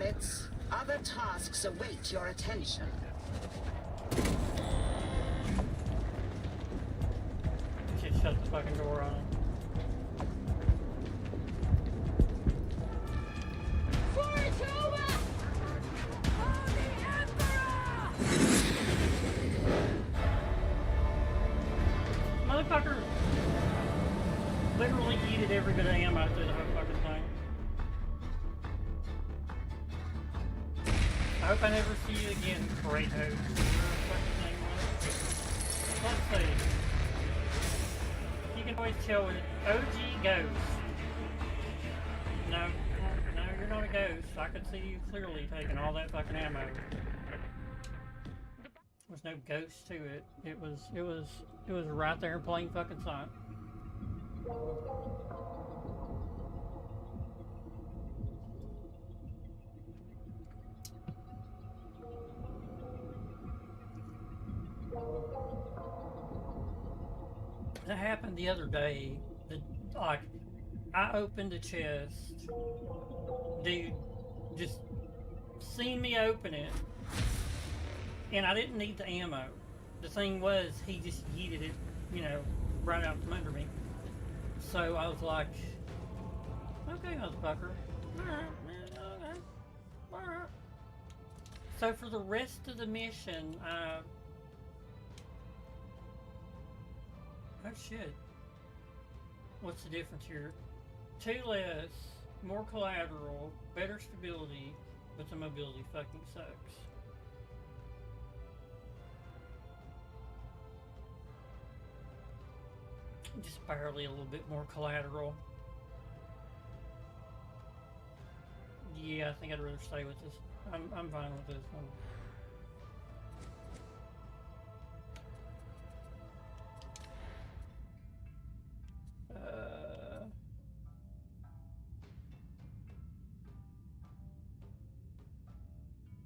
S10: rabbits. Other tasks await your attention.
S6: Just shut the fucking door on him. Motherfucker literally yeeted every bit of ammo through the whole fucking thing. I hope I never see you again, Kratos. Let's see. You can always tell with OG Ghost. No, you're not a ghost. I could see you clearly taking all that fucking ammo. There's no ghost to it. It was right there in plain fucking sight. That happened the other day. Like, I opened a chest. Dude just seen me open it. And I didn't need the ammo. The thing was, he just yeeted it, you know, right out from under me. So I was like, okay, motherfucker. Alright. So for the rest of the mission, oh shit. What's the difference here? 2 less, more collateral, better stability, but the mobility fucking sucks. Just barely a little bit more collateral. Yeah, I think I'd rather stay with this. I'm fine with this one.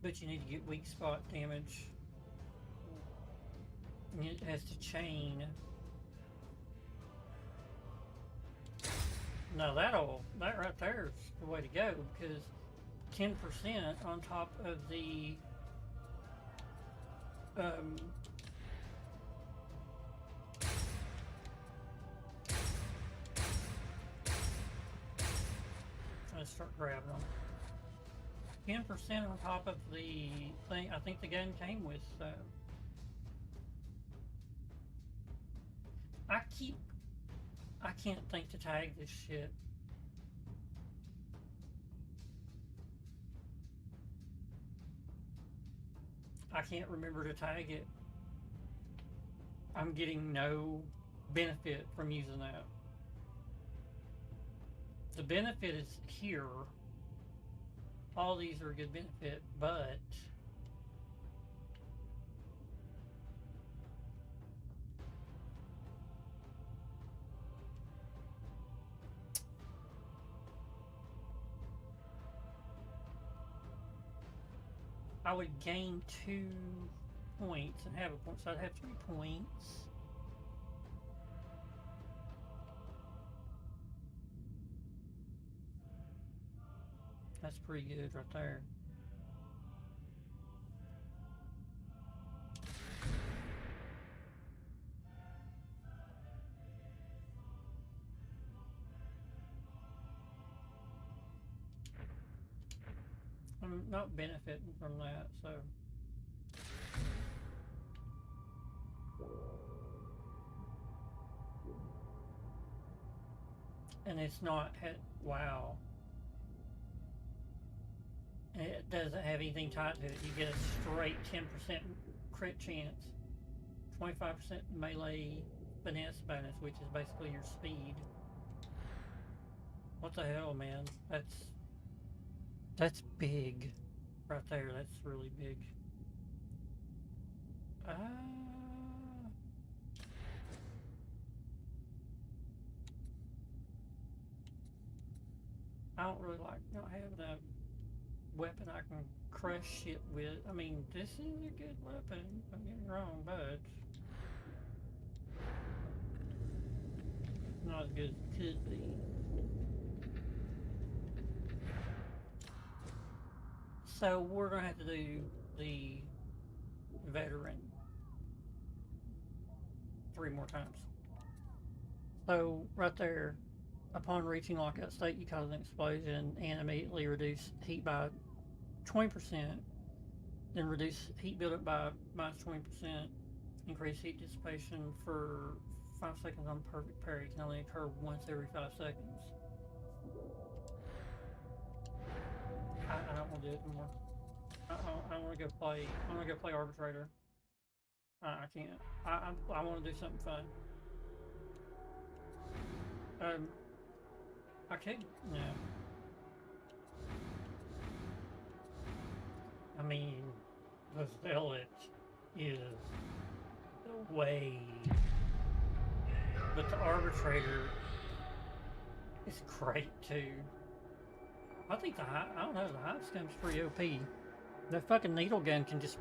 S6: But you need to get weak spot damage. And it has to chain. Now that right there is the way to go, because 10% on top of the let's start grabbing them. 10% on top of the thing I think the gun came with, so I can't think to tag this shit. I can't remember to tag it. I'm getting no benefit from using that. The benefit is here. All these are a good benefit, but I would gain 2 points and have a point, so I'd have 3 points. That's pretty good right there. I'm not benefiting from that, so. And it's not, wow. And it doesn't have anything tied to it. You get a straight 10% crit chance, 25% melee finesse bonus, which is basically your speed. What the hell, man? That's big. Right there, that's really big. I don't really like not having a weapon I can crush shit with. I mean, this is a good weapon, don't get me wrong, but not as good as it could be. So we're gonna have to do the veteran 3 more times. So right there, upon reaching lockout state, you cause an explosion and immediately reduce heat by 20%, then reduce heat buildup by minus 20%, increase heat dissipation for 5 seconds on perfect parry, can only occur once every 5 seconds. I don't want to do it anymore. I want to go play. I want to go play Arbitrator. I can't. I want to do something fun. I could. No. I mean, the Zealot is the way, but the Arbitrator is great too. I think I don't know, the Hive Scum's pretty OP. The fucking needle gun can just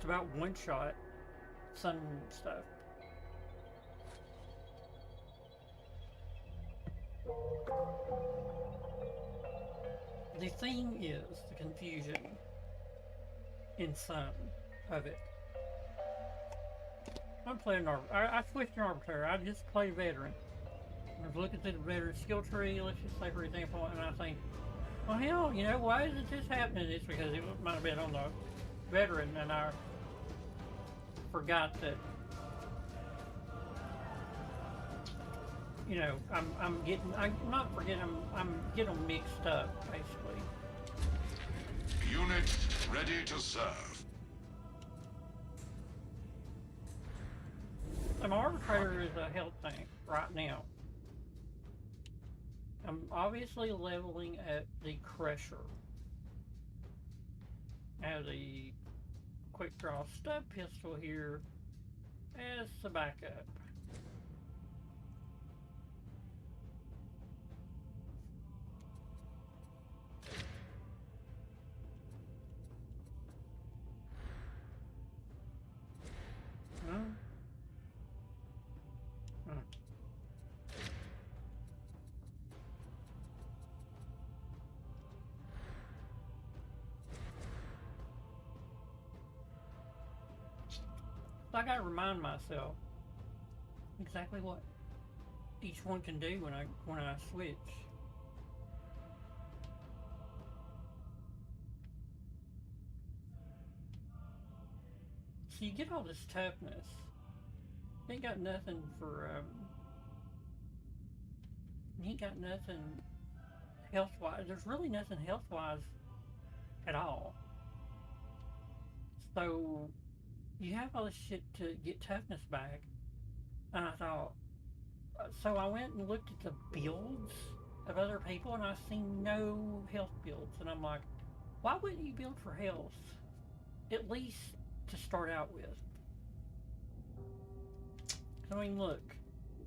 S6: about one-shot some stuff. The thing is, the confusion in some of it. I'm playing I switched to Arbitrator. I just play Veteran. I was looking through the Veteran skill tree, let's just say for example, and I think, well hell, you know, why isn't this happening? It's because it might have been on the Veteran and I forgot that, you know, I'm not forgetting, I'm getting them mixed up, basically.
S14: Unit ready to serve.
S6: An Arbitrator is a health tank right now. I'm obviously leveling at the Crusher. I have the quick draw stub pistol here as the backup. I gotta remind myself exactly what each one can do when I switch. So you get all this toughness. You ain't got nothing for you ain't got nothing health-wise. There's really nothing health-wise at all. So you have all this shit to get toughness back, and I thought, so I went and looked at the builds of other people, and I seen no health builds, and I'm like, why wouldn't you build for health, at least to start out with? I mean, look,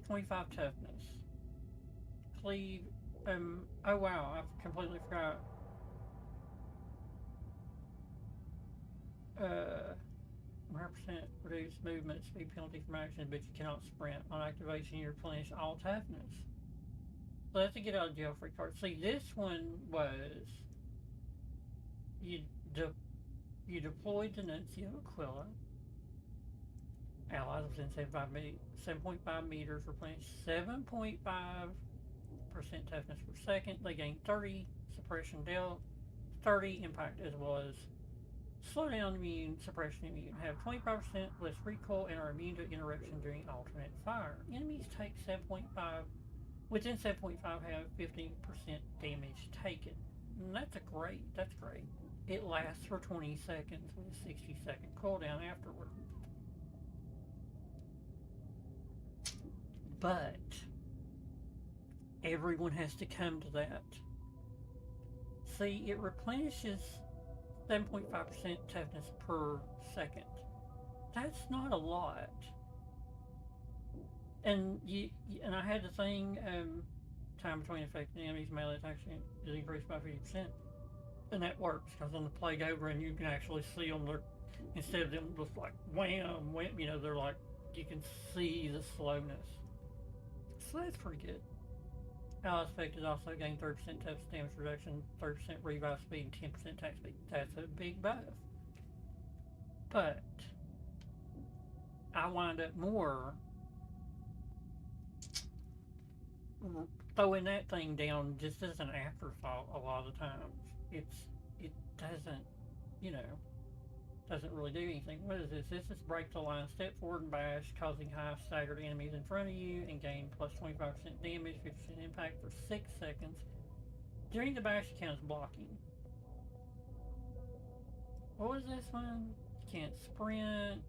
S6: 25 toughness, cleave, oh wow, I've completely forgot, 100% reduce movement speed penalty from action, but you cannot sprint. On activation, you replenish all toughness. So that's a get out of jail free card. See, this one was you deployed the Nuncio Aquila. Allies within 7.5 meters replenish 7.5% toughness per second. They gain 30 suppression dealt, 30 impact, as well as slowdown immune, suppression immune, have 25% less recoil, and are immune to interruption during alternate fire. Enemies take 7.5, within 7.5 have 15% damage taken. And that's great. It lasts for 20 seconds with a 60-second cooldown afterward. But everyone has to come to that. See, it replenishes 7.5% toughness per second. That's not a lot. And and I had the thing, time between affecting enemies melee attacks is increased by 50%. And that works, because on the Plague Over, and you can actually see them, instead of them just like wham, wham, you know, they're like, you can see the slowness. So that's pretty good. Ally affected also gain 30% toughness damage reduction, 30% revive speed, and 10% attack speed. That's a big buff. But I wind up more throwing that thing down just as an afterthought a lot of times. It doesn't, you know, doesn't really do anything. What is this? This is break the line, step forward and bash, causing high staggered enemies in front of you, and gain plus 25% damage, 50% impact for 6 seconds. During the bash, it counts blocking. What was this one? Can't sprint.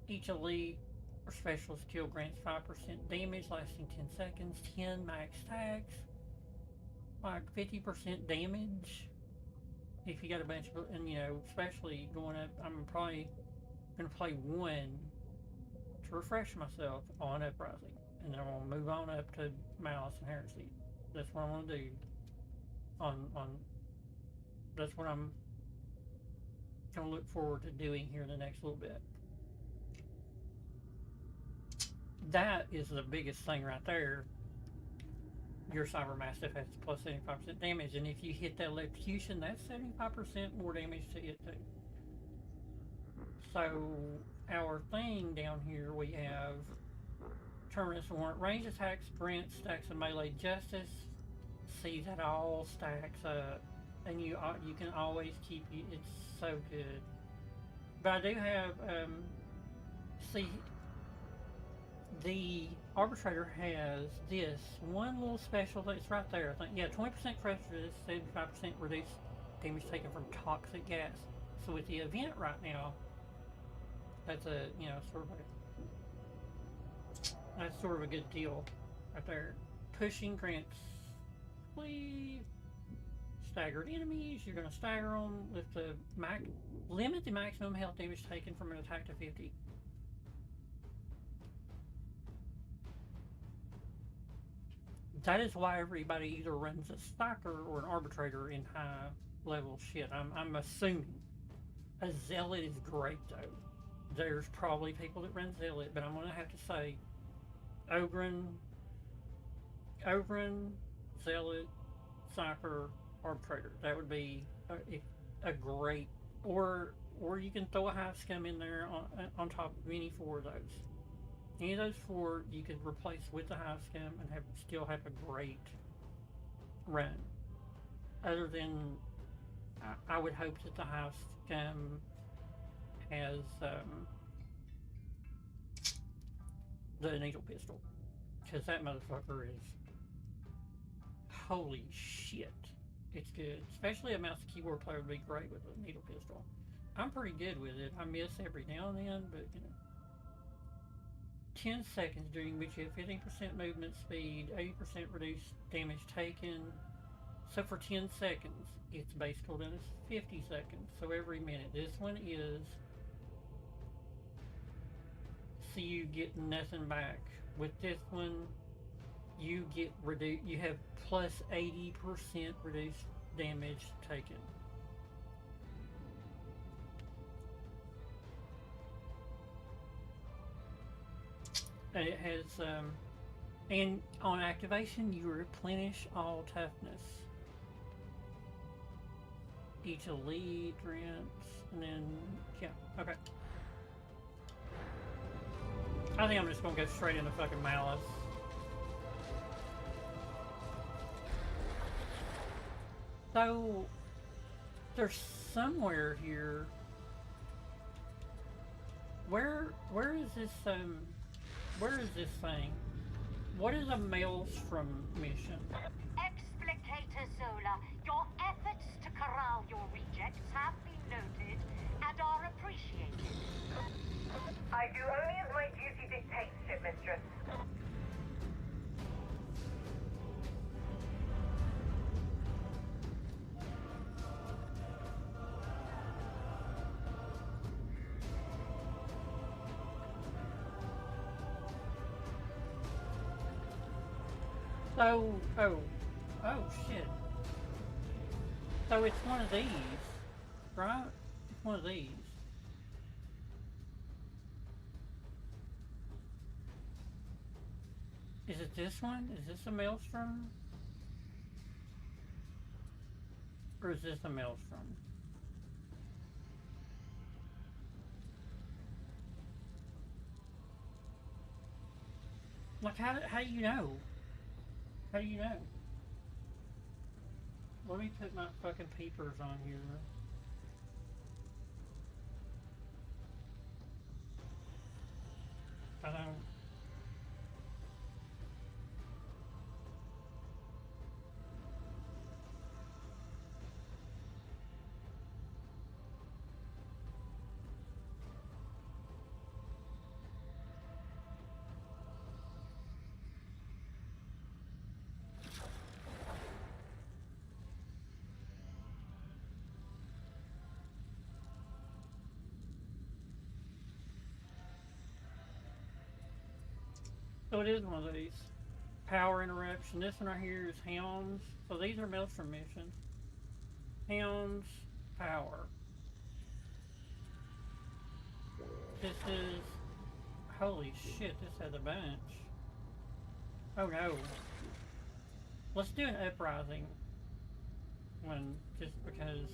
S6: Each elite or specialist skill grants 5% damage lasting 10 seconds, 10 max stacks, like 50% damage. If you got a bunch of, and you know, especially going up, I'm probably going to play one to refresh myself on Uprising. And then I'm going to move on up to Malice and Heresy. That's what I want to do. That's what I'm going to look forward to doing here in the next little bit. That is the biggest thing right there. Your Cyber Mastiff has plus 75% damage, and if you hit that electrocution, that's 75% more damage to it too. So our thing down here, we have Terminus Warrant, range attack, sprint, stacks, and melee justice. See, that all stacks up, and you can always keep it. It's so good. But I do have see. The Arbitrator has this one little special that's right there. I think, yeah, 20% crush resist, 75% reduced damage taken from toxic gas. So with the event right now, that's a, you know, sort of a good deal right there. Pushing grants staggered enemies. You're going to stagger them with the limit the maximum health damage taken from an attack to 50. That is why everybody either runs a Stalker or an Arbitrator in high level shit. I'm assuming. A Zealot is great though. There's probably people that run Zealot, but I'm gonna have to say Ogryn, Zealot, Sniper, Arbitrator. That would be a great, or you can throw a Hive Scum in there on top of any 4 of those. Any of those 4 you could replace with the Hive Scum and still have a great run. Other than, I would hope that the Hive Scum has the needle pistol, because that motherfucker is holy shit. It's good, especially a mouse and keyboard player would be great with a needle pistol. I'm pretty good with it. I miss every now and then, but you know. 10 seconds during which you have 15% movement speed, 80% reduced damage taken. So for 10 seconds, its base cooldown is 50 seconds. So every minute. This one is, so you get nothing back. With this one, you get you have plus 80% reduced damage taken. It has, and on activation, you replenish all toughness. Each elite grants, and then, yeah, okay. I think I'm just gonna go straight into fucking Malice. So, there's somewhere here. Where is this, where is this thing? What is a Maelstrom mission?
S7: Explicator Zola, your efforts to corral your rejects have been noted and are appreciated. I do only as my duty dictates, shipmistress.
S6: So, oh shit. So it's one of these, right? It's one of these. Is it this one? Is this a maelstrom? Or is this a maelstrom? Like, how do you know? How do you know? Let me put my fucking peepers on here. I don't... So it is one of these. Power interruption. This one right here is Hounds. So these are Maelstrom missions. Hounds, power. This is... Holy shit, this has a bunch. Oh no. Let's do an uprising one, just because...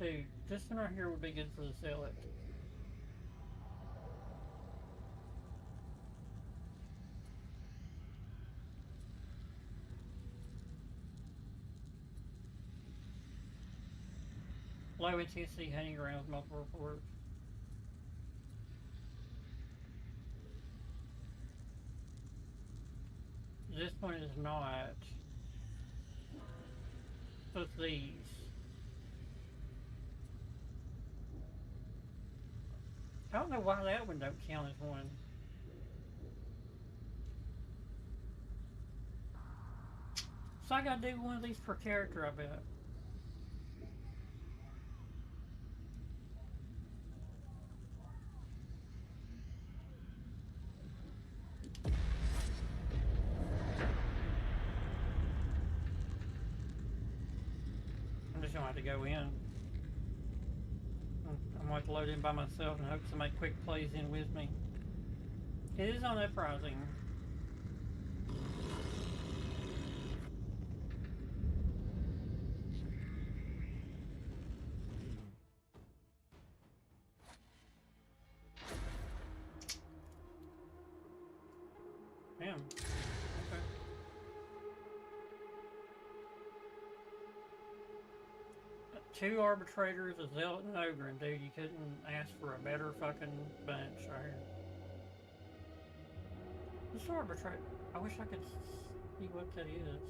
S6: Dude, this one right here would be good for the Zealot. Low intensity hunting grounds, multiple reports. This one is not. So it's these. I don't know why that one don't count as one. So I gotta do one of these per character, I bet. To go in. I'm going to load in by myself and hope somebody quick plays in with me. It is on Uprising. Damn. Okay. 2 arbitrators, a zealot, and an ogre, and dude, you couldn't ask for a better fucking bunch right here. This arbitrator, I wish I could see what that is.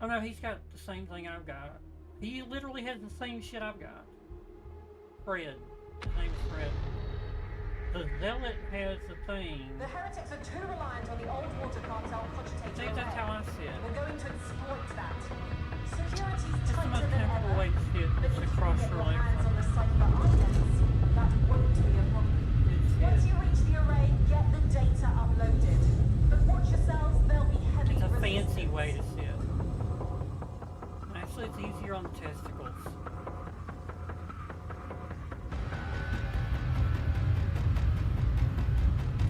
S6: Oh no, he's got the same thing I've got. He literally has the same shit I've got. Fred. His name is Fred. The zealot has the thing.
S10: The heretics are too reliant on the old water cartel cogitating.
S6: I think that's how I see it.
S10: We're going to exploit that. Security's
S6: It's the
S10: tighter
S6: most
S10: than
S6: simple
S10: ever.
S6: way to see it.
S10: But
S6: It's
S10: if
S6: a
S10: you can
S6: cross
S10: get your
S6: relation.
S10: hands on the cipher items, that won't be a problem. Once you reach the array, get the data uploaded. But watch yourselves, there'll be heavy
S6: It's a
S10: resistance.
S6: fancy way to see it. Actually, it's easier on the testicles.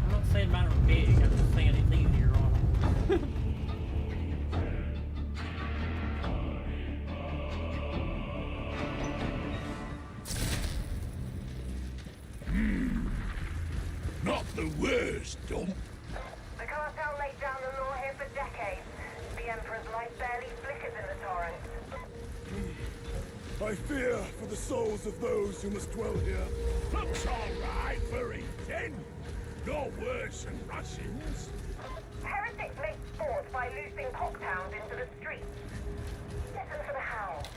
S6: I'm not saying mine are big, I'm just saying it's easier on them.
S15: Not the worst, dump.
S7: The cartel laid down the law here for decades. The Emperor's life barely flickers in the torrent.
S4: I fear for the souls of those who must dwell here.
S15: Looks all right for eating. No worse than Russians.
S7: Heretics make sport by loosing cockhounds into the streets. Listen for the hounds,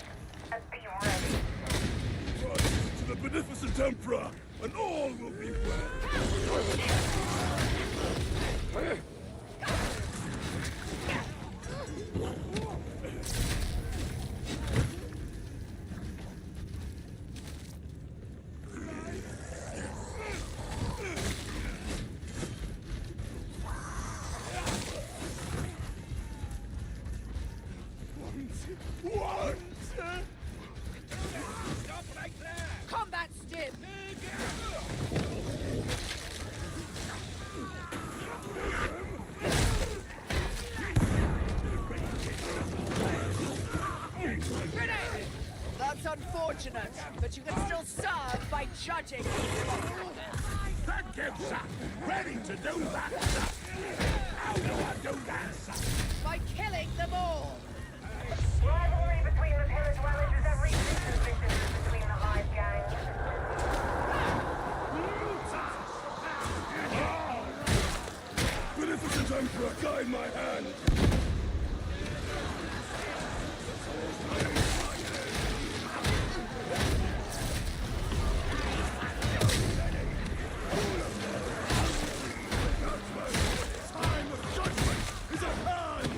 S7: and be ready.
S4: Rise to the beneficent Emperor, and all will be well.
S11: Combat stim! unfortunate, but you can still serve by judging.
S15: That gives up. Ready to do that, sir. How do I do that, sir?
S11: By killing them all.
S7: Rivalry between the pillar dwellers is every bit as vicious as between the hive gangs.
S15: Beneficent Emperor, guide my hand. Time of judgment is at hand.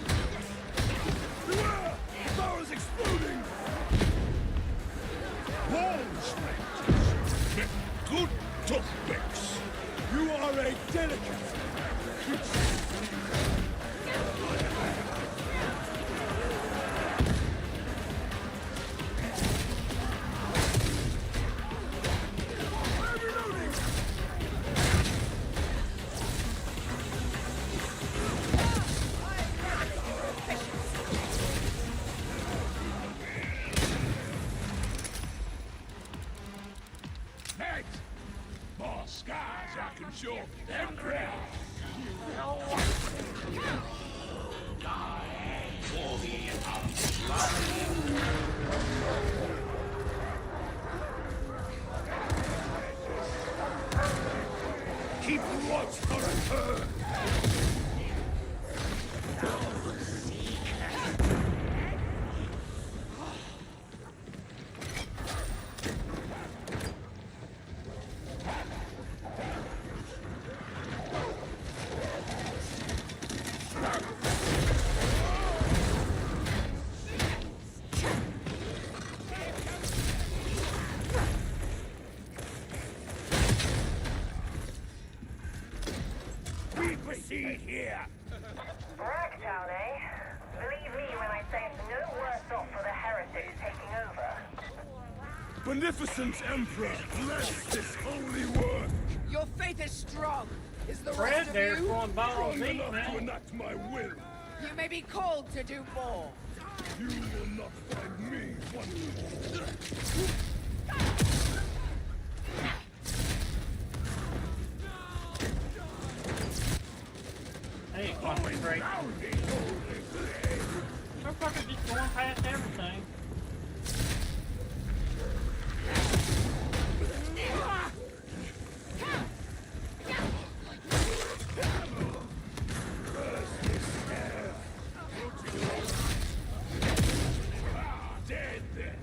S15: Beware! The barrel's exploding. Warframe. Good toothpicks. You are a delicate. Mate! More scars I can show them crowd. Keep watch for a turn. We proceed here.
S7: Ragtown, eh? Believe me when I say it's no worse off for the heretics taking over.
S15: Beneficent Emperor, bless this holy work.
S11: Your faith is strong. Is the
S6: Fred
S11: rest of
S6: there's
S11: you?
S6: going balls
S15: Strong
S6: deep,
S15: enough to
S6: man.
S15: enact my will.
S11: You may be called to do more.
S15: You will not find me wanting.
S6: Hey, concentrate. Motherfucker just going past everything.
S15: Dead then.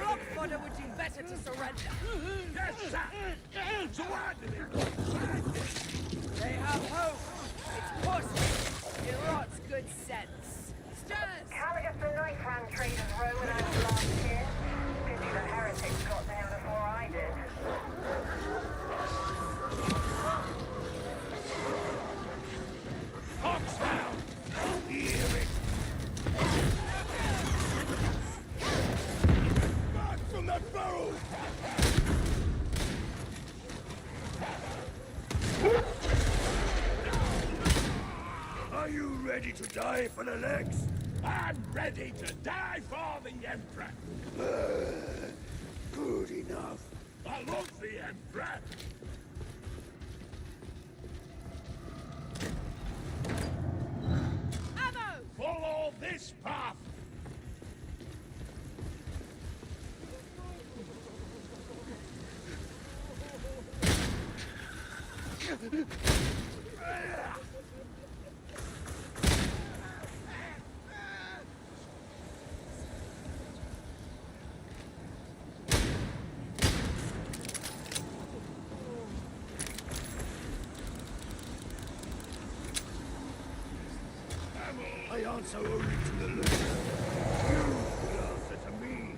S11: Rock fodder would do better to surrender.
S15: Yes, sir. Surrounded it.
S11: They have hope. It's pussy. It rots good sense. Stirs!
S7: Caligus the knife ran traders Roman over last year. Pity the heretics got to him before I did.
S15: Foxhound. Hear it. Back from that barrel. Are you ready to die for the legs? I'm ready to die for the Emperor. Good enough. I love the Emperor.
S11: Ammo!
S15: Follow this path. I answer only to the Lord. You will answer to me.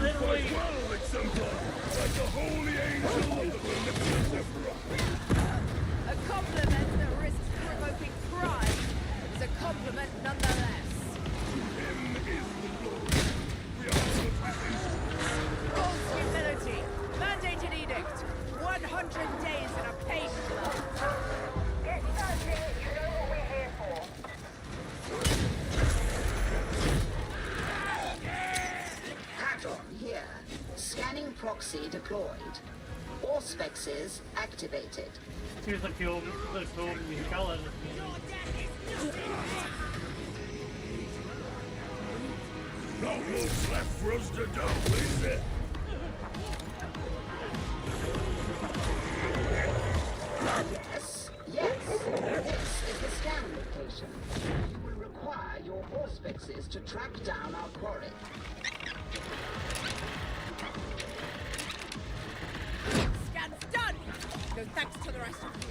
S6: literally...
S15: Fight well, exemplar, like the holy angel of the beneficent emperor.
S5: A compliment that risks provoking pride is a compliment nonetheless.
S15: Him is the glory. We are the Titans.
S5: False humility. Mandated edict. 100 days in a pain club.
S7: Get started. You know what we're here for.
S10: Patron here. Scanning proxy deployed. Auspexes activated.
S6: Here's the cool color.
S15: No moves left for us to do, is it?
S10: Yes, yes. This is the scan location. You will require your auspexes to track down our quarry.
S5: Scan's done. No thanks to the rest of you.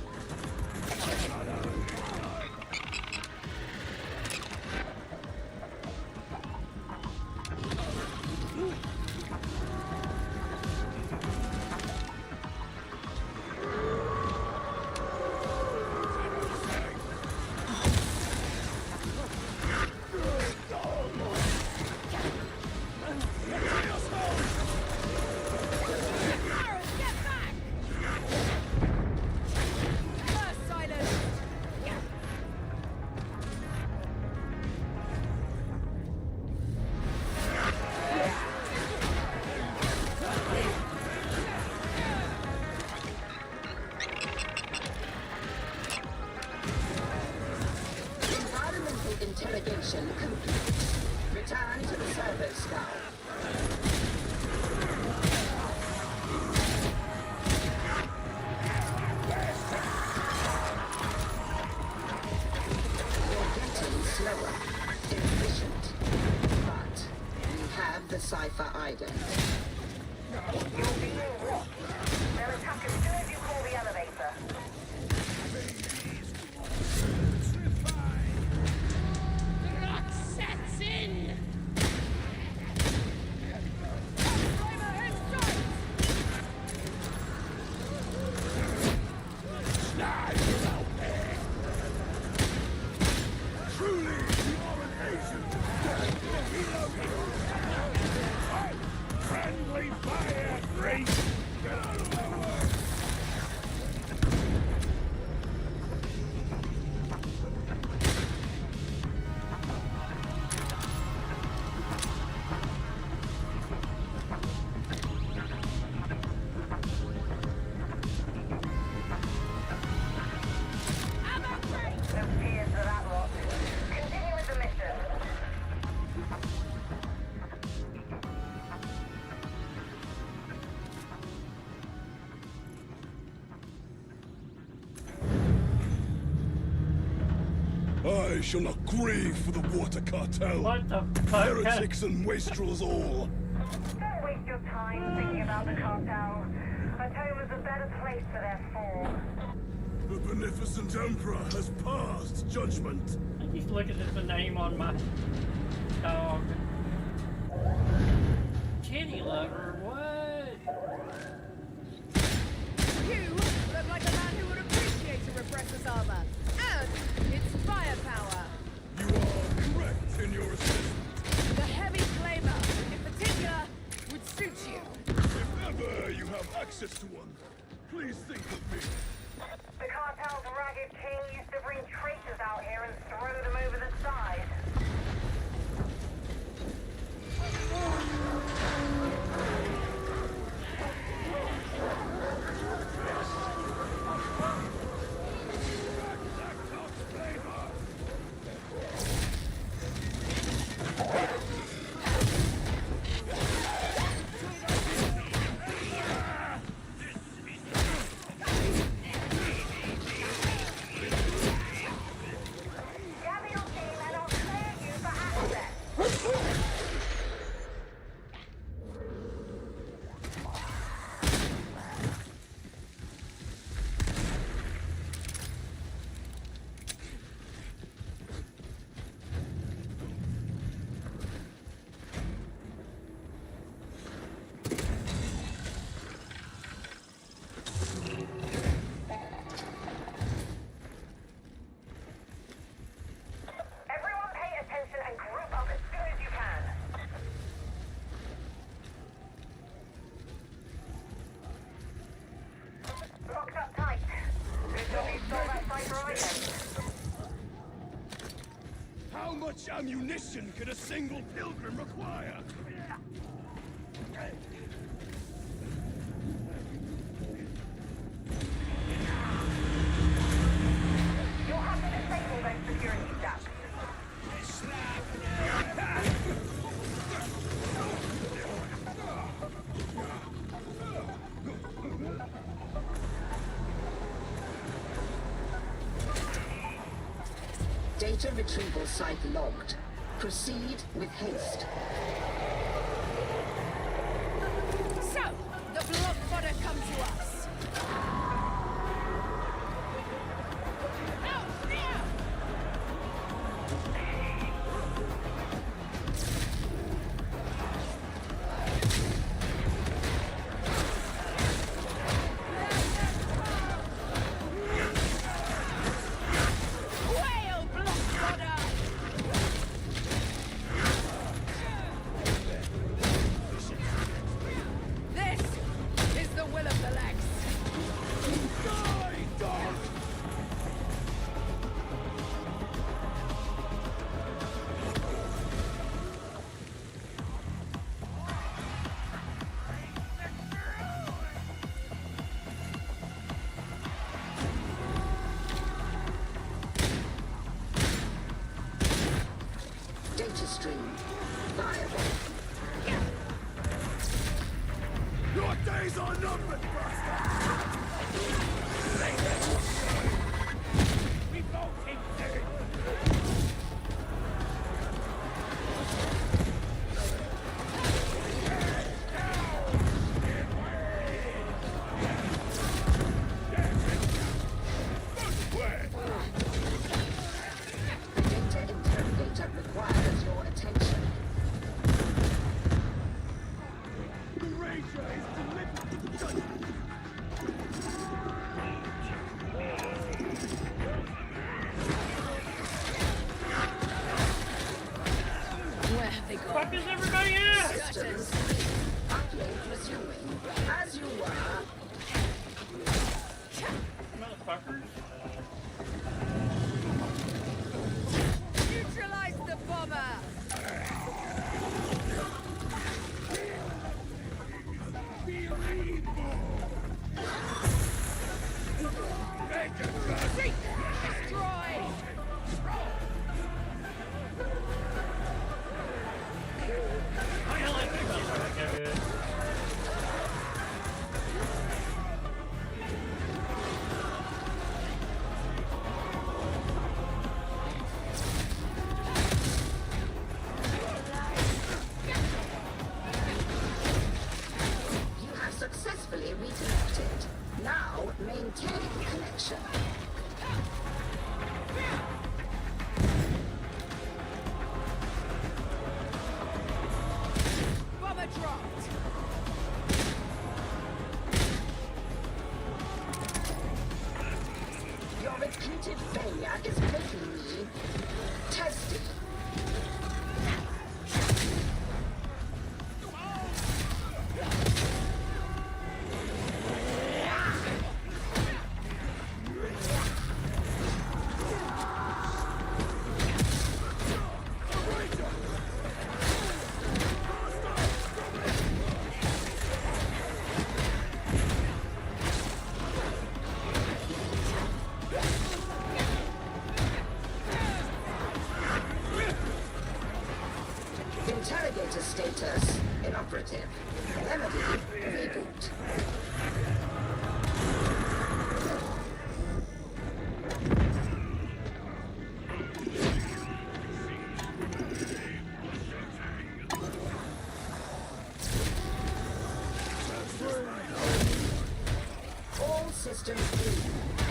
S10: Interrogation complete. Return to the servo skull. You're getting slower, inefficient, but we have the cipher ident.
S7: You're being rocked. They'll attack as soon as you call the elevator.
S11: Rot sets in!
S15: Truly, you are an agent. Friendly fire, great. Get out of my way.
S7: No fears for that lot. Continue with the mission.
S15: I shall not grieve for the water cartel.
S6: What the fuck?
S15: Heretics and wastrels all.
S7: Don't waste your time thinking about the cartel. Atoma's a better place for their fall.
S15: The beneficent emperor has passed judgment.
S6: I just look at the name on my dog. Kitty lover, what?
S5: You look like a man who would appreciate a repressor's armor. And its firepower.
S15: You are correct in your assessment.
S5: The heavy flamer, in particular, would suit you.
S15: If ever you have access to one, please think of me.
S7: The cartel's ragged king used to bring traitors out here and throw them over the side.
S15: How much ammunition could a single pilgrim require?
S7: You'll have to disable those security ducts.
S10: Data retrieval site logged. Proceed with haste.
S11: So, the blood fodder come to us. Out there! Whale blood fodder! This is the will of the Lex.
S15: Die, dog!
S10: Data stream viable.
S15: Your days are numbered, bastard! We both keep digging.
S10: Data interrogator requires your attention.
S15: The Ranger is delivered.
S11: Where have they gone?
S6: Fuck is everybody at?
S10: Systems. Upload resuming. As you were.
S6: Motherfuckers.
S11: Neutralize the bomber! Seek! Destroy!
S6: I like that good.
S10: You have successfully reconnected. Now maintain connection.
S11: Bomber dropped!
S10: Your repeated failure is making me testy. Interrogator status inoperative. Remedy reboot. All systems green.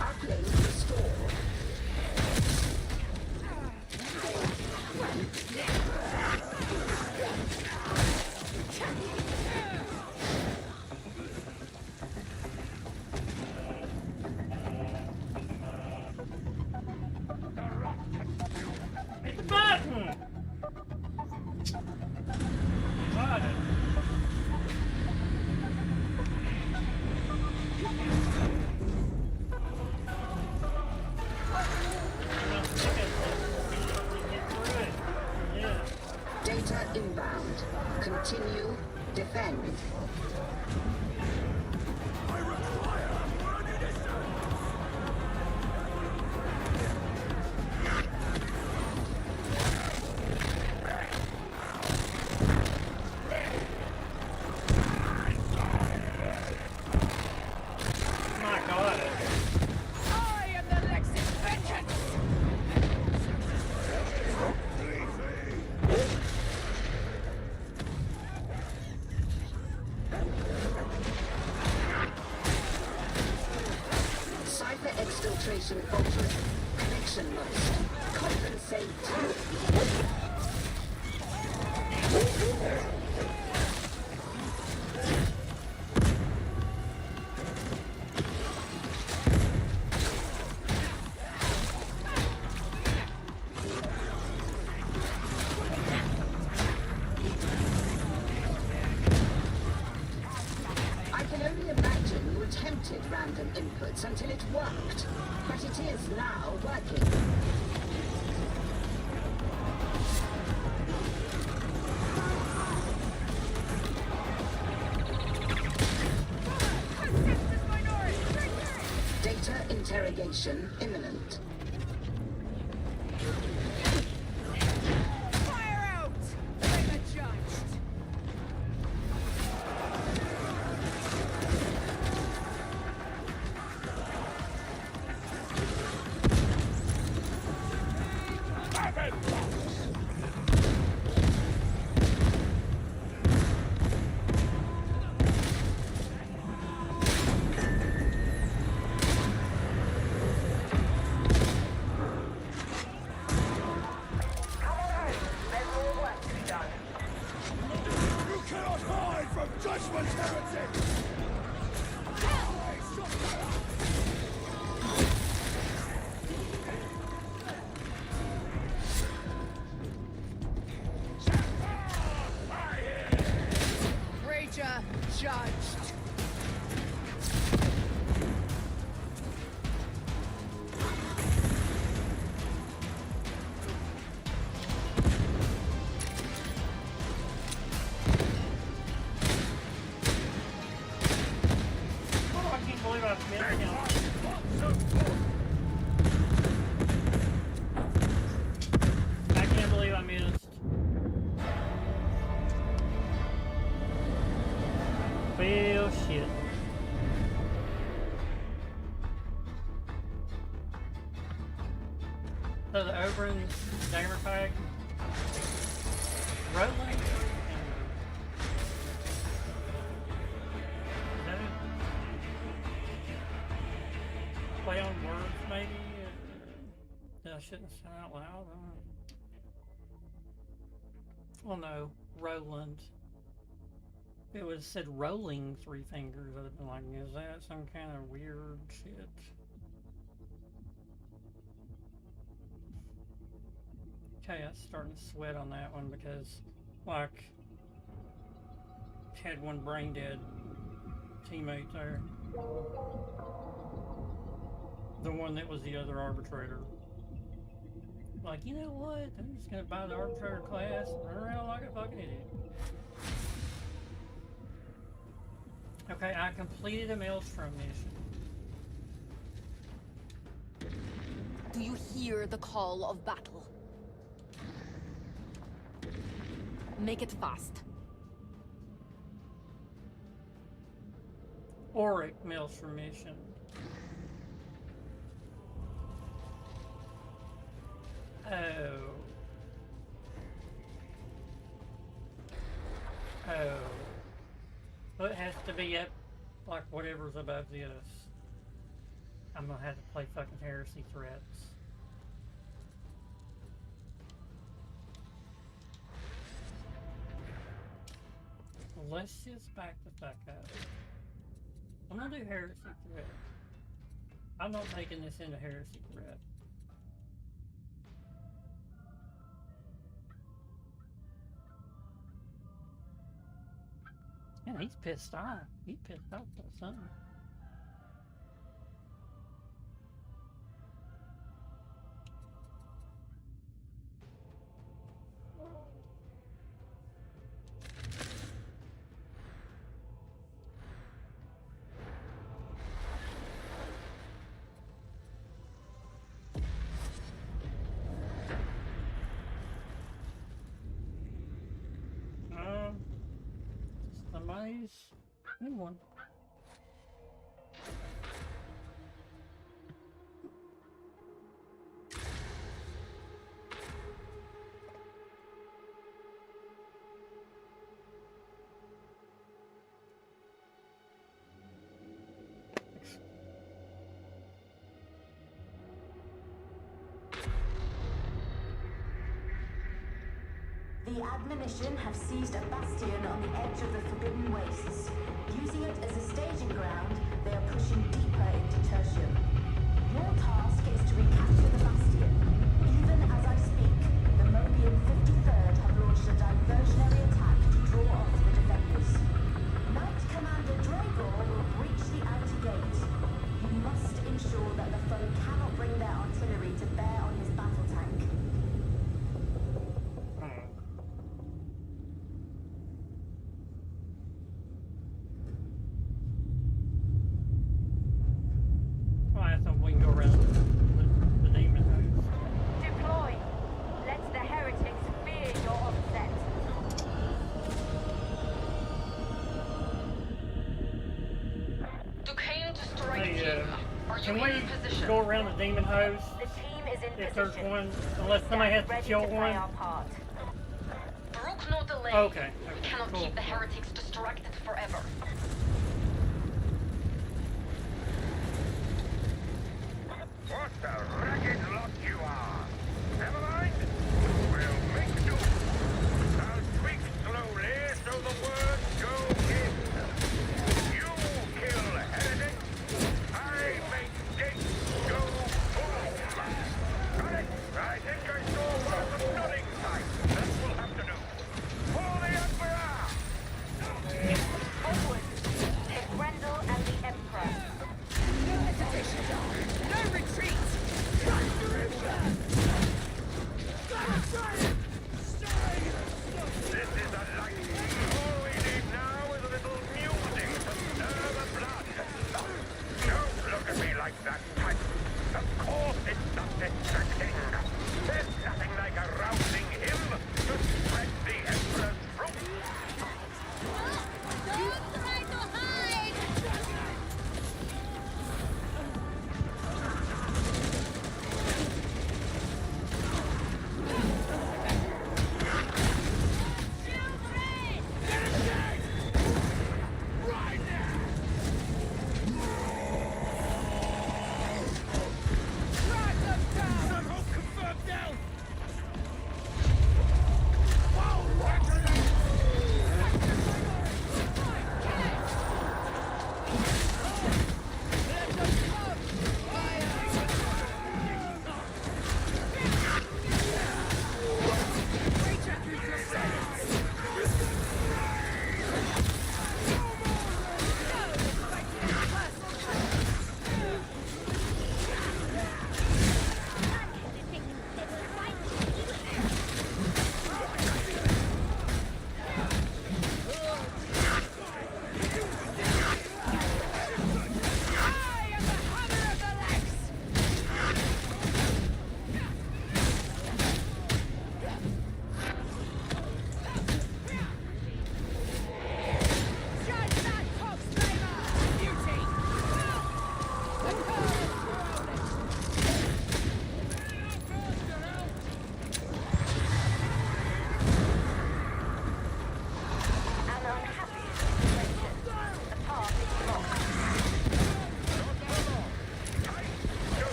S10: Uplink restored. inbound. Continue. Defend.
S15: I require more ammunition!
S6: My God.
S11: I am the Lex's vengeance!
S10: Cypher exfiltration faltering. Connection lost. Compensate. I can only imagine you attempted random inputs until it worked. But it is now working. Data interrogation imminent.
S11: Fire out! Labor judged!
S15: You cannot hide from judgment, heretic!
S11: Rager judged!
S6: Oh, I can't believe I missed him. I can't believe I missed. Well, shit. So the Oberon gamer tag, Roland, play on words maybe. I shouldn't say out loud. Well, no, Roland. If it was said rolling three fingers, I'd have been like, is that some kind of weird shit? Okay, I was starting to sweat on that one because, like, had one brain dead teammate there. The one that was the other arbitrator. Like, you know what? I'm just gonna buy the arbitrator class and run around like a fucking idiot. Okay, I completed a Maelstrom mission.
S9: Do you hear the call of battle? Make it fast.
S6: Auric Maelstrom mission. Oh. Oh. Well, it has to be up, like, whatever's above this. I'm gonna have to play fucking heresy threats. Well, let's just back the fuck up. I'm gonna do heresy threat. I'm not taking this into heresy threat. Man, he's pissed off. He's pissed off about something.
S1: Nice. New one.
S10: The Admonition have seized a bastion on the edge of the Forbidden Wastes. Using it as a staging ground, they are pushing deeper into Tertium. Your task is to recapture the bastion. Even as I speak, the Mobian 53rd have launched a diversionary attack to draw off the defenders. Knight Commander Dragor will breach the outer gate. You must ensure that the foe cannot bring their artillery to bear on his battle tank.
S6: We can go around the demon host.
S7: Deploy. Let the heretics fear your onset.
S9: Duquesne to strike
S6: Hey,
S9: team. Are you
S6: can
S9: in
S6: we
S9: position?
S6: go around the demon host
S7: The team is in
S6: if
S7: position.
S6: there's one, unless somebody has to
S7: Ready
S6: kill
S7: to play
S6: one?
S7: our part.
S9: Brook, no delay.
S6: Okay.
S9: We cannot
S6: Cool.
S9: keep the heretics distracted forever.
S8: What a ragged lot you are! Never mind. We'll make do. I'll tweak slowly so the words go in. You kill heretics. I make gates go boom. Got it? I think I saw one of the stunning sights. That will have to do. For the Emperor!
S7: Onward. Take Grendel and the Emperor.
S11: No hesitation, John. No retreat.
S8: This is a light. All we need now is a little music to stir the blood. Don't look at me like that, type. Of course it's not distracting. There's nothing like a rousing hymn to spread the Emperor's fruit.
S12: Don't try to hide!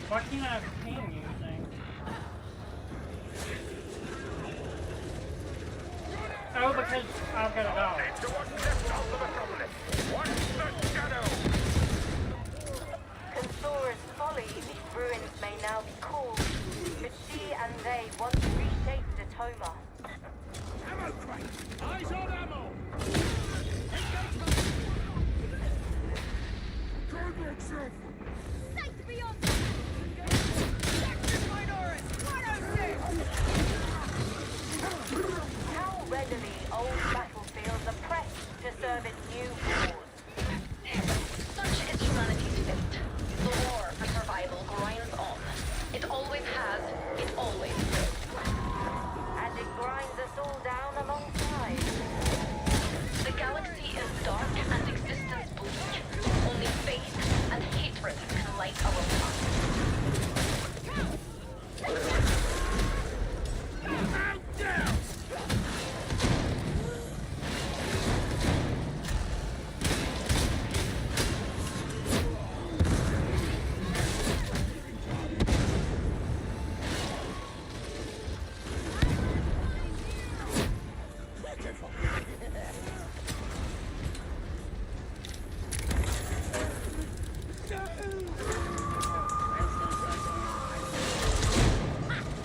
S6: Why can't I ping anything? Oh, because I've got a dog.
S8: To what's left of the metropolis. What's the shadow?
S7: Consor's ruins may now be called, but she and they once reshaped Atoma.
S15: Ammo crate! Eyes on ammo! Guard myself!
S12: Safe beyond! Section minors! 106!
S7: How readily old battlefields are pressed to serve in new wars.
S9: Such is humanity's fate. The war for survival grinds on. It always has, it always will.
S7: And it grinds us all down alongside.
S9: The galaxy is dark and existence bleak. Only faith and hatred can light our path.
S15: Out down!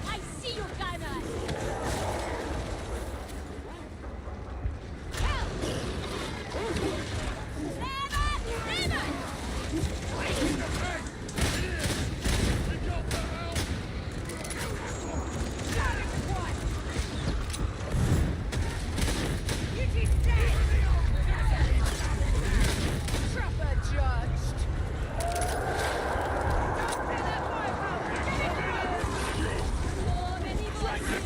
S12: I see you, Gunner! Help! Trapper judged! Don't pay that firepower! More medieval I can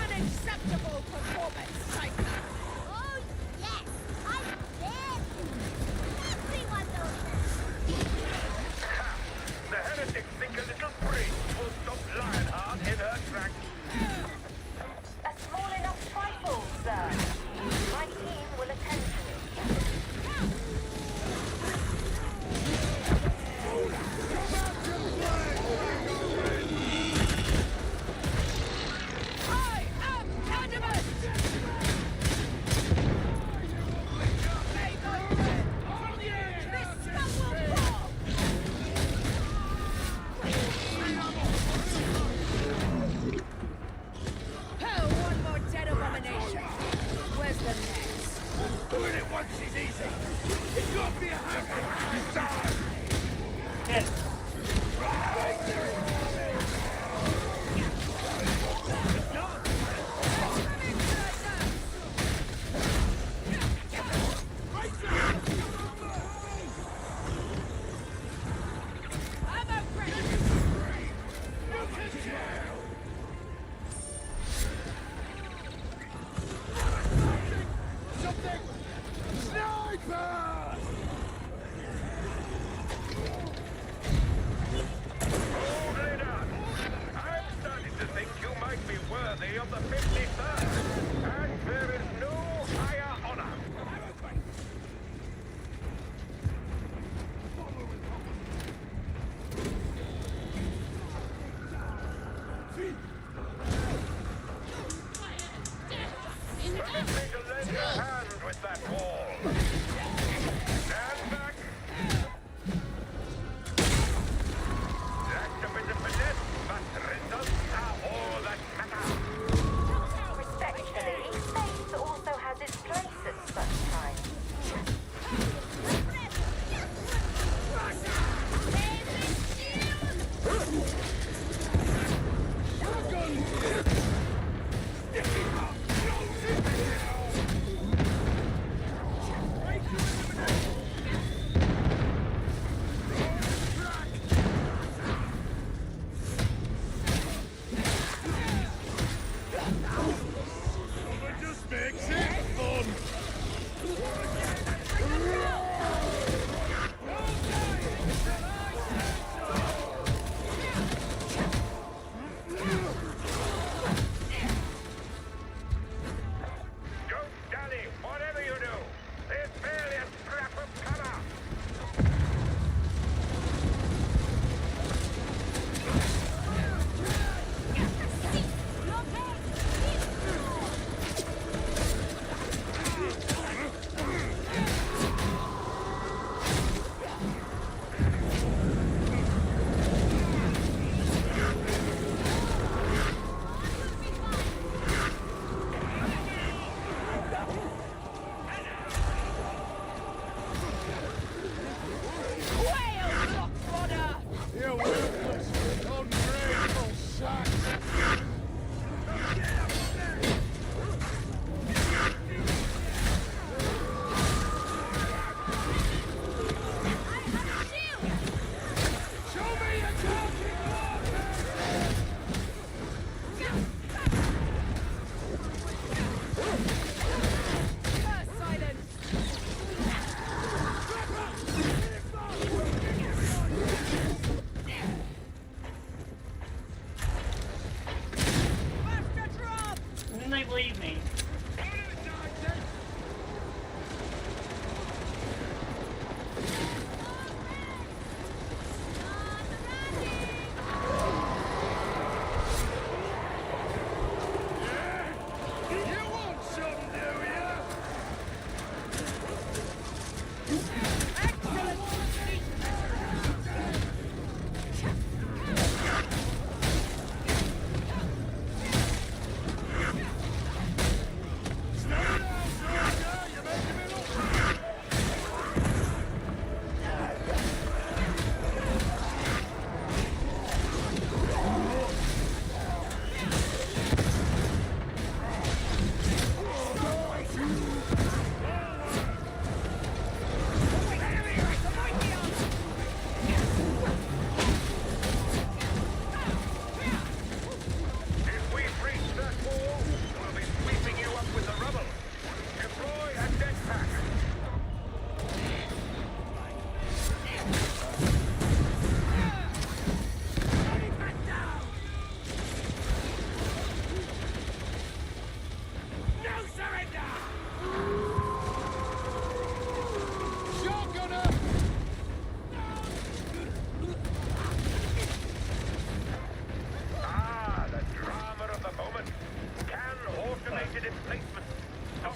S12: unacceptable performance, Psycho! Oh, yes! I dare everyone knows
S8: The heretics think a little priest will stop Lionheart in her tracks.
S7: A small enough trifle, sir. My team will attend to it.
S12: I am Cannibus! May my friend from the edge! This scum will fall! Oh, one more dead abomination! Where's the next?
S15: Doing it once is easy! It got me a happy! You die!
S6: Yes.
S12: Ammo crate!
S15: Something! Sniper!
S8: Hold it up! I'm starting to think you might be worthy of the 53rd. And there is no higher honor. Need to lend a hand with that wall. Stand back. That's a bit of finesse, but results are all that matter.
S7: Respectfully, faith also has its place at such times.
S15: Just makes it fun!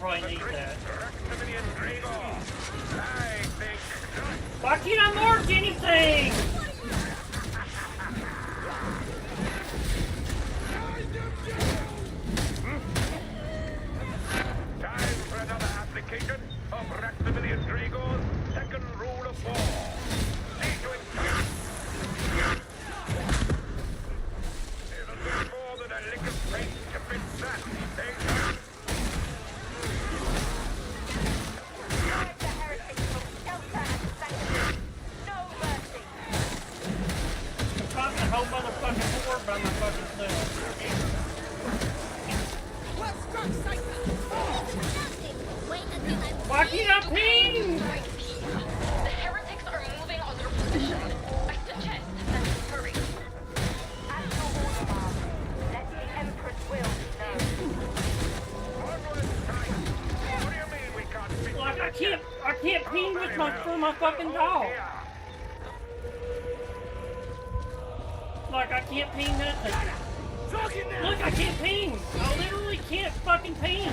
S6: probably need that.
S8: Maximilian Gregor. I think not.
S6: Why can't I mark anything?
S8: Time for another application of Maximilian Gregor's second rule of war. See to it, tight. It'll be more than a lick of paint to fix that, eh, tight?
S7: Drive the heretics from shelter and sanctuary. No mercy.
S6: I'm caught the whole motherfucking board by my fucking self.
S11: Well struck, Psycho!
S12: Wait until I'm
S6: Why can't I ping?
S9: The heretics are moving on their position. I suggest that you hurry.
S7: At your order, Mom. Let the Empress will be known.
S8: Onward, tight. What do you mean we can't fix
S6: Like
S8: it?
S6: I can't ping with my fucking dog. Like I can't ping nothing. Look, I can't ping. I literally can't fucking ping.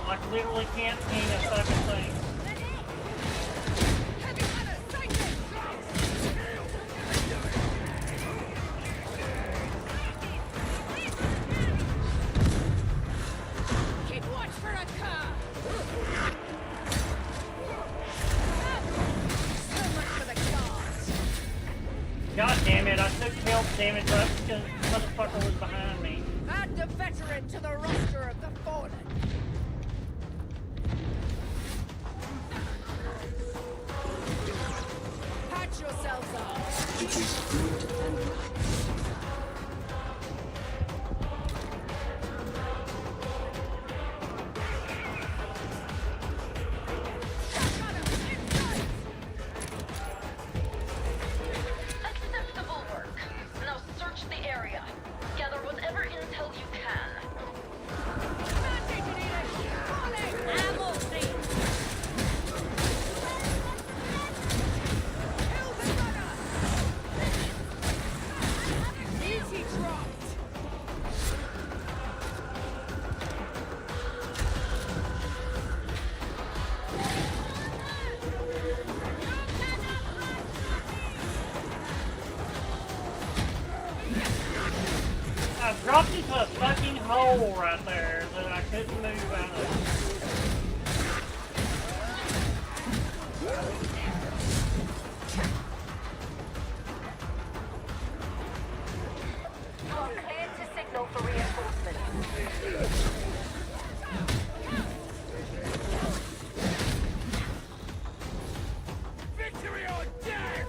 S6: Like literally can't ping a fucking thing.
S11: Keep watch for a car! So much for the guards!
S6: God damn it, I took health damage right because the motherfucker was behind me.
S11: Add the veteran to the roster of the fallen! Patch yourselves up!
S13: It is good and right.
S9: Acceptable work. Now search the area. Gather whatever intel you can.
S11: Ammo thing! Kill the runner! Easy dropped!
S6: I dropped into a fucking hole right there that I couldn't move out of.
S7: You are cleared to signal for reinforcements.
S15: Victory or death!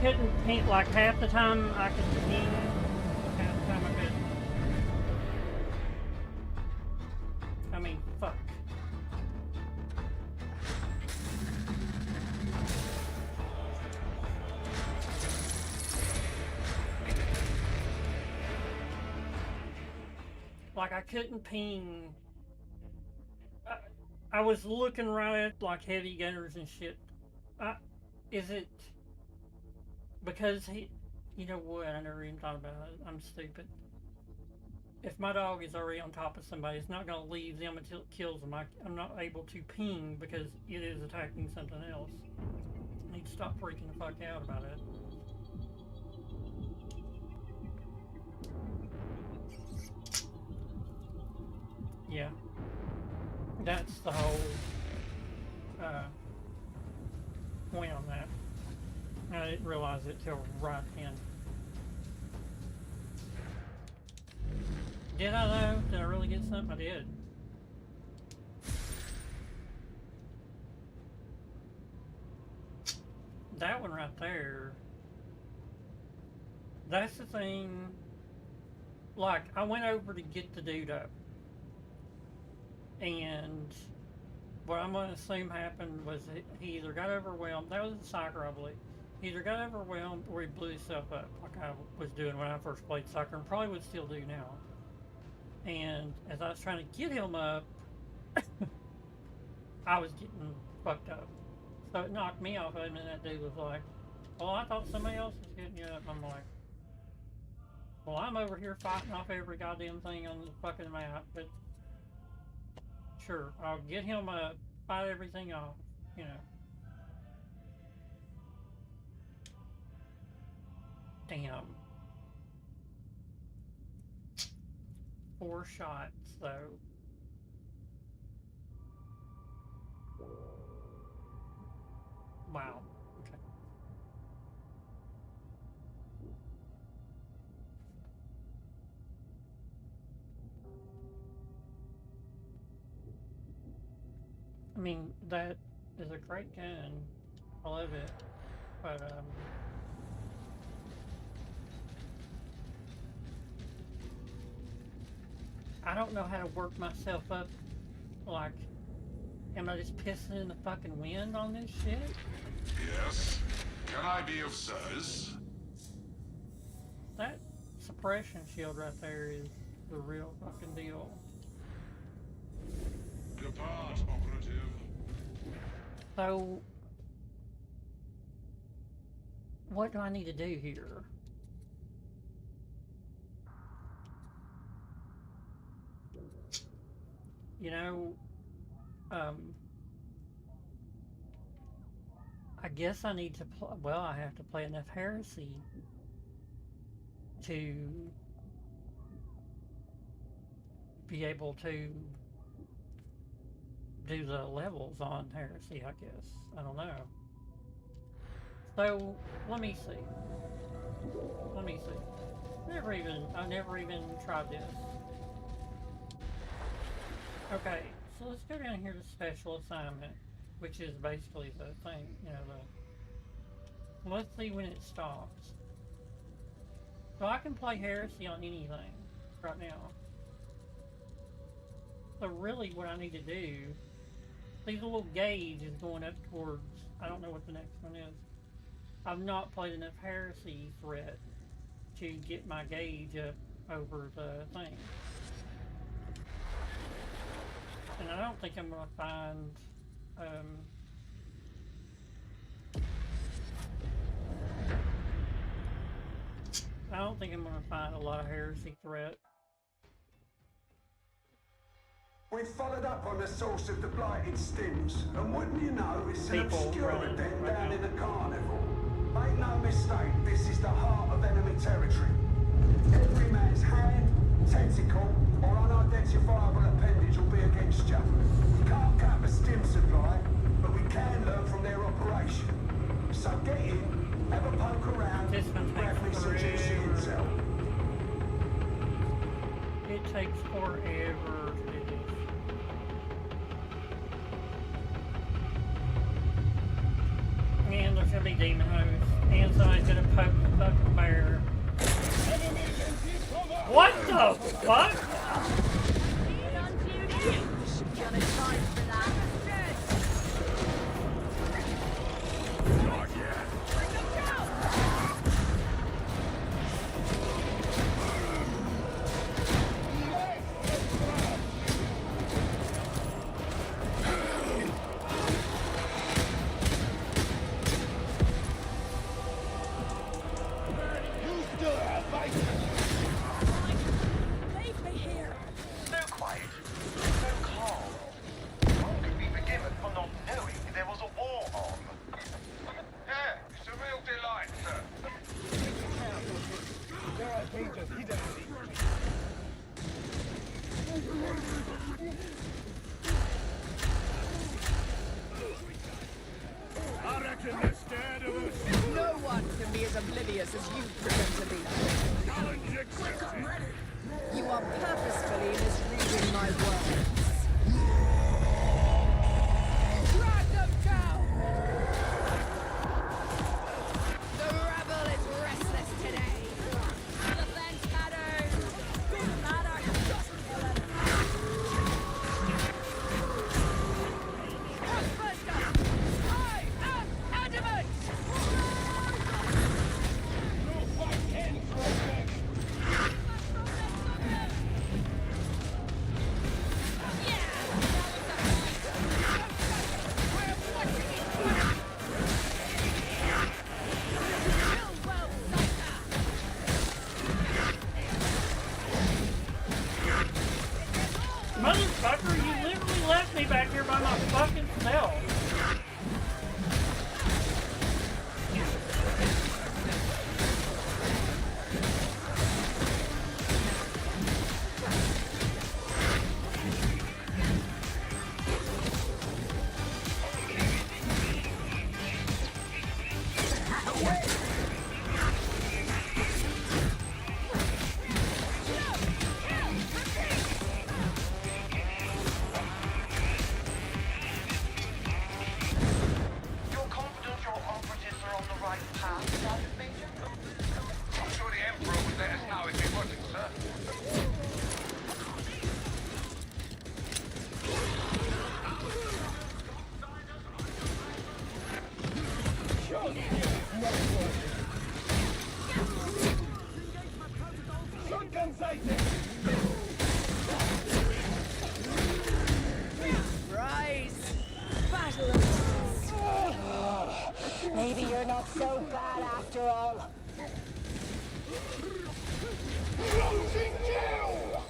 S6: couldn't ping, like half the time I could ping, half the time I couldn't. I mean, fuck. Like I couldn't ping. I was looking right at like heavy gunners and shit. Is it because he? You know what? I never even thought about it. I'm stupid. If my dog is already on top of somebody, it's not going to leave them until it kills them. I'm not able to ping because it is attacking something else. I need to stop freaking the fuck out about it. Yeah. That's the whole point on that. I didn't realize it till right then. Did I though? Did I really get something? I did. That one right there. That's the thing. Like, I went over to get the dude up. And what I'm going to assume happened was he either got overwhelmed. That was a soccer, I believe. He either got overwhelmed or he blew himself up like I was doing when I first played soccer and probably would still do now. And as I was trying to get him up, I was getting fucked up. So it knocked me off, and then that dude was like, well, I thought somebody else was getting you up. I'm like, well, I'm over here fighting off every goddamn thing on the fucking map, but sure, I'll get him up, fight everything off, you know. Damn. 4 shots, though. Wow. Okay. I mean, that is a great gun. I love it. But, I don't know how to work myself up. Like, am I just pissing in the fucking wind on this shit?
S14: Yes. Can I be of service?
S6: That suppression shield right there is the real fucking deal.
S14: Depart, operative.
S6: So, what do I need to do here? You know, I guess I need to well, I have to play enough heresy to be able to do the levels on heresy, I guess. I don't know. So, let me see. Let me see. I never even tried this. Okay, so let's go down here to special assignment, which is basically the thing, you know, let's see when it stops. So I can play heresy on anything right now. So really what I need to do, see the little gauge is going up towards, I don't know what the next one is. I've not played enough heresy threat to get my gauge up over the thing. And I don't think I'm going to find, I don't think I'm going to find a lot of heresy threat.
S3: We followed up on the source of the blighted stims, and wouldn't you know, it's an obscure den down in the carnival. Make no mistake, this is the heart of enemy territory. Every man's hand, tentacle, or unidentifiable appendage will be against you. We can't cap a stim supply, but we can learn from their operation. So get in, have a poke around, grab me some juicy intel.
S6: It takes forever to do this. And there's gonna be demon hosts. And somebody's gonna poke the fucking bear. What the fuck?
S15: I reckon they're scared of us.
S11: No one can be as oblivious as you pretend to be.
S15: Challenge accepted.
S11: You are purposefully misreading my words. Drag them down! The rebel is restless today. The fence matters. Good matter. Just kill him. Crossbuster! I am adamant!
S15: No fight ends like this.
S6: Motherfucker, you literally left me back here by my fucking self.
S8: You're confident your operatives are on the right path, Sergeant Major? I'm sure the Emperor would let us know if he wasn't, sir.
S15: Shotgun sighting.
S11: Rise! Battle!
S12: Maybe you're not so bad after all.
S15: Closing kill!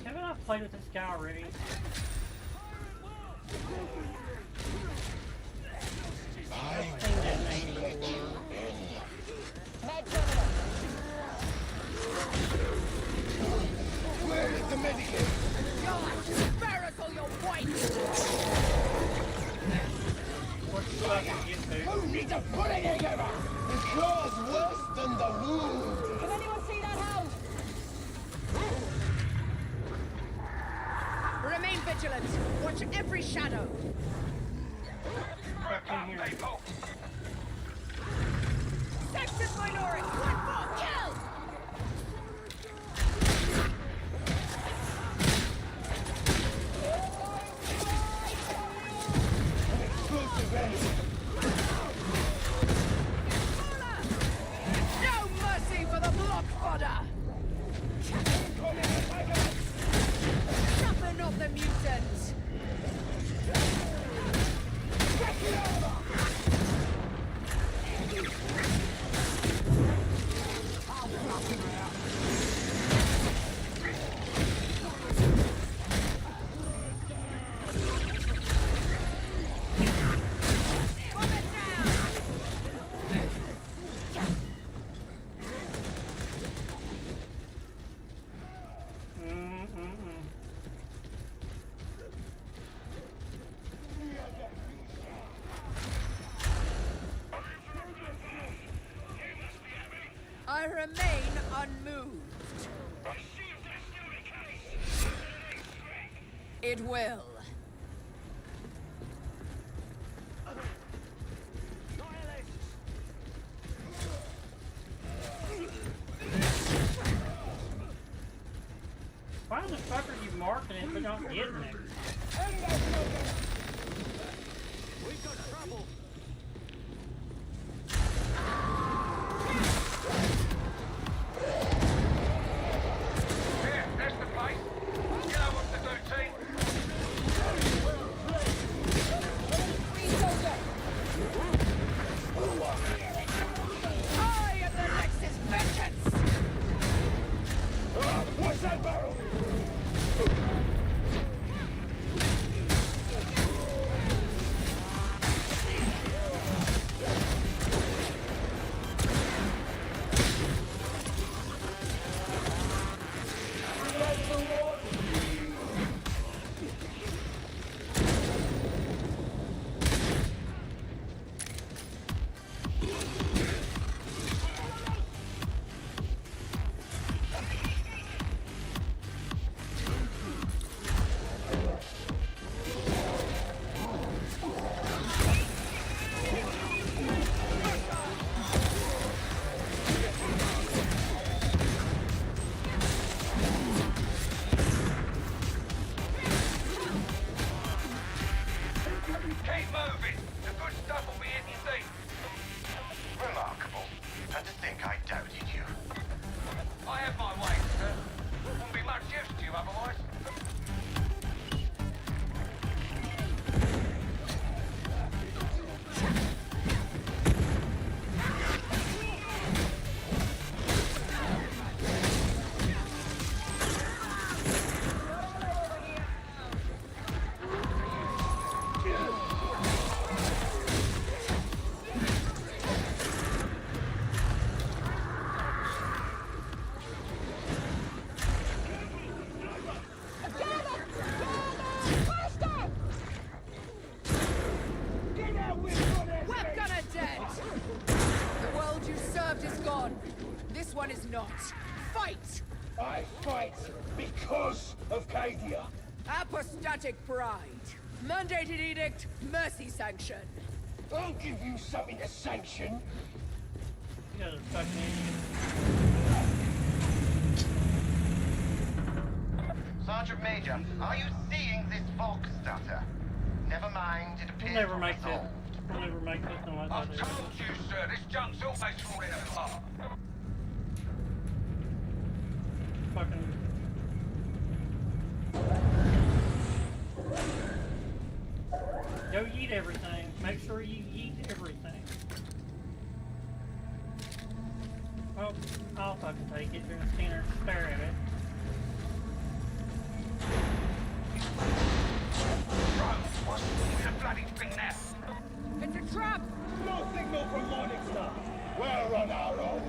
S6: Haven't I played with this guy already? I've seen that name before.
S15: Where is the medikit?
S11: God, spherical your point!
S6: What's the fucking get to?
S15: Who needs a bullet together? The claw's worse than the wound.
S12: Can anyone see that hound?
S11: Remain vigilant. Watch every shadow.
S6: Fucking here.
S8: Hey, Paul.
S11: Section minority! One more kill!
S15: Explosive enemy.
S11: No mercy for the block fodder! Sharpen up the mutant! I remain unmoved. It will.
S6: it, but not getting it.
S15: We've got trouble.
S8: Here, there's the place. You know what to do, team.
S11: I am the Nexus vengeance!
S15: What's that barrel?
S8: Keep moving. The good stuff will be in your seat.
S16: Remarkable. And to think I doubted you.
S8: I have my ways, sir. Wouldn't be much use to you otherwise.
S11: We're gonna dead! The world you served is gone. This one is not. Fight!
S15: I fight because of Cadia.
S11: Apostatic pride. Mandated edict, mercy sanction.
S15: I'll give you something to sanction.
S6: You guys are fucking idiots.
S16: Sergeant Major, are you seeing this fog stutter? Never mind, it appears
S6: We'll never make this.
S16: resolved.
S6: We'll never make this unless I
S8: I've
S6: do.
S8: told you, sir, this junk's always falling apart.
S6: Fucking. Go eat everything. Make sure you eat everything. Well, I'll fucking take it. You're gonna stand there and stare at it.
S8: Bro, what's the bloody thing now?
S11: It's a trap!
S15: No signal from Morningstar. We're on our own.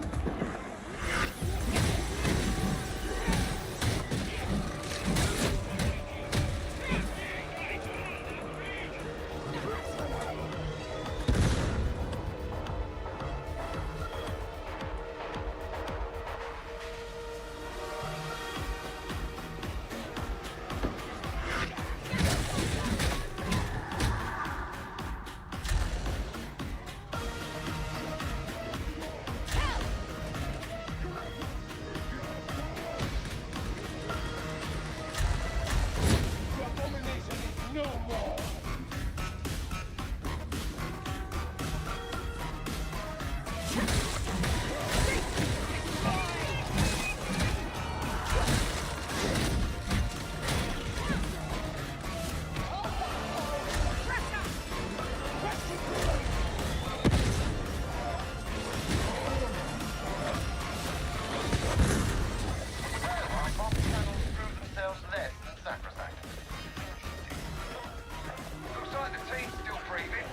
S8: Looks like the team's still breathing.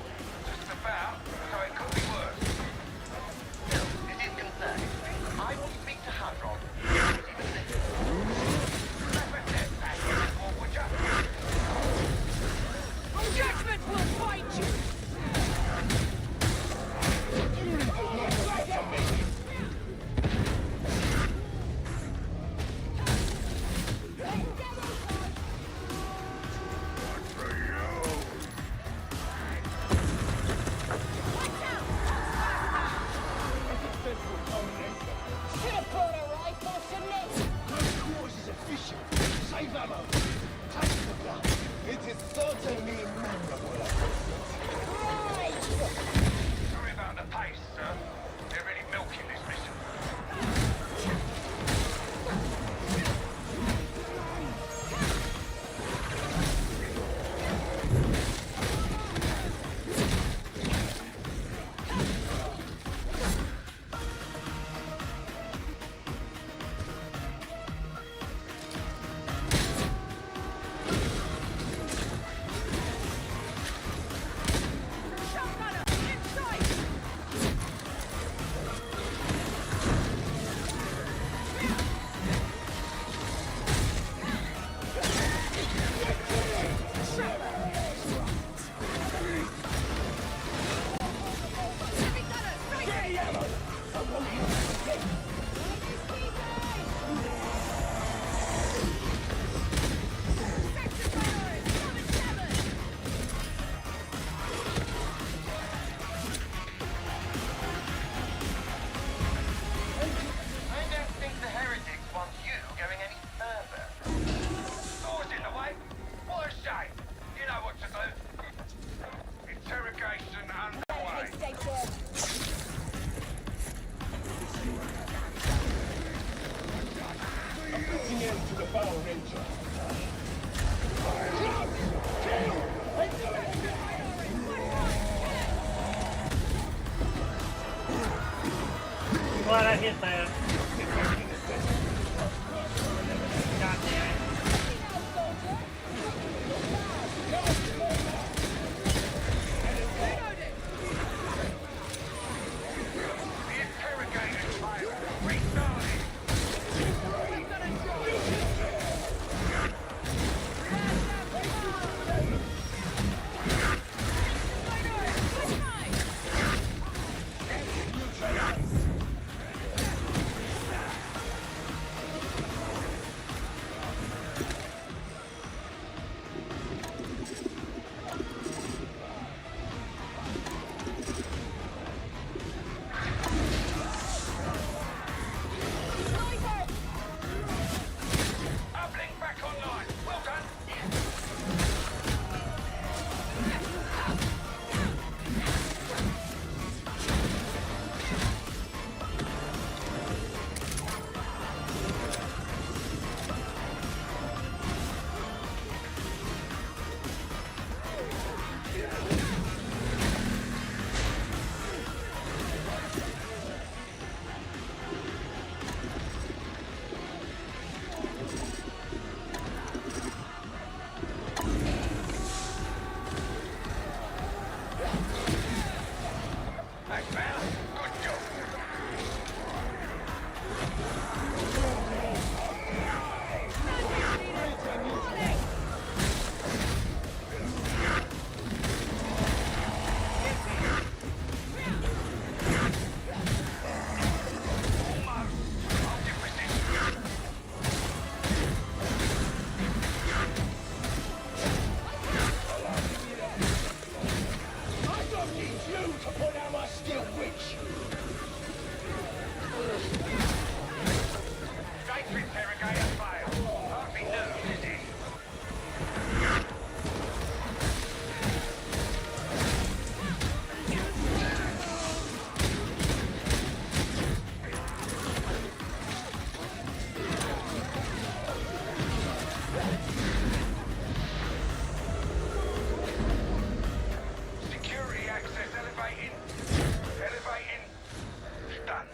S8: Just about, so it could be worse.
S6: glad I hit that. God damn it.
S8: The interrogator's failed. Restart it. Uplink back online. Well done. Thanks, man. Good job.
S15: I don't need you to put out my steel witch.
S8: Data interrogator failed. Hardly nerves, is it? Security access elevating. Elevating. Done.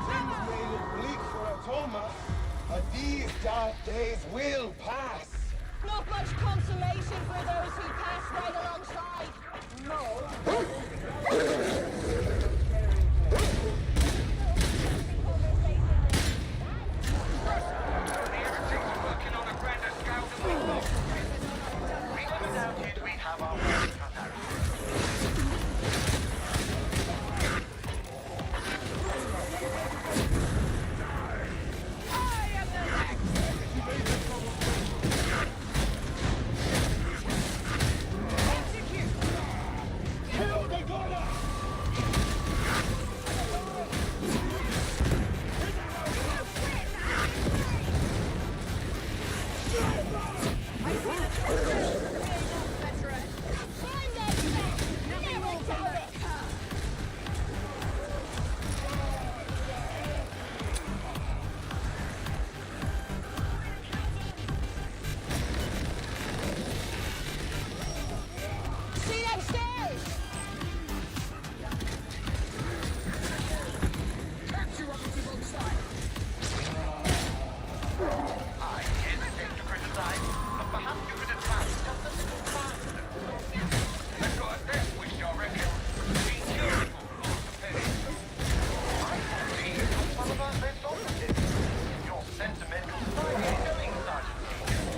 S17: Things may look bleak for Atoma, but these dark days will pass.
S12: Not much consolation for those who pass right alongside. No.
S8: The heretics are working on a grander scale than we thought.
S16: We undoubted we have our work cut out.
S11: I am the Execute!
S15: Kill the Gorda!
S12: See them stairs!
S16: I hesitate to criticize, but perhaps you could attack just a little faster.
S8: They've got a death wish, I reckon. Incurable, orthopedic.
S16: I thought he was one of our best operatives. Your sentimental side is doing, Sergeant Senior.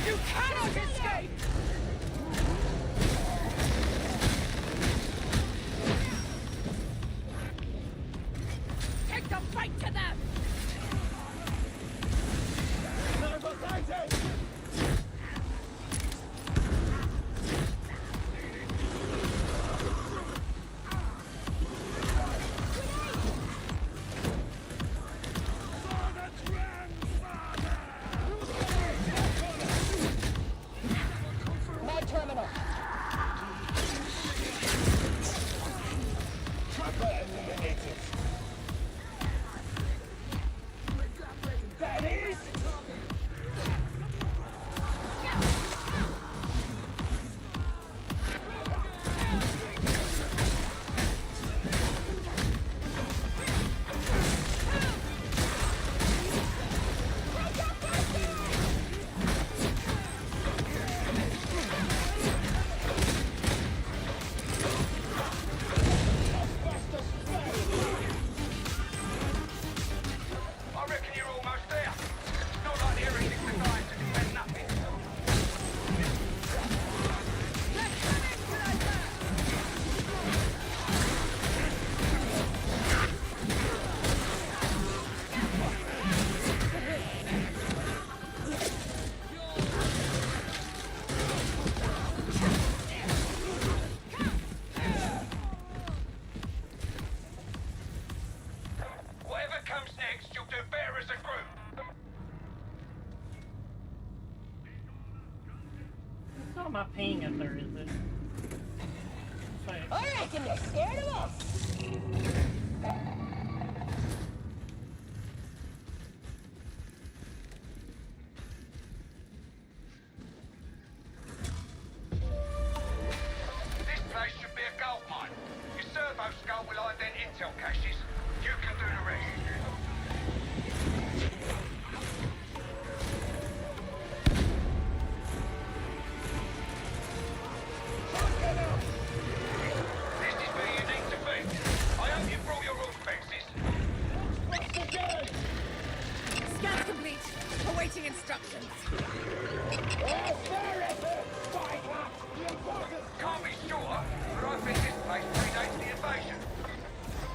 S11: You cannot escape! Take the fight to them!
S12: Med terminal.
S15: Trapper eliminated. That is
S8: comes next, you'll do better as a group.
S6: It's not my ping up there, is it?
S12: I reckon they're scared of us.
S8: This place should be a gold mine. Your servo skull will ident intel caches. You can do the rest. This is where you need to be. I hope you brought your roof fences.
S11: Scan complete. Awaiting instructions.
S8: Can't be sure, but I think this place predates the invasion.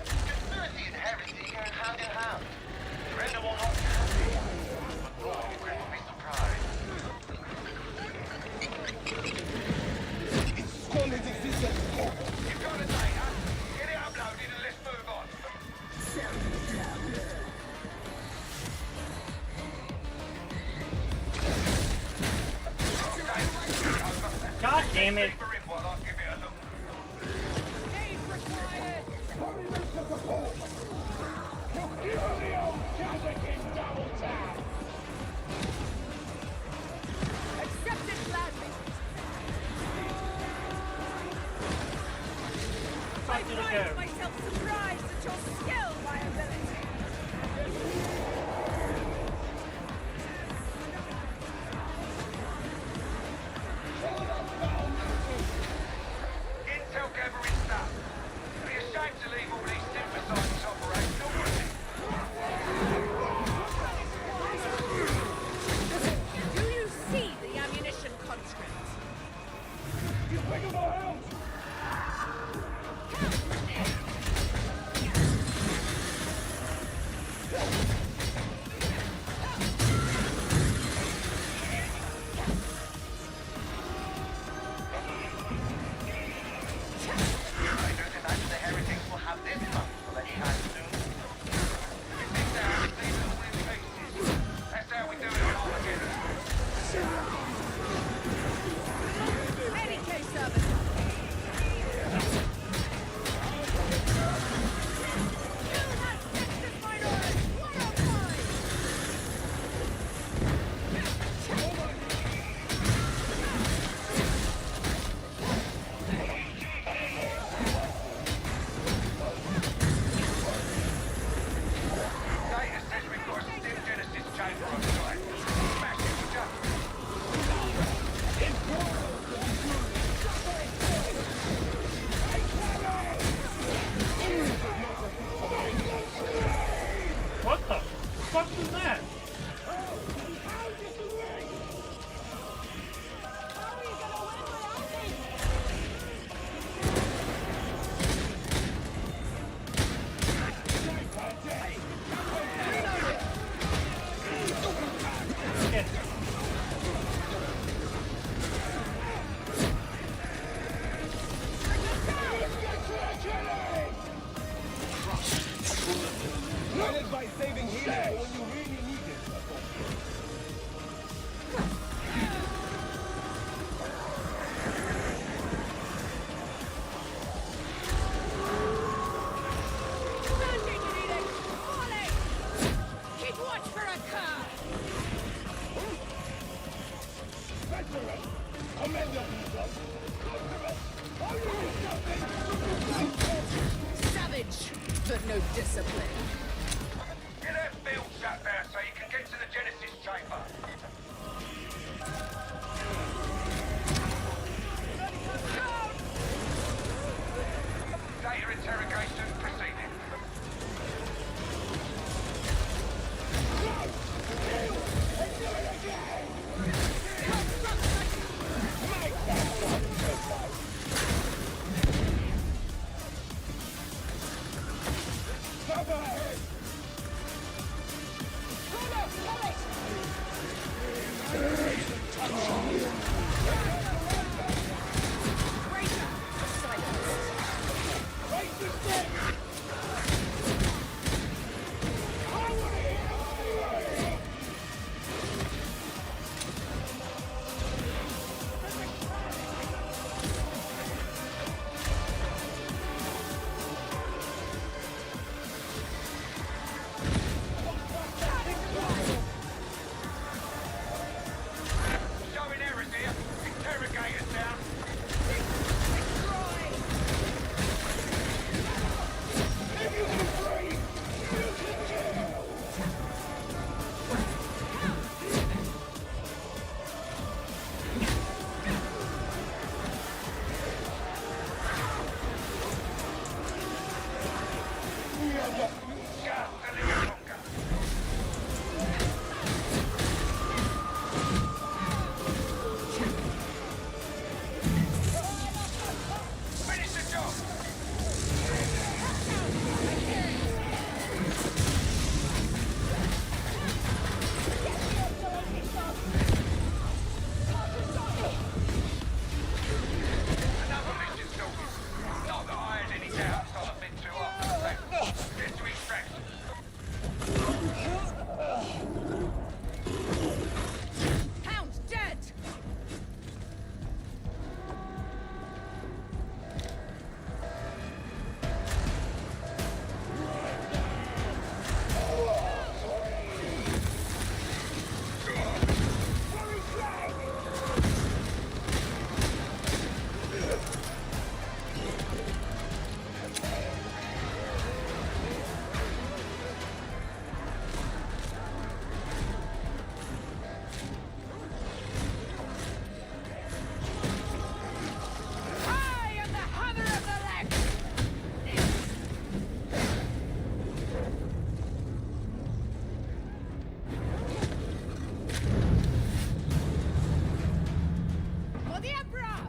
S8: Conspiracy and heresy go hand in hand. Surrender will not guarantee, but Lord, you will be surprised. You've got the data. Get it uploaded and let's move on.
S6: God damn it.
S11: Accepted gladly. I find myself surprised at your skill, my ability.
S8: Intel gathering stuff. Be ashamed to leave all these synthesizers operational, wouldn't it?
S11: Do you see the ammunition conscript?
S15: You think of our help!
S8: I don't imagine the heretics will have this month anytime soon. You think they have to leave it all in pieces? That's how we do it at Armageddon.
S11: Any case service.
S8: Data says we've got a Stim Genesis chamber on site. Smash it, would ya?
S6: What the fuck was that?
S17: Guided by saving hero when you really need it.
S11: Landing edict. Volley. Keep watch for a car.
S17: Veteran, commend yourself.
S11: Savage, but no discipline.
S8: Get that field shut down so you can get to the Genesis chamber. Data interrogation proceeding.
S17: Cover ahead!
S11: Hound's dead! I am the hammer of the Lex! For the Emperor!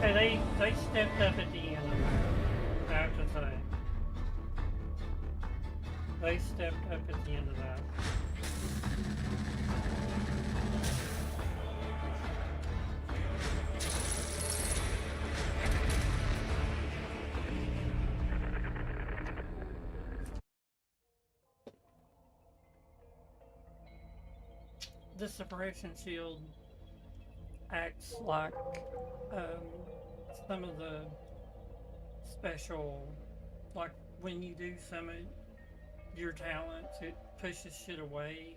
S6: Hey, they stepped up at the end of that, I have to say. They stepped up at the end of that. The suppression shield acts like some of the special, like when you do some of your talents, it pushes shit away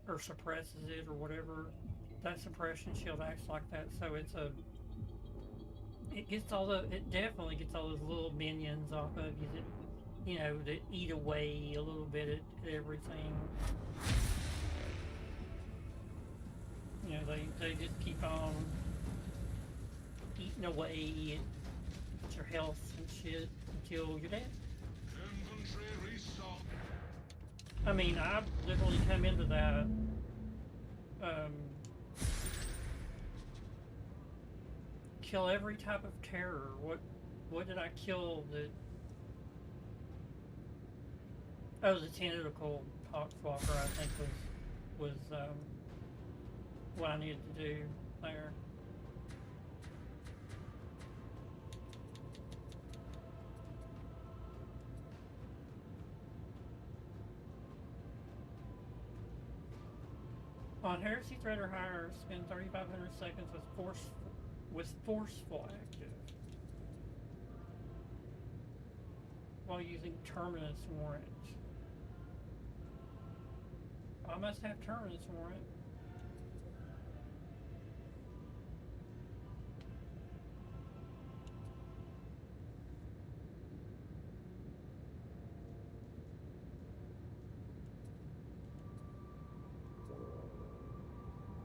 S6: or suppresses it or whatever. That suppression shield acts like that, so it definitely gets all those little minions off of you that, you know, that eat away a little bit at everything. You know, they just keep on eating away at your health and shit until you're dead. I mean, I've literally come into that, kill every type of terror. What did I kill that? Oh, the tentacle poxwalker, I think was what I needed to do there. On Heresy Threat or higher, spend 3,500 seconds with forceful active while using Terminus Warrant. I must have Terminus Warrant.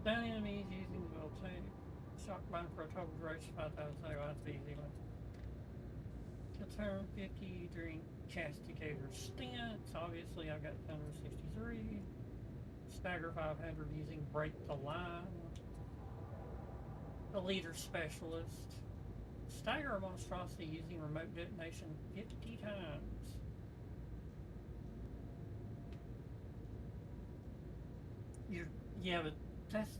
S6: Down enemies using the will take shock bind for a total duration of 5,000 seconds. That's the easy one. Kill turn 50 during Castigator stance. Obviously, I got 163. Stagger 500 using Break the Line. The Leader Specialist. Stagger a monstrosity using remote detonation 50 times. Yeah, but that's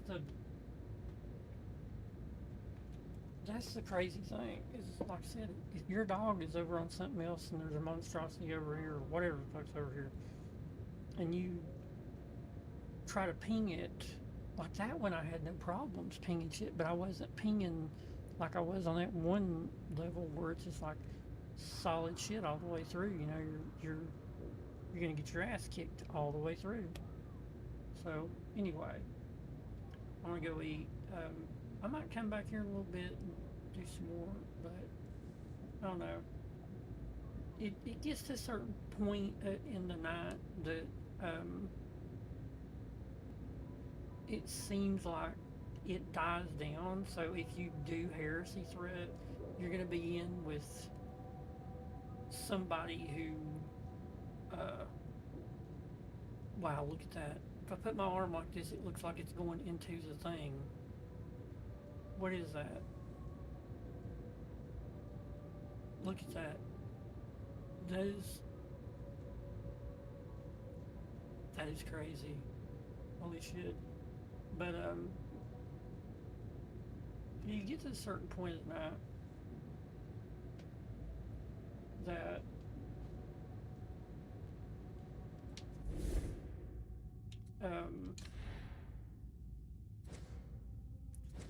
S6: the crazy thing, is like I said, if your dog is over on something else and there's a monstrosity over here, or whatever the fuck's over here, and you try to ping it, like that one I had no problems pinging shit, but I wasn't pinging like I was on that one level where it's just like solid shit all the way through, you know, you're gonna get your ass kicked all the way through. So, anyway, I'm gonna go eat. I might come back here in a little bit and do some more, but I don't know. It gets to a certain point in the night that it seems like it dies down. So if you do heresy threat, you're gonna be in with somebody who, wow, look at that. If I put my arm like this, it looks like it's going into the thing. What is that? Look at that. That is crazy. Holy shit. But, you get to a certain point at night that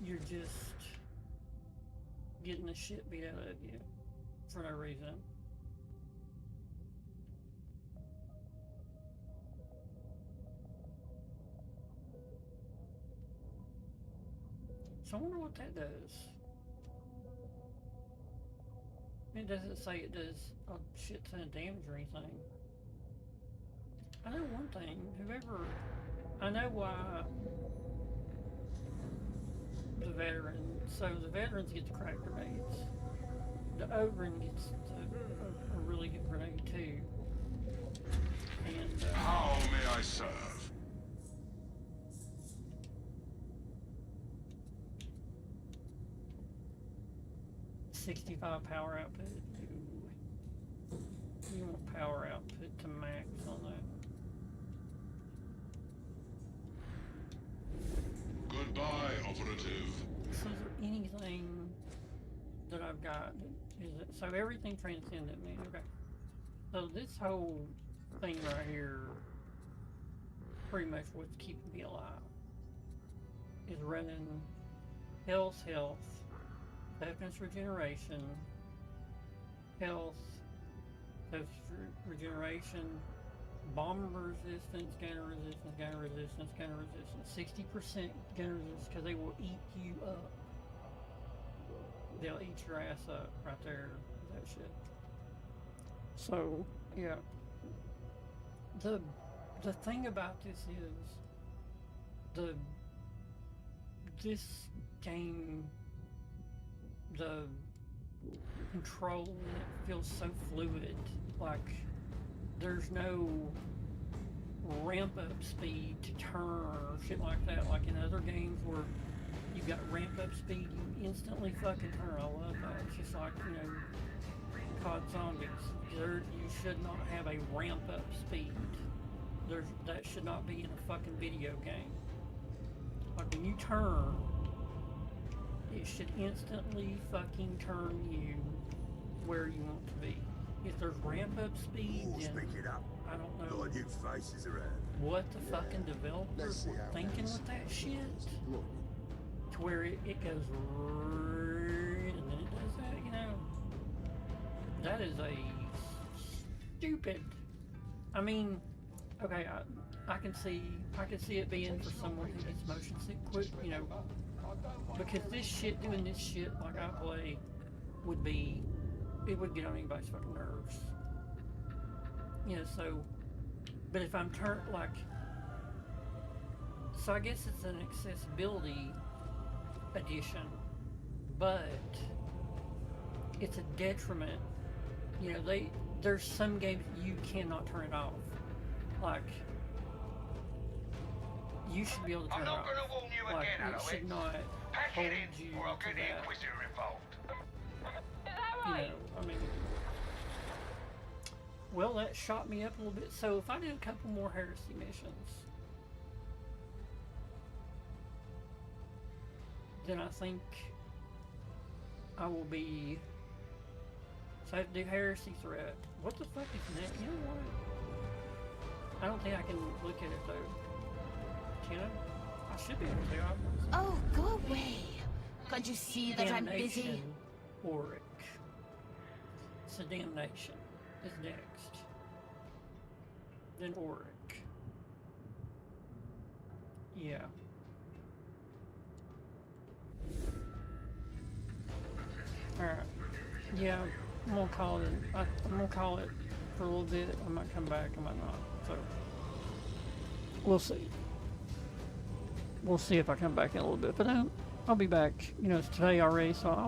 S6: you're just getting the shit beat out of you for no reason. So I wonder what that does. It doesn't say it does a shit ton of damage or anything. I know one thing, I know why the veterans get the crack grenades. The Ogren gets a really good grenade too. And,
S14: how may I serve?
S6: 65 power output. Ooh. You want power output to max on that.
S14: Goodbye, operative.
S6: So is there anything that I've got? So everything transcended me. Okay. So this whole thing right here, pretty much what's keeping me alive, is running health, toughness regeneration, health, toughness regeneration, bomber resistance, gunner resistance, gunner resistance, gunner resistance, 60% gunner resistance, because they will eat you up. They'll eat your ass up right there, that shit. So, yeah. The thing about this is, this game, the control in it feels so fluid. Like, there's no ramp up speed to turn or shit like that, like in other games where you've got ramp up speed, you instantly fucking turn. I love that. It's just like, you know, COD Zombies. You should not have a ramp up speed. That should not be in a fucking video game. Like when you turn, it should instantly fucking turn you where you want to be. If there's ramp up speed, then
S15: Speak it up.
S6: I don't know
S15: Got new faces around.
S6: what the fucking developers were thinking with that shit. To where it goes and then it does that, you know. That is a stupid. I mean, okay, I can see it being for someone who gets motion sick quick, you know, because doing this shit like I play it would get on anybody's fucking nerves. You know, so, but if I'm so I guess it's an accessibility addition, but it's a detriment. You know, there's some games you cannot turn it off. Like, you should be able to turn it off.
S8: I'm not gonna warn you
S6: like,
S8: again,
S6: it should not
S8: Pack
S6: hold
S8: it in,
S6: you
S8: or I'll
S6: to
S8: get the
S6: that.
S8: Inquisitor involved.
S12: Is that right?
S6: You know, I mean, well, that shot me up a little bit. So if I do a couple more heresy missions, then I think I will be. So I have to do heresy threat. What the fuck is that? You know what? I don't think I can look at it though. Can I? I should be able to.
S9: Oh, go away. Can't you see that I'm busy?
S6: Damnation, Auric. So Damnation is next. Then Auric. Yeah. Alright. Yeah, I'm gonna call it. I'm gonna call it for a little bit. I might come back, I might not. So we'll see.
S1: we'll see if I come back in a little bit. But I'll be back. You know, it's today already, so I'll